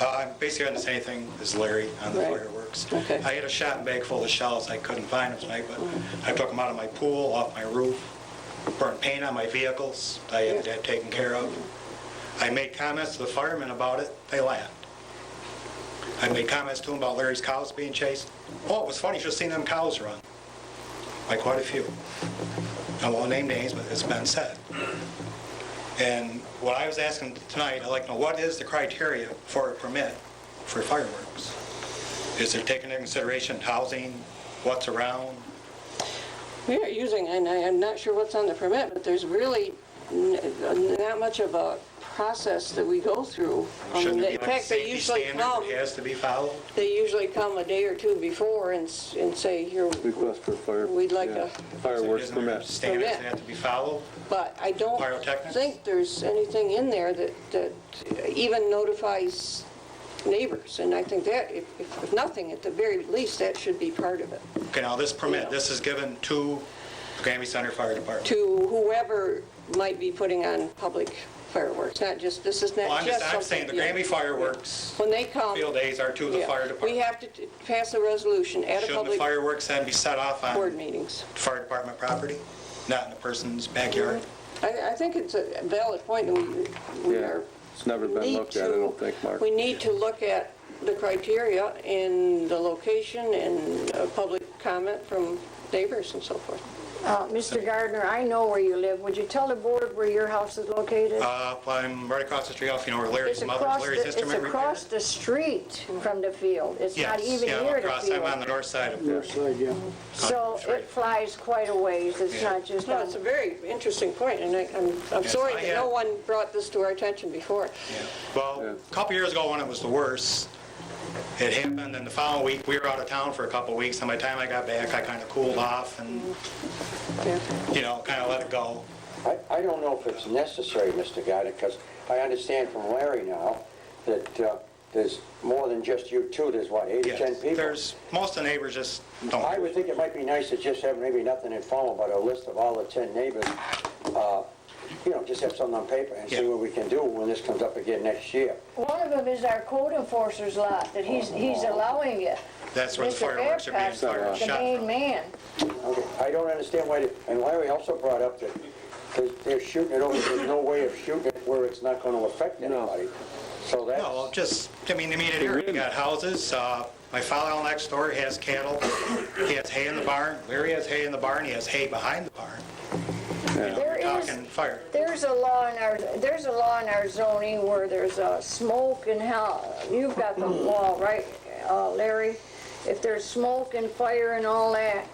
I'm basically on the same thing as Larry on the fireworks. Okay. I had a shopping bag full of shells. I couldn't find them tonight, but I took them out of my pool, off my roof, burnt paint on my vehicles. I had that taken care of. I made comments to the firemen about it. They laughed. I made comments to them about Larry's cows being chased. Oh, it was funny. You should have seen them cows run. Like quite a few. I won't name names, but it's been said. And what I was asking tonight, I'd like to know, what is the criteria for a permit for fireworks? Is it taking into consideration housing, what's around? We are using, and I'm not sure what's on the permit, but there's really not much of a process that we go through. Shouldn't it be In like a fact, they safety usually standard come, that has to be followed? they usually come a day or two before and say, here, Request for fire. we'd like yeah, a fireworks Isn't there permit. standards that Permit. have to be followed? But I don't Pyrotechnics? think there's anything in there that even notifies neighbors. And I think that, if nothing, at the very least, that should be part of it. Okay, now this permit, this is given to the Granby Center Fire Department. To whoever might be putting on public fireworks, not just, this is not Well, just I'm saying the something- Granby fireworks When they come. field days are to the Yeah. fire We department. have to pass a resolution at a Shouldn't the public fireworks then be set off on board meetings. fire department property, not in a person's backyard? I think it's a valid point, and we Yeah, are. it's never been need looked at, I to- don't think, Mark. We need to look at the criteria and the location and public comment from neighbors and so forth. Mr. Gardner, I know where you live. Would you tell the board where your house is located? I'm right across the street off, you know, where Larry's It's mother's, across Larry's the- instrument It's repair. across the street from the field. It's not Yes, even yeah, I'm near the across, I'm on the field. north side of North side, yeah. So it flies quite a ways. It's Yeah. not just No, on. it's a very interesting point, and I'm Yes, sorry I that had- no one brought this to our attention before. Well, a couple years ago when it was the worst, it happened, and the following week, we were out of town for a couple weeks, and by the time I got back, I kind of cooled off and, you know, kind of let it go. I don't know if it's necessary, Mr. Gardner, because I understand from Larry now that there's more than just you two. There's what, 8 or 10 people? There's, most of the neighbors just don't. I would think it might be nice to just have maybe nothing informal, but a list of all the 10 neighbors. You know, just have something on paper and see what we can do when this comes up again next year. One of them is our code enforcer's lot, that he's allowing it. That's where the Mr. fireworks are being Babcock's fired, the shot main from. man. Okay, I don't understand why, and Larry also brought up that they're shooting it over, there's no way of shooting it where it's not going to affect anybody. So that's... No, just, I mean, the immediate area, you got houses, my father next door has cattle, he has hay in the barn, Larry has hay in the barn, he has hay behind the barn. You know, There we're is- talking fire. There's a law in our zoning where there's smoke and hell. You've got the law, right, Larry? If there's smoke and fire and all that,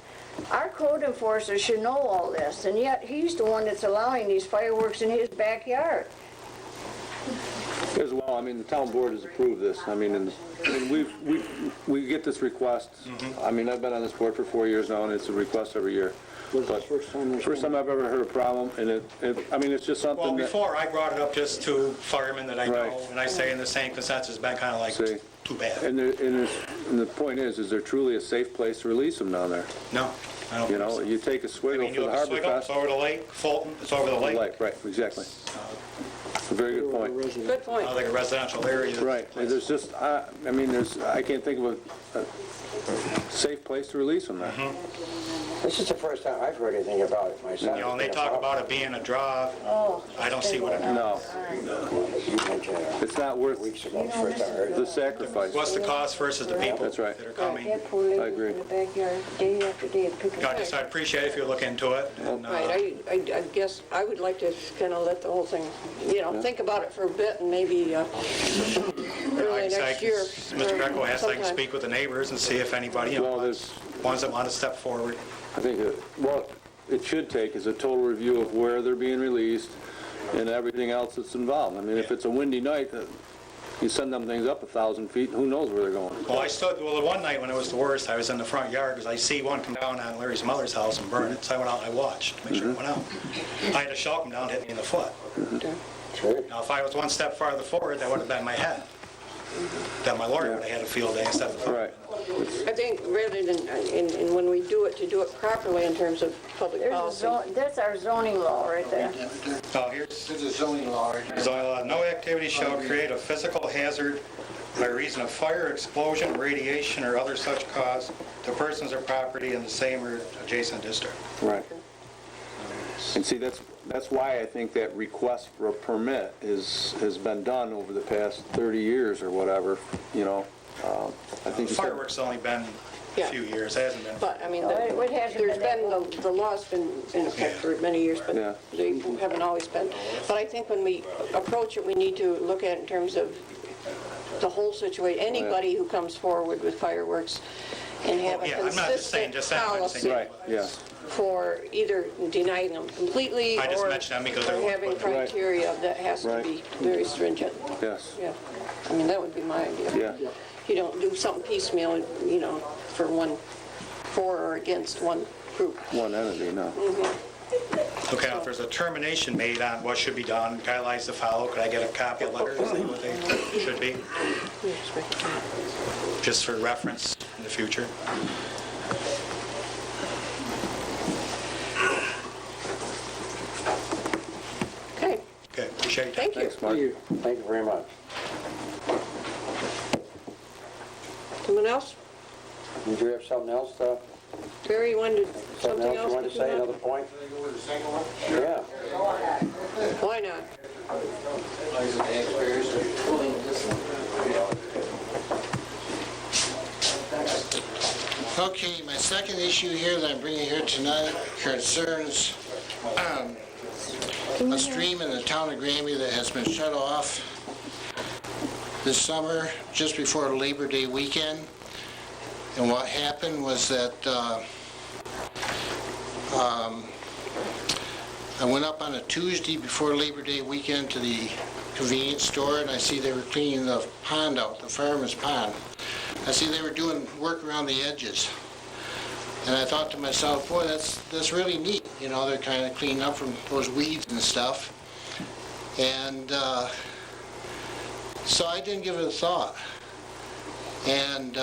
our code enforcer should know all this, and yet he's the one that's allowing these fireworks in his backyard. As well, I mean, the town board has approved this, I mean, and we get this request. I mean, I've been on this board for 4 years now, and it's a request every year. Was the first time? First time I've ever heard a problem, and I mean, it's just something Well, that... before, I brought it up just to firemen that I know, Right. and I say in the same consensus, it's been kind of like, See. too bad. And the point is there truly a safe place to release them down there? No, I don't You think know, so. you take a I swiggle mean, for you the look at Harbor Swiggle, Fest. it's over the lake, Fulton, it's over the lake. Right, exactly. very good point. Good point. Like a residential area. Right, and there's just, I mean, I can't think of a safe place to release them there. This is the first time I've heard anything about it myself. You know, and they talk about it being a draw. I don't see what it is. No, You mentioned it it's not worth weeks ago, the first time I heard the it. sacrifice. What's the cost versus the people That's right. that are coming? That poor lady I agree. in the backyard, day after day, picking. I'd appreciate if you look into it. And, Right, I guess I would like to kind of let the whole thing, think about it for a bit and maybe early next year. Mr. Greco asked, I can sometime. speak with the neighbors and see if anybody, Well, there's, ones that want to step forward. I think, what it should take is a total review of where they're being released and everything else that's involved. I mean, if it's a windy night, you send them things up 1,000 feet, who knows where they're going? Well, the one night when it was the worst, I was in the front yard because I see one come down on Larry's mother's house and burn it. So I went out and I watched to make sure it went out. I had a shell come down and hit me in the foot. Now, if I was one step farther forward, that would have been my head. Then my lawyer would have had a field day instead of the Right. I think rather than, and when we do it, to do it properly in terms of public policy. That's our zoning law right there. Oh, here's There's a zoning law right there. zoning law. No activity shall create a physical hazard by reason of fire, explosion, radiation, or other such cause to persons or property in the same or adjacent district. Right. And see, that's why I think that request for a permit has been done over the past 30 years or whatever, I think you said- Fireworks only been a few years, it hasn't been. But, I mean, What hasn't there's been been, the law's been in effect for many years, but Yeah. they haven't always been. But I think when we approach it, we need to look at it in terms of the whole situation. Anybody who comes forward with fireworks and have a Yeah, I'm not just saying consistent just that, I'm just policy saying. Right, yeah. for either denying them completely I just or mentioned them because they're- having criteria that has to Right. be very stringent. Yes, Yeah, I mean, that would be my idea. yeah. You don't do something piecemeal, for or against one group. One entity, no. Okay, now if there's a termination made on what should be done, guidelines to follow, could I get a copy of the letter to see what they should be? Just for reference in the future. Okay, Okay, appreciate it. thank you. Thanks, Mark. Thank you very much. Someone else? Did you have something else, Barry, you wanted something something else else? you wanted to say, another point? Yeah. Why not? Okay, my second issue here that I'm bringing here tonight concerns a stream in the town of Granby that has been shut off this summer just before Labor Day weekend. And what happened was that I went up on a Tuesday before Labor Day weekend to the convenience store, and I see they were cleaning the pond out, the farmer's pond. I see they were doing work around the edges. And I thought to myself, boy, that's really neat. They're kind of cleaning up from those weeds and stuff. And so I didn't give it a thought. And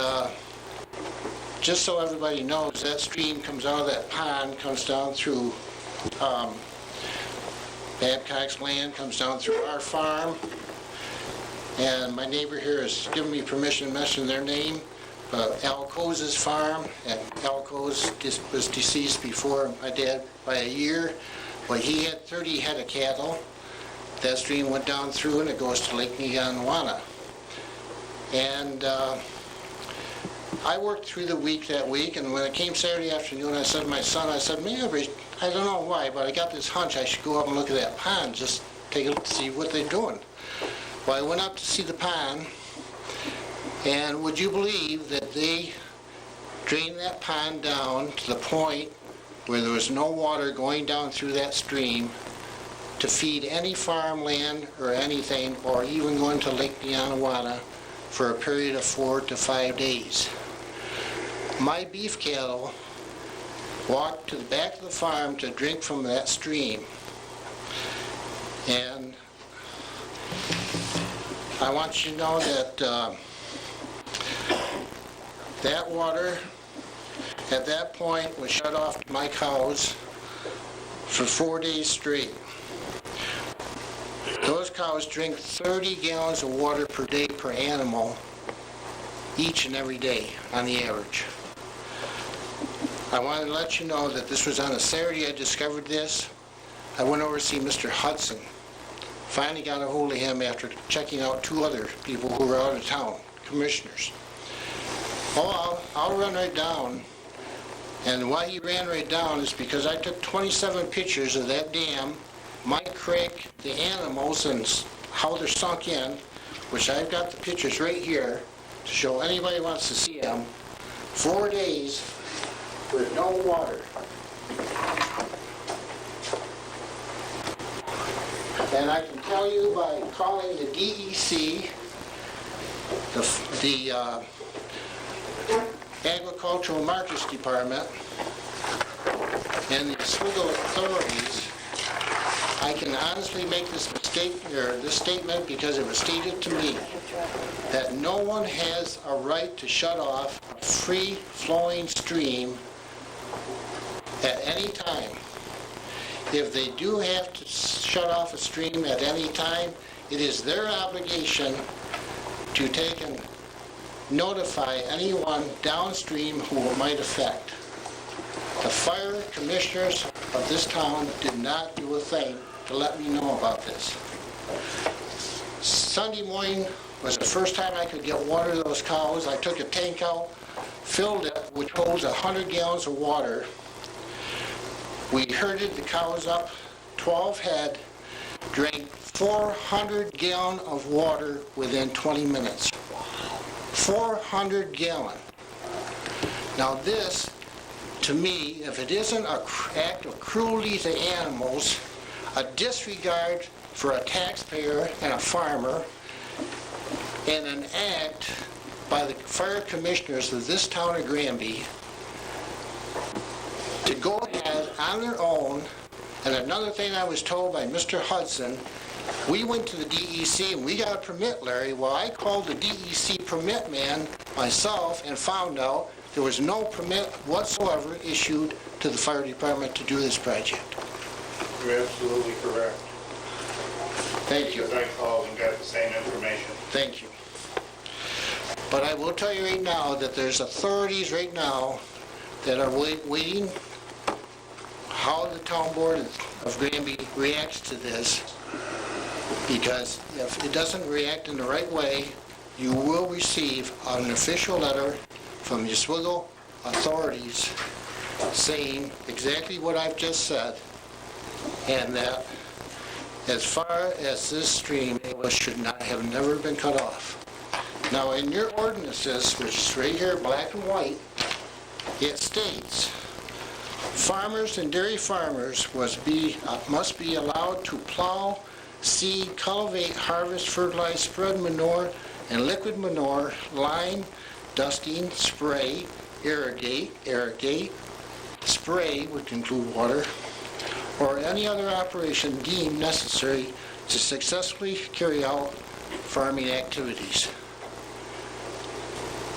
just so everybody knows, that stream comes out of that pond, comes down through Babcock's land, comes down through our farm. And my neighbor here has given me permission to mention their name. Al Coe's farm, and Al Coe's was deceased before my dad by a year, but he had 30 head of cattle. That stream went down through and it goes to Lake Neganwana. And I worked through the week that week, and when it came Saturday afternoon, I said to my son, maybe, I don't know why, but I got this hunch I should go up and look at that pond, just take a look to see what they're doing. Well, I went up to see the pond, and would you believe that they drained that pond down to the point where there was no water going down through that stream to feed any farmland or anything, or even going to Lake Neganwana for a period of 4 to 5 days. My beef cattle walked to the back of the farm to drink from that stream. And I want you to know that that water at that point was shut off to my cows for 4 days straight. Those cows drink 30 gallons of water per day per animal, each and every day on the average. I wanted to let you know that this was on a Saturday I discovered this. I went over to see Mr. Hudson. Finally got a hold of him after checking out 2 other people who were out of town, commissioners. Oh, I'll run right down. And why he ran right down is because I took 27 pictures of that dam, my creek, the animals, and how they're sunk in, which I've got the pictures right here to show anybody who wants to see them. 4 days with no water. And I can tell you by calling the DEC, the Agricultural Markets Department, and the Oswego authorities, I can honestly make this mistake, or this statement, because it was stated to me that no one has a right to shut off a free-flowing stream at any time. If they do have to shut off a stream at any time, it is their obligation to take and notify anyone downstream who it might affect. The fire commissioners of this town did not do a thing to let me know about this. Sunday morning was the first time I could get water to those cows. I took a tank out, filled it, which holds 100 gallons of water. We herded the cows up, 12 head, drank 400 gallon of water within 20 minutes. 400 gallon. Now this, to me, if it isn't an act of cruelty to animals, a disregard for a taxpayer and a farmer, and an act by the fire commissioners of this town of Granby to go ahead on their own. And another thing I was told by Mr. Hudson, we went to the DEC and we got a permit, Larry. Well, I called the DEC permit man myself and found out there was no permit whatsoever issued to the fire department to do this project. You're absolutely correct. Thank you. Because I called and got the same information. Thank you. But I will tell you right now that there's authorities right now that are waiting how the town board of Granby reacts to this, because if it doesn't react in the right way, you will receive an official letter from the Oswego authorities saying exactly what I've just said, and that as far as this stream should not have never been cut off. Now in your ordinances, which is right here black and white, it states farmers and dairy farmers must be allowed to plow, seed, cultivate, harvest, fertilize, spread manure and liquid manure, line, dusting, spray, irrigate, spray, which include water, or any other operation deemed necessary to successfully carry out farming activities.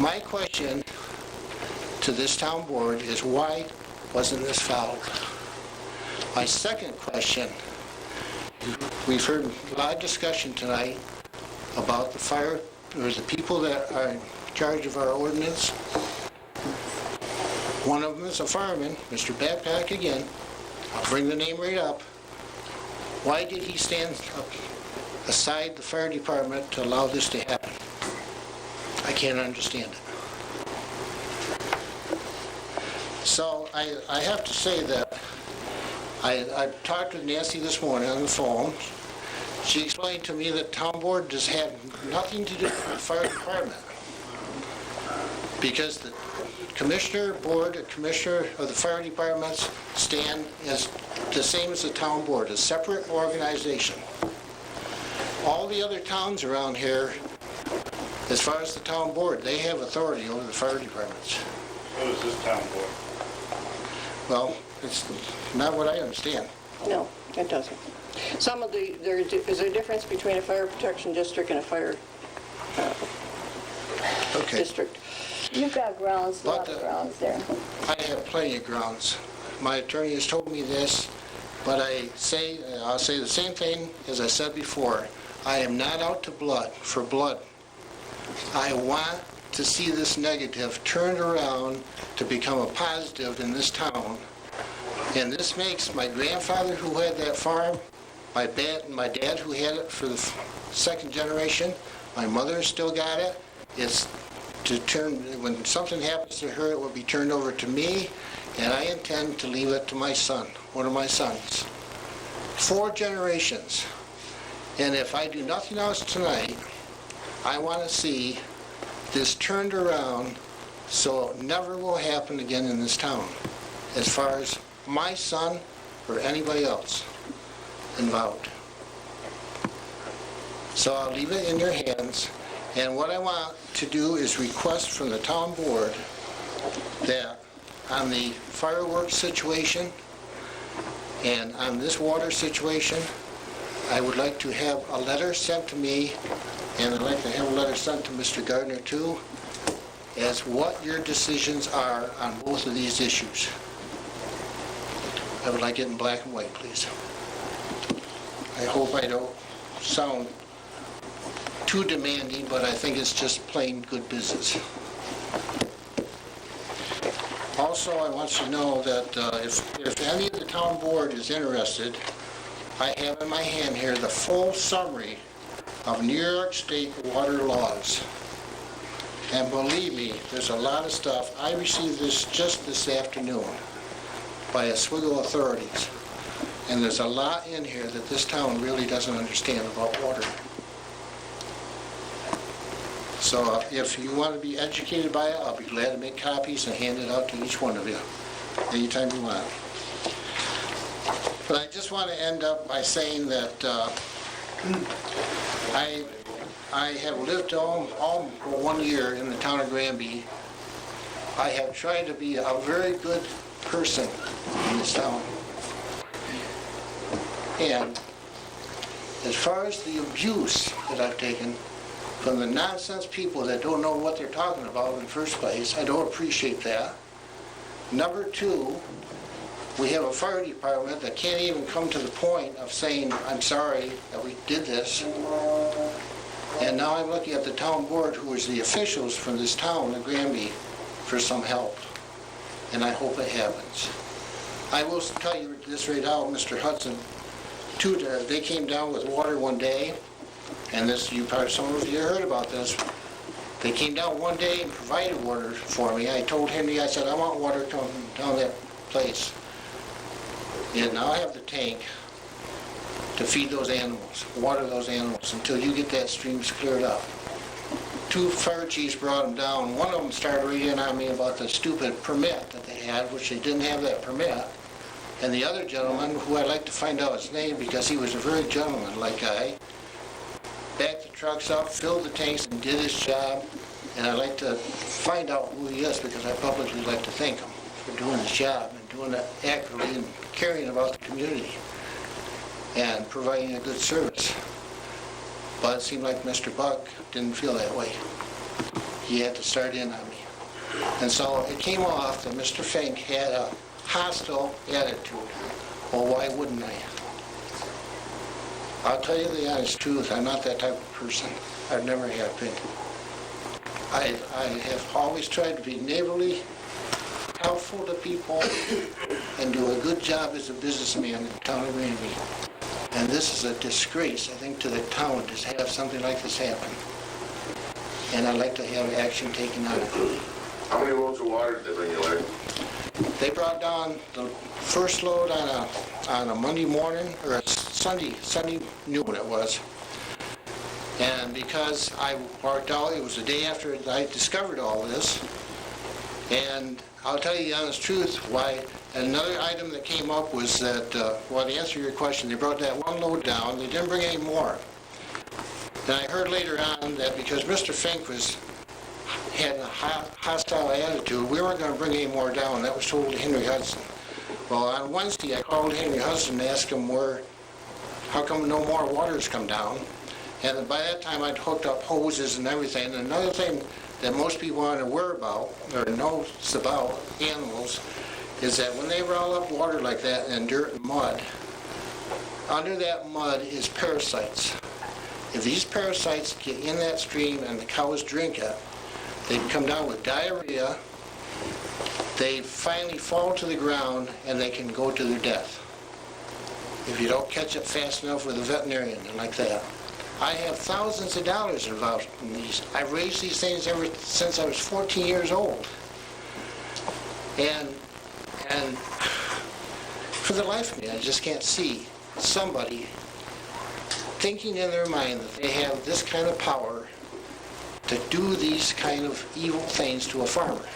My question to this town board is, why wasn't this followed? My second question, we've heard a lot of discussion tonight about the fire, or the people that are in charge of our ordinance. One of them is a fireman, Mr. Backpack again. I'll bring the name right up. Why did he stand aside the fire department to allow this to happen? I can't understand it. So I have to say that I talked with Nancy this morning on the phone. She explained to me that town board just had nothing to do with the fire department, because the commissioner board, the commissioner of the fire departments stand as the same as the town board, a separate organization. All the other towns around here, as far as the town board, they have authority over the fire departments. So is this town board? Well, it's not what I understand. No, it doesn't. Some of the, is there a difference between a fire protection district and a fire district? You've got grounds, a lot of grounds there. I have plenty of grounds. My attorney has told me this, But I'll say the same thing as I said before. I am not out to for blood. I want to see this negative turned around to become a positive in this town. And this makes my grandfather who had that farm, my dad who had it for the second generation, my mother still got it. It's to turn, when something happens to her, it will be turned over to me, and I intend to leave it to my son, one of my sons. 4 generations. And if I do nothing else tonight, I want to see this turned around so it never will happen again in this town, as far as my son or anybody else involved. So I'll leave it in your hands, and what I want to do is request from the town board that on the fireworks situation and on this water situation, I would like to have a letter sent to me, and I'd like to have a letter sent to Mr. Gardner too, as what your decisions are on both of these issues. I would like it in black and white, please. I hope I don't sound too demanding, but I think it's just plain good business. Also, I want you to know that if any of the town board is interested, I have in my hand here the full summary of New York State water laws. And believe me, there's a lot of stuff. I received this just this afternoon by Oswego authorities. And there's a lot in here that this town really doesn't understand about water. So if you want to be educated by it, I'll be glad to make copies and hand it out to each one of you anytime you want. But I just want to end up by saying that I have lived all for 1 year in the town of Granby. I have tried to be a very good person in this town. And as far as the abuse that I've taken from the nonsense people that don't know what they're talking about in the first place, I don't appreciate that. Number 2, we have a fire department that can't even come to the point of saying, I'm sorry that we did this. And now I'm looking at the town board, who is the officials from this town of Granby, for some help. And I hope it happens. I will tell you this right now, Mr. Hudson, they came down with water one day, and this, some of you heard about this. They came down one day and provided water for me. I told Henry, I said, I want water coming down that place. And now I have the tank to feed those animals, water those animals, until you get that streams cleared up. 2 fire chiefs brought them down. One of them started reading on me about the stupid permit that they had, which they didn't have that permit. And the other gentleman, who I'd like to find out his name because he was a very gentleman-like guy, backed the trucks up, filled the tanks, and did his job. And I'd like to find out who he is because I publicly like to thank him for doing his job and doing it accurately and caring about the community and providing a good service. But it seemed like Mr. Buck didn't feel that way. He had to start in on me. And so it came off that Mr. Fink had a hostile attitude. Well, why wouldn't I? I'll tell you the honest truth, I'm not that type of person. I've never have been. I have always tried to be neighborly, helpful to people, and do a good job as a businessman in the town of Granby. And this is a disgrace, I think, to the town to have something like this happen. And I'd like to have action taken on it. How many loads of water did they bring you in? They brought down the first load on a Monday morning, or a Sunday noon it was. And because I worked out, it was the day after I discovered all this. And I'll tell you the honest truth, why another item that came up was that, well, to answer your question, they brought that one load down, they didn't bring any more. Then I heard later on that because Mr. Fink had a hostile attitude, we weren't going to bring any more down. That was told to Henry Hudson. Well, on Wednesday, I called Henry Hudson to ask him how come no more water's come down. And by that time, I'd hooked up hoses and everything. And another thing that most people aren't aware about, or knows about animals, is that when they roll up water like that in dirt and mud, under that mud is parasites. If these parasites get in that stream and the cows drink it, they come down with diarrhea, they finally fall to the ground, and they can go to their death if you don't catch it fast enough with a veterinarian and like that. I have thousands of dollars involved in these. I've raised these things ever since I was 14 years old. And for the life of me, I just can't see somebody thinking in their mind that they have this kind of power to do these kind of evil things to a farmer.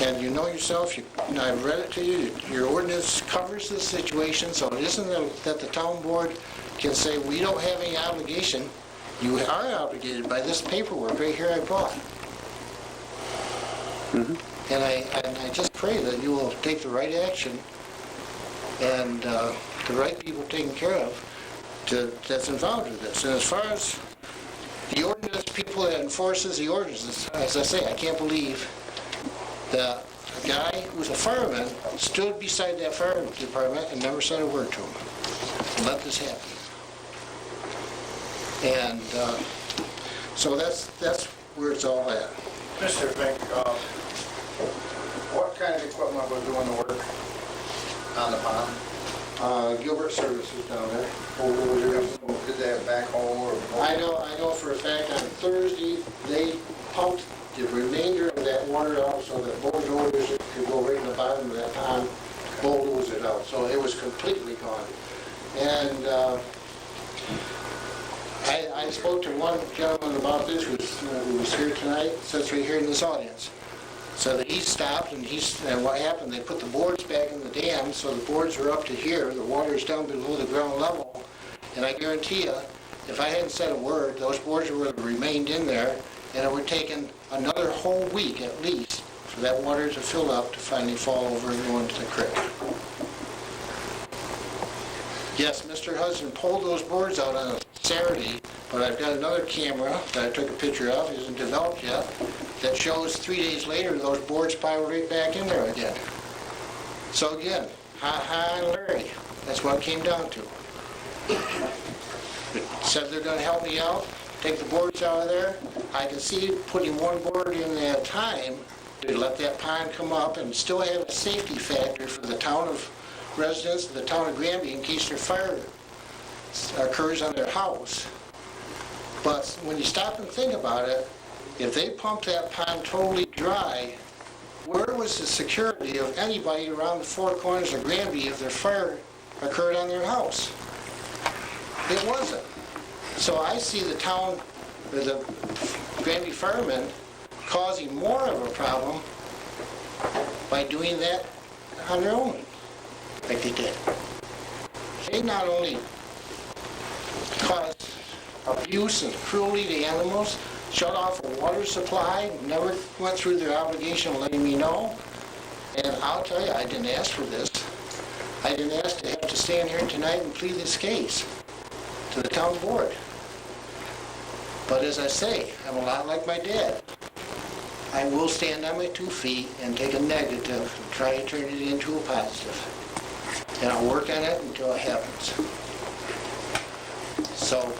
And you know yourself, I've read it to you, your ordinance covers this situation, so it isn't that the town board can say, we don't have any obligation. You are obligated by this paperwork right here I brought. And I just pray that you will take the right action and the right people taken care of that's involved in this. And as far as the ordinance, people that enforces the ordinances, as I say, I can't believe that a guy who's a fireman stood beside that fire department and never said a word to him and let this happen. And so that's where it's all at. Mr. Fink, what kind of equipment was doing the work on the pond? Gilbert Services down there. Did they have backhoe or? I know for a fact on Thursday, they pumped the remainder of that water out so that bulldozers could go right in the bottom of that pond, bulldoze it out. So it was completely gone. And I spoke to one gentleman about this who was here tonight, sits right here in this audience. So that he stopped and what happened, they put the boards back in the dam, so the boards are up to here, the water is down below the ground level. And I guarantee you, if I hadn't said a word, those boards would have remained in there, and it would have taken another whole week at least for that water to fill up to finally fall over and go into the creek. Yes, Mr. Hudson pulled those boards out on a Saturday, but I've got another camera that I took a picture of, it isn't developed yet, that shows 3 days later those boards piled right back in there again. So again, ha and Larry, that's what it came down to. It said they're going to help me out, take the boards out of there. I can see putting one board in at a time to let that pond come up and still have a safety factor for the town of residents, the town of Granby, in case their fire occurs on their house. But when you stop and think about it, if they pumped that pond totally dry, where was the security of anybody around the four corners of Granby if their fire occurred on their house? It wasn't. So I see the town, or the Granby firemen, causing more of a problem by doing that on their own, like they did. They not only caused abuse and cruelty to animals, shut off a water supply, never went through their obligation of letting me know. And I'll tell you, I didn't ask for this. I didn't ask to have to stand here tonight and plead this case to the town board. But as I say, I'm a lot like my dad. I will stand on my 2 feet and take a negative and try to turn it into a positive. And I'll work on it until it happens. So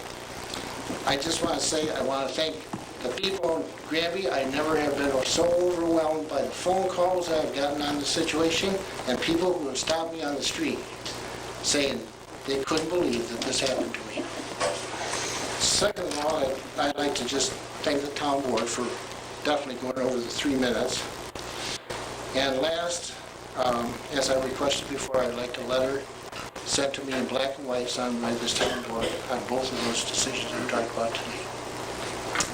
I just want to say, I want to thank the people in Granby. I never have been so overwhelmed by the phone calls I've gotten on the situation and people who have stopped me on the street saying they couldn't believe that this happened to me. Second of all, I'd like to just thank the town board for definitely going over the 3 minutes. And last, as I requested before, I'd like a letter sent to me in black and white signed by this town board on both of those decisions we talked about tonight.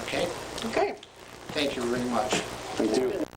Okay? Okay. Thank you very much. Thank you.